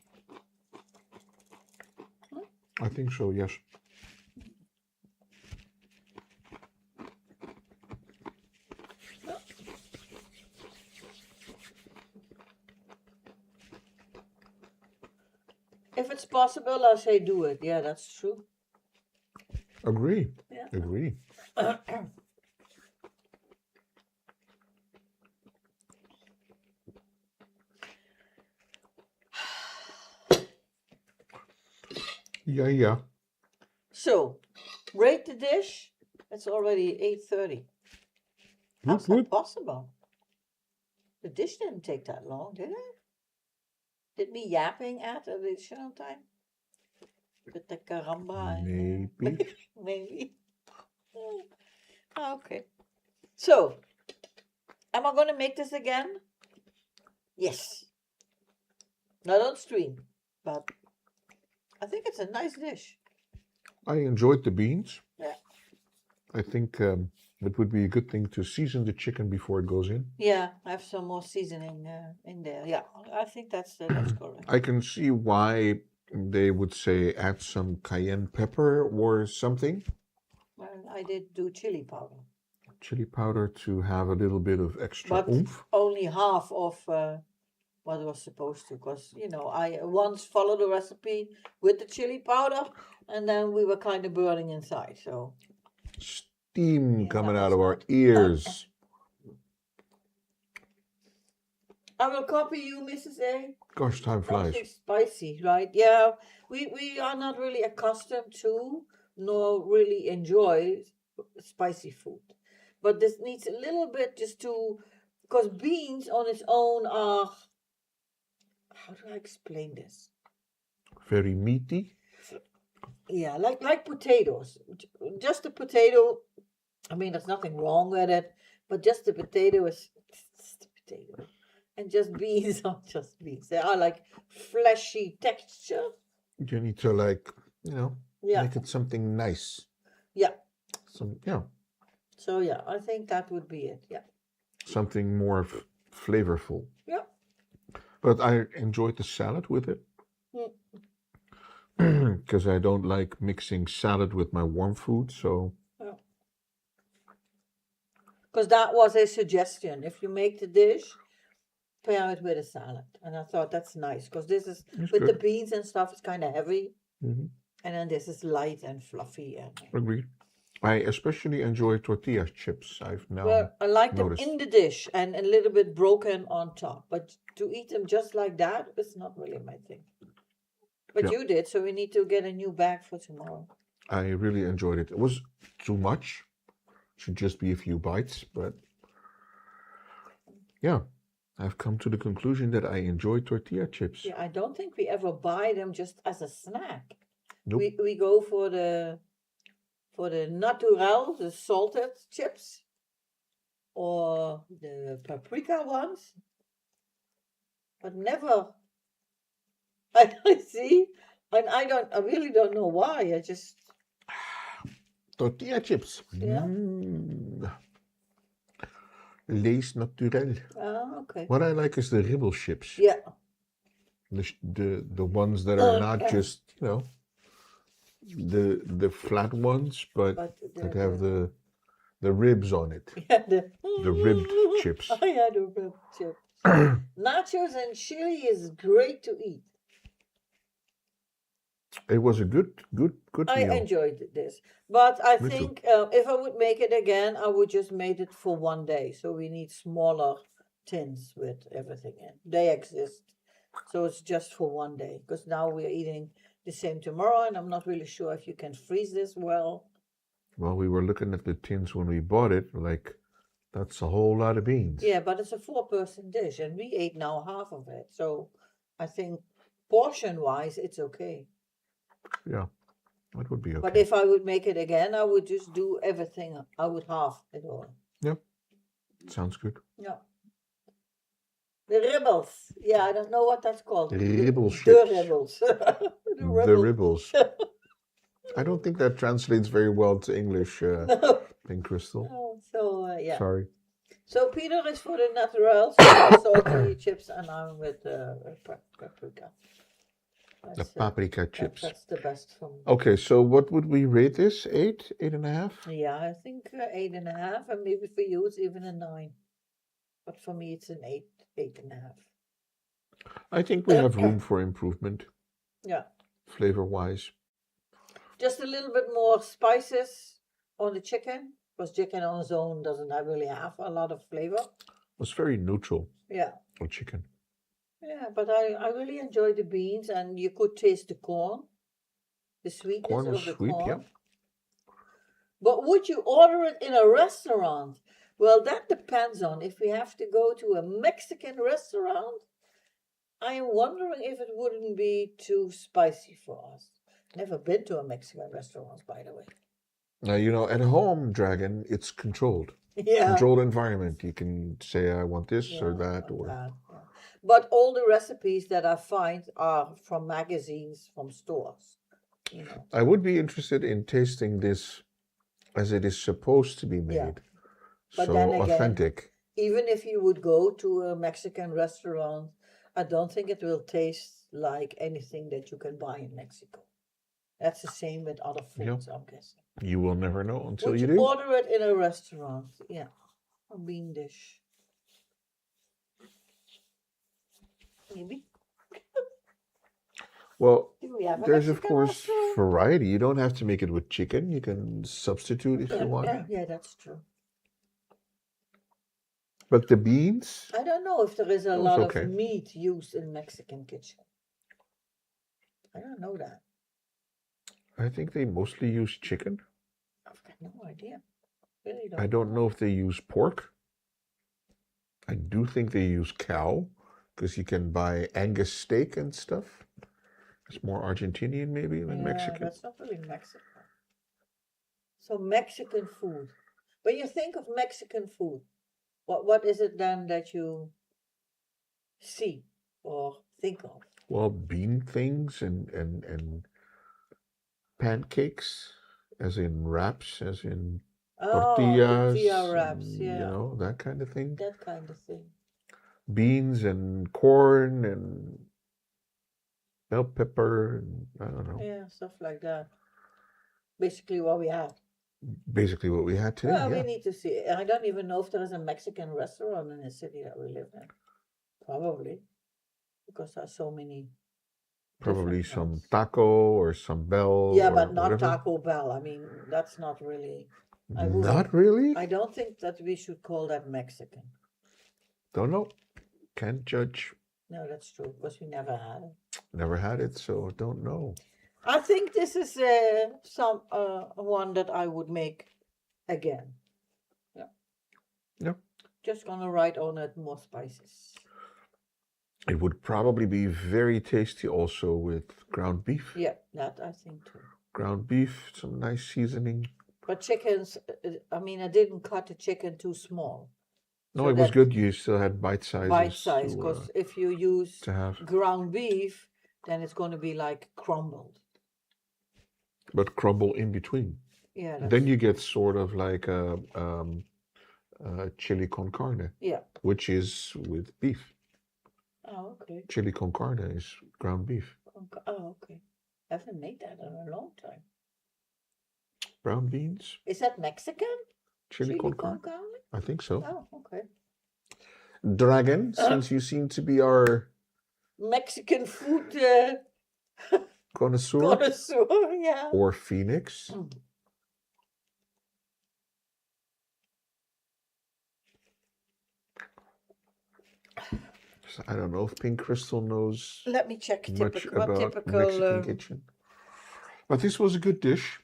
I think so, yes. If it's possible, I say do it. Yeah, that's true. Agree. Yeah. Agree. Yeah. So, rate the dish. It's already 8:30. How's that possible? The dish didn't take that long, did it? Did me yapping at additional time? With the caramba and Maybe. maybe. Okay. So, am I going to make this again? Yes. Not on stream, but I think it's a nice dish. I enjoyed the beans. Yeah. I think it would be a good thing to season the chicken before it goes in. Yeah, I have some more seasoning in there. Yeah, I think that's correct. I can see why they would say add some cayenne pepper or something. Well, I did do chili powder. Chili powder to have a little bit of extra But oomph. only half of what I was supposed to, because, you know, I once followed the recipe with the chili powder, and then we were kind of burning inside, so. Steam coming out of our ears. I will copy you, Mrs. A. Gosh, time flies. Something spicy, right? Yeah, we are not really accustomed to, nor really enjoy spicy food. But this needs a little bit just to, because beans on its own are, how do I explain this? Very meaty. Yeah, like potatoes. Just the potato. I mean, there's nothing wrong with it, but just the potato is just the potato, and just beans are just beans. They are like fleshy texture. You need to like, Yeah, make it something nice. yeah. Yeah, So yeah, I think that would be it. Yeah, something more flavorful. yeah. But I enjoyed the salad with it Mm, because I don't like mixing salad with my warm food. So yeah. Because that was a suggestion. If you make the dish, pair it with a salad, and I thought that's nice because this is it's with the good. beans and stuff. It's kind of heavy, Hmm. and then this is light and fluffy. And Agreed. I especially enjoy tortilla chips. I've now well, I like them noticed. in the dish and a little bit broken on top, but to eat them just like that is not really my thing. But Yeah. you did, so we need to get a new bag for tomorrow. I really enjoyed it. It was too much. Should just be a few bites, but yeah, I've come to the conclusion that I enjoy tortilla chips. Yeah, I don't think we ever buy them just as a snack. Nope. We go for the natural, the salted chips, or the paprika ones, but never. I see, and I really don't know why. I just Tortilla chips. Yeah. Lees naturel. Okay. What I like is the ribble chips. Yeah. The ones that are not just, the flat ones, but that have the ribs on it. Yeah, The ribbed chips. Oh yeah, the ribbed chips. Nachos and chili is great to eat. It was a good I meal. enjoyed this, but I Me too. think if I would make it again, I would just make it for one day. So we need smaller tins with everything in. They exist, so it's just for one day. Because now we're eating the same tomorrow, and I'm not really sure if you can freeze this well. Well, we were looking at the tins when we bought it, like that's a whole lot of beans. Yeah, but it's a 4-person dish, and we ate now half of it. So I think portion-wise, it's okay. Yeah, that would be okay. But if I would make it again, I would just do everything. I would half it all. Yep, sounds good. Yeah. The ribbles. Yeah, I don't know what that's called. Ribble The chips. ribbles. The ribbles. I don't think that translates very well to English, No. thing, Crystal. No, so yeah. Sorry. So Peter is for the naturals, salty chips, and I'm with paprika. The paprika chips. That's the best for me. Okay, so what would we rate this? 8, 8.5? Yeah, I think 8.5, and maybe for you it's even a 9. But for me it's an 8, 8.5. I think we have room for improvement. Yeah. Flavor-wise. Just a little bit more spices on the chicken, because chicken on its own doesn't really have a lot of flavor. It's very neutral. Yeah. Or chicken. Yeah, but I really enjoy the beans, and you could taste the corn, the sweetness Corn is of the sweet, corn. yeah. But would you order it in a restaurant? Well, that depends on if we have to go to a Mexican restaurant. I am wondering if it wouldn't be too spicy for us. Never been to a Mexican restaurant, by the way. Now, at home, Dragon, it's controlled. Yeah. Controlled environment. You can say, I want this or that. Like Or that, yeah. But all the recipes that I find are from magazines, from stores. I would be interested in tasting this as it is supposed to be made. Yeah. But So then again, authentic. Even if you would go to a Mexican restaurant, I don't think it will taste like anything that you can buy in Mexico. That's the same with other foods, I'm guessing. You will never know until Would you you do. order it in a restaurant? Yeah, a bean dish. Maybe. Well, Do we have a there's of Mexican course restaurant? variety. You don't have to make it with chicken. You can substitute if you want. Yeah, that's true. But the beans, I don't know if there is a That's lot okay. of meat used in Mexican kitchen. I don't know that. I think they mostly use chicken. I've got no idea. Really I don't know if they use pork. I do think they use cow because you can buy Angus steak and stuff. It's more Argentinian maybe than Yeah, Mexican. that's not really Mexican. So Mexican food. When you think of Mexican food, what is it then that you see or think of? Well, bean things and pancakes, as in wraps, as in Oh, tortillas, tortilla wraps, you yeah, know, that kind of thing. that kind of thing. Beans and corn and bell pepper, and I don't know. Yeah, stuff like that. Basically what we have. Basically what we had today, Well, we yeah. need to see. I don't even know if there is a Mexican restaurant in the city that we live in. Probably, because there are so many Probably different some ones. taco or some bell Yeah, or but not whatever. Taco Bell. I mean, that's not really. I Not wouldn't. really? I don't think that we should call that Mexican. Don't know. Can't judge. No, that's true, because we never had it. Never had it, so don't know. I think this is some one that I would make again. Yeah. Yeah. Just gonna write on it more spices. It would probably be very tasty also with ground beef. Yeah, that I think too. Ground beef, some nice seasoning. But chickens, I mean, I didn't cut the chicken too small. No, So it was that good. You still had bite sizes bite size, because if you use to have. ground beef, then it's going to be like crumbled. But crumble in between. Yeah. Then you get sort of like a chili con carne, Yeah. which is with beef. Oh, okay. Chili con carne is ground beef. Oh, okay. I haven't made that in a long time. Brown beans. Is that Mexican? Chili con carne? I think so. Oh, okay. Dragon, since you seem to be our Mexican food connoisseur, yeah. or Phoenix. I don't know if Pink Crystal knows. Let me check much about typical Mexican kitchen. But this was a good dish.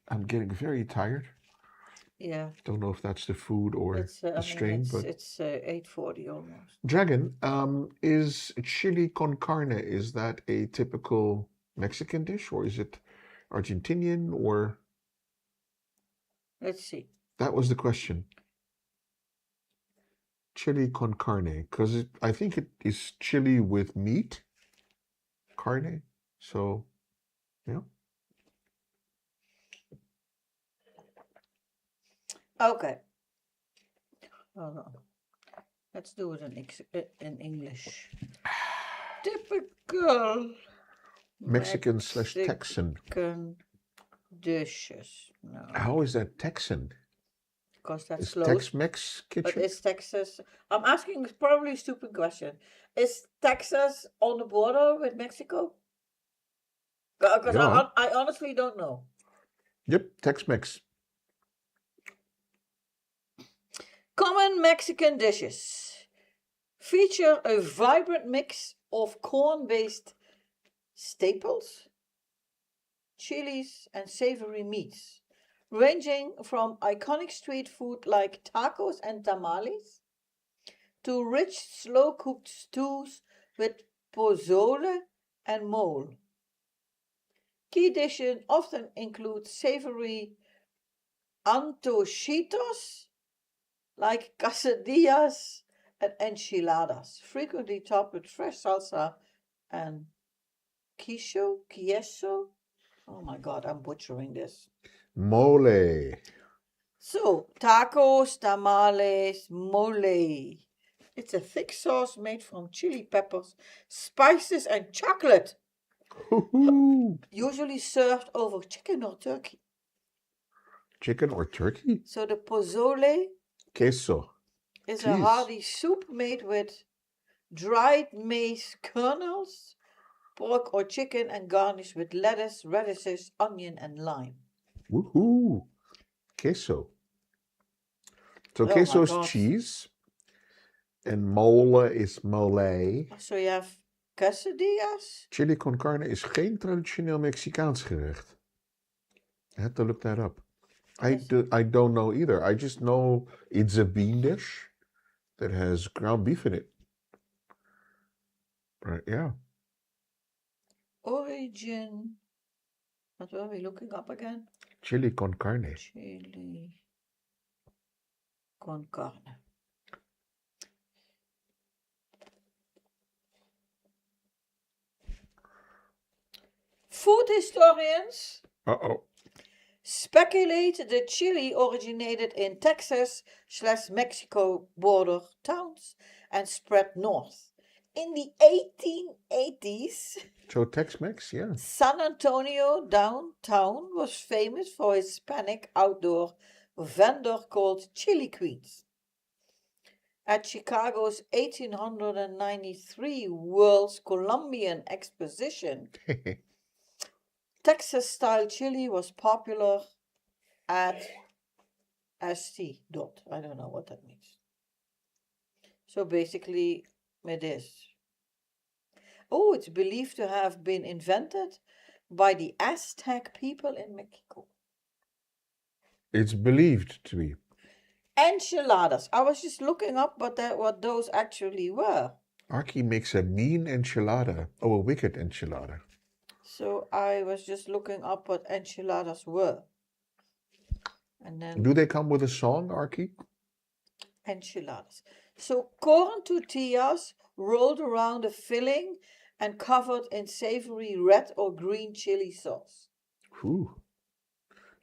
I'm getting very tired. Yeah. Don't know if that's the food or the strain, but it's 8:40 almost. Dragon, is chili con carne, is that a typical Mexican dish, or is it Argentinian, or? Let's see. That was the question. Chili con carne, because I think it is chili with meat, carne. So, yeah. Okay. Hold on. Let's do it in English. Typical Mexican / Texan. Dishes. No. How is that Texan? Because that's Is close. Tex-Mex kitchen? But is Texas? I'm asking probably a stupid question. Is Texas on the border with Mexico? Because Yeah. I honestly don't know. Yep, Tex-Mex. Common Mexican dishes feature a vibrant mix of corn-based staples, chilies, and savory meats, ranging from iconic street food like tacos and tamales to rich, slow-cooked stews with pozole and mole. Key dishes often include savory antojitos like quesadillas and enchiladas, frequently topped with fresh salsa and queso. Oh my God, I'm butchering this. Mole. So, tacos, tamales, mole. It's a thick sauce made from chili peppers, spices, and chocolate. Hoo-hoo. Usually served over chicken or turkey. Chicken or turkey? So the pozole Queso. is Cheese. a hearty soup made with dried maize kernels, pork or chicken, and garnished with lettuce, radishes, onion, and lime. Woohoo. Queso. So Oh queso my is God. cheese, and mole is mole. So you have quesadillas? Chili con carne is geen traditioneel Mexicaans gerecht. I had to look that up. I don't know either. I just know it's a bean dish that has ground beef in it. Right, yeah. Origin. What were we looking up again? Chili con carne. Chili con carne. Food historians Uh-oh. speculate the chili originated in Texas/Mexico border towns and spread north. In the 1880s, So Tex-Mex, yeah. San Antonio downtown was famous for his Hispanic outdoor vendor called Chili Queens. At Chicago's 1893 World's Columbian Exposition, Texas-style chili was popular at St. I don't know what that means. So basically, it is. Oh, it's believed to have been invented by the Aztec people in Mexico. It's believed to be. Enchiladas. I was just looking up what those actually were. Archie makes a mean enchilada. Oh, a wicked enchilada. So I was just looking up what enchiladas were. And then Do they come with a song, Archie? enchiladas. So corn tortillas rolled around a filling and covered in savory red or green chili sauce. Ooh.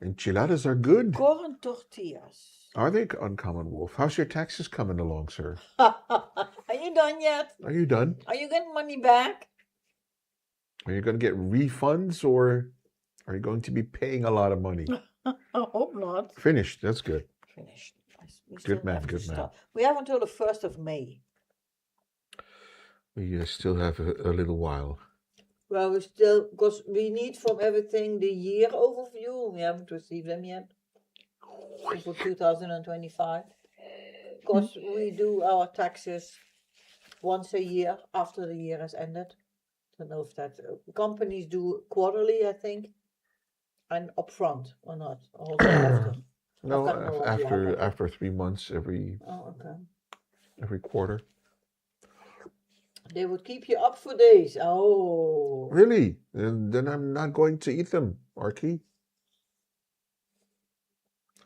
Enchiladas are good. Corn tortillas. Are they, Uncommon Wolf? How's your taxes coming along, sir? Are you done yet? Are you done? Are you getting money back? Are you going to get refunds or are you going to be paying a lot of money? I hope not. Finished. That's good. Finished. We Good still man, have to good man. start. We have until the 1st of May. We still have a little while. Well, we still, because we need from everything the year overview. We haven't received them yet for 2025. Because we do our taxes once a year after the year has ended. I don't know if that companies do quarterly, I think, and upfront or not. Also after. No, I've got no idea how that after 3 months, every quarter. They would keep you up for days. Oh. Really? Then I'm not going to eat them, Archie.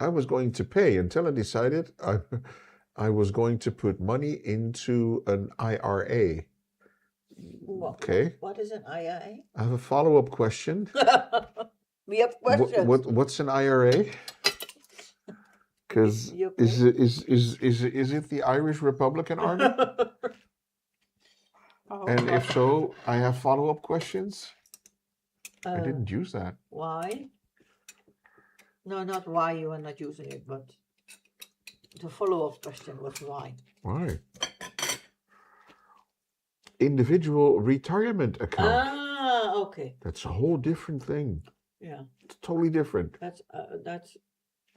I was going to pay until I decided I was going to put money into an IRA. Okay. What is an IRA? I have a follow-up question. We have questions. What's an IRA? Because is it the Irish Republican Army? And if so, I have follow-up questions. I didn't use that. Why? No, not why you are not using it, but the follow-up question was why. Why? Individual retirement account. Ah, okay. That's a whole different thing. Yeah. It's totally different. That's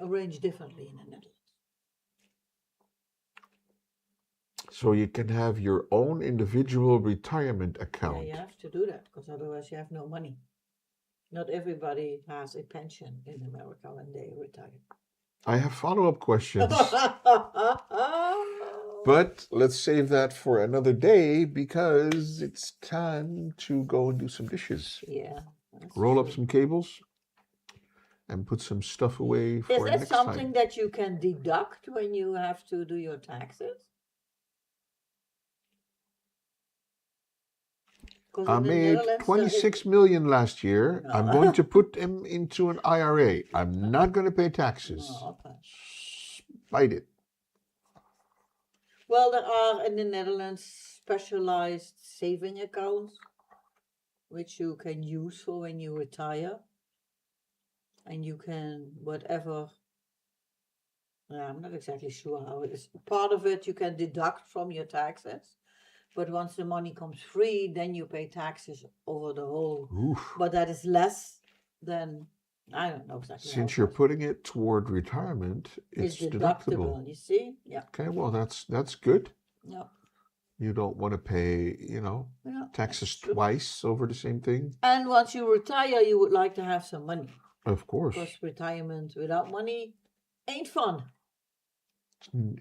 arranged differently in the Netherlands. So you can have your own individual retirement account. Yeah, you have to do that because otherwise you have no money. Not everybody has a pension in America when they retire. I have follow-up questions. But let's save that for another day because it's time to go and do some dishes. Yeah. Roll up some cables and put some stuff away for next time. Is that something that you can deduct when you have to do your taxes? I made 26 million last year. No. I'm going to put them into an IRA. I'm not going to pay taxes. Oh, okay. Spite it. Well, there are in the Netherlands specialized saving accounts which you can use for when you retire. And you can, whatever, I'm not exactly sure how it is. Part of it you can deduct from your taxes. But once the money comes free, then you pay taxes over the whole. Oof. But that is less than, I don't know exactly. Since you're putting it toward retirement, it's deductible. You see? Yeah. Okay, well, that's good. Yeah. You don't want to pay, taxes twice over the same thing. And once you retire, you would like to have some money. Of course. Because retirement without money ain't fun.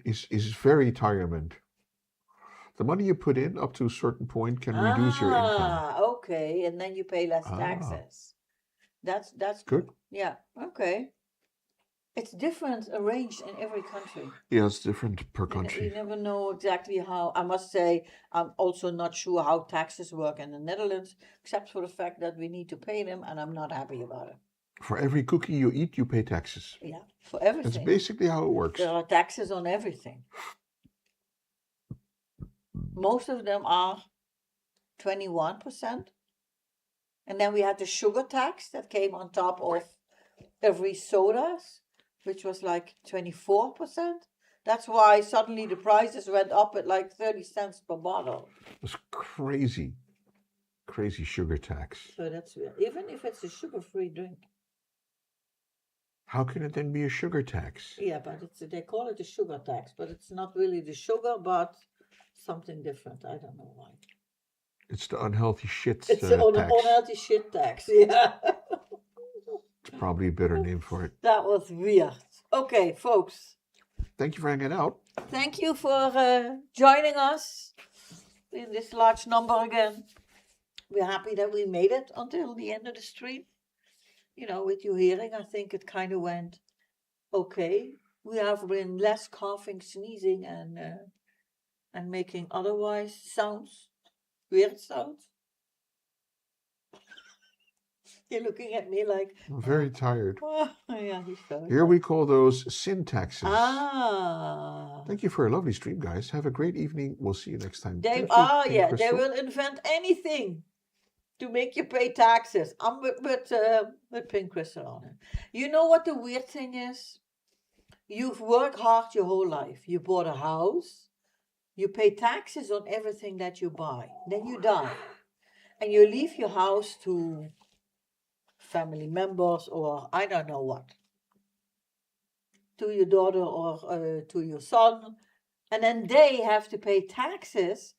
Is very retirement. The money you put in up to a certain point can reduce your income. okay, and then you pay less Ah, taxes. That's good. yeah, okay. It's different arranged in every country. Yeah, it's different per You country. never know exactly how. I must say, I'm also not sure how taxes work in the Netherlands, except for the fact that we need to pay them, and I'm not happy about it. For every cookie you eat, you pay taxes. Yeah, for That's everything. basically how it works. There are taxes on everything. Most of them are 21%. And then we had the sugar tax that came on top of every sodas, which was like 24%. That's why suddenly the prices went up at like 30 cents per bottle. It's crazy. Crazy sugar tax. So that's weird. Even if it's a sugar-free drink. How can it then be a sugar tax? Yeah, but they call it a sugar tax, but it's not really the sugar, but something different. I don't know why. It's the unhealthy shit It's tax. the unhealthy shit tax, yeah. It's probably a better name for it. That was weird. Okay, folks. Thank you for hanging out. Thank you for joining us in this large number again. We're happy that we made it until the end of the stream. You know, with you hearing, I think it kind of went okay. We have been less coughing, sneezing, and making otherwise sounds, weird sounds. You're looking at me like... I'm very tired. Oh, yeah, he's so... Here we call those syntaxes. Ah. Thank you for a lovely stream, guys. Have a great evening. We'll see you next time. They Thank you, are, Pink yeah. Crystal. They will invent anything to make you pay taxes. I'm with Pink Crystal on it. You know what the weird thing is? You've worked hard your whole life. You bought a house. You pay taxes on everything that you buy. Then you die. And you leave your house to family members or I don't know what. To your daughter or to your son. And then they have to pay taxes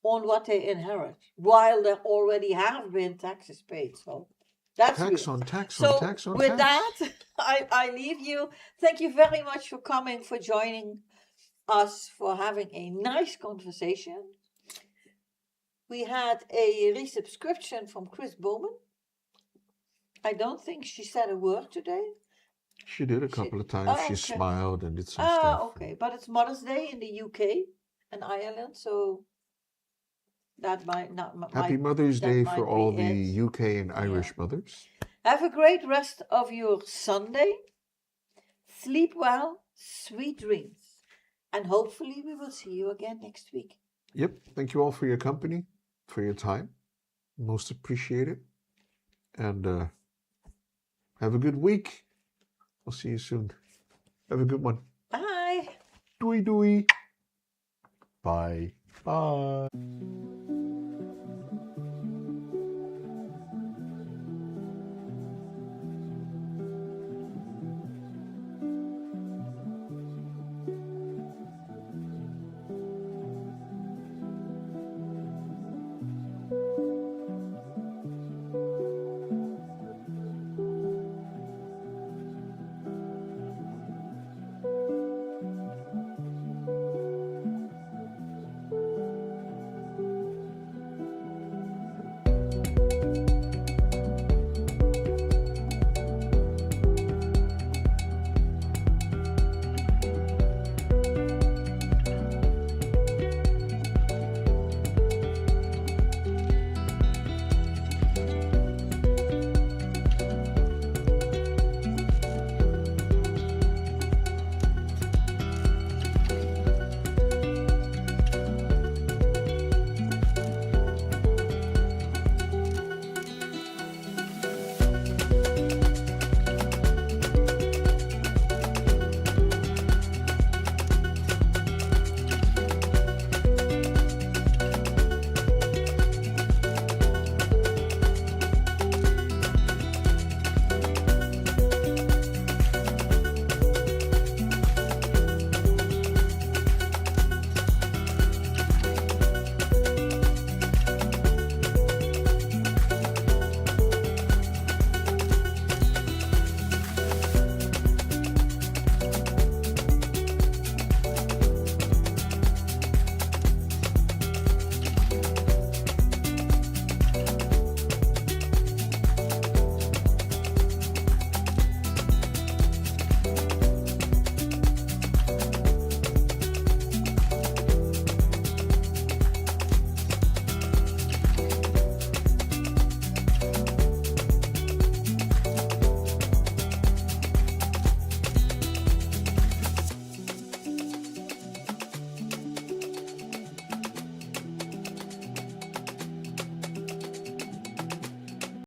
on what they inherit, while there already have been taxes paid. So that's tax weird. on tax so on tax on with tax. that, I leave you. Thank you very much for coming, for joining us, for having a nice conversation. We had a resubscription from Chris Bowman. I don't think she said a word today. She did a couple of times. She smiled and did some stuff. Okay. But it's Mother's Day in the UK and Ireland, so that might not... Happy Mother's Day for all the UK and Irish mothers. Have a great rest of your Sunday. Sleep well, sweet dreams. And hopefully we will see you again next week. Yep. Thank you all for your company, for your time. Most appreciated. And have a good week. I'll see you soon. Have a good one. Bye. Doei doei. Bye. Bye.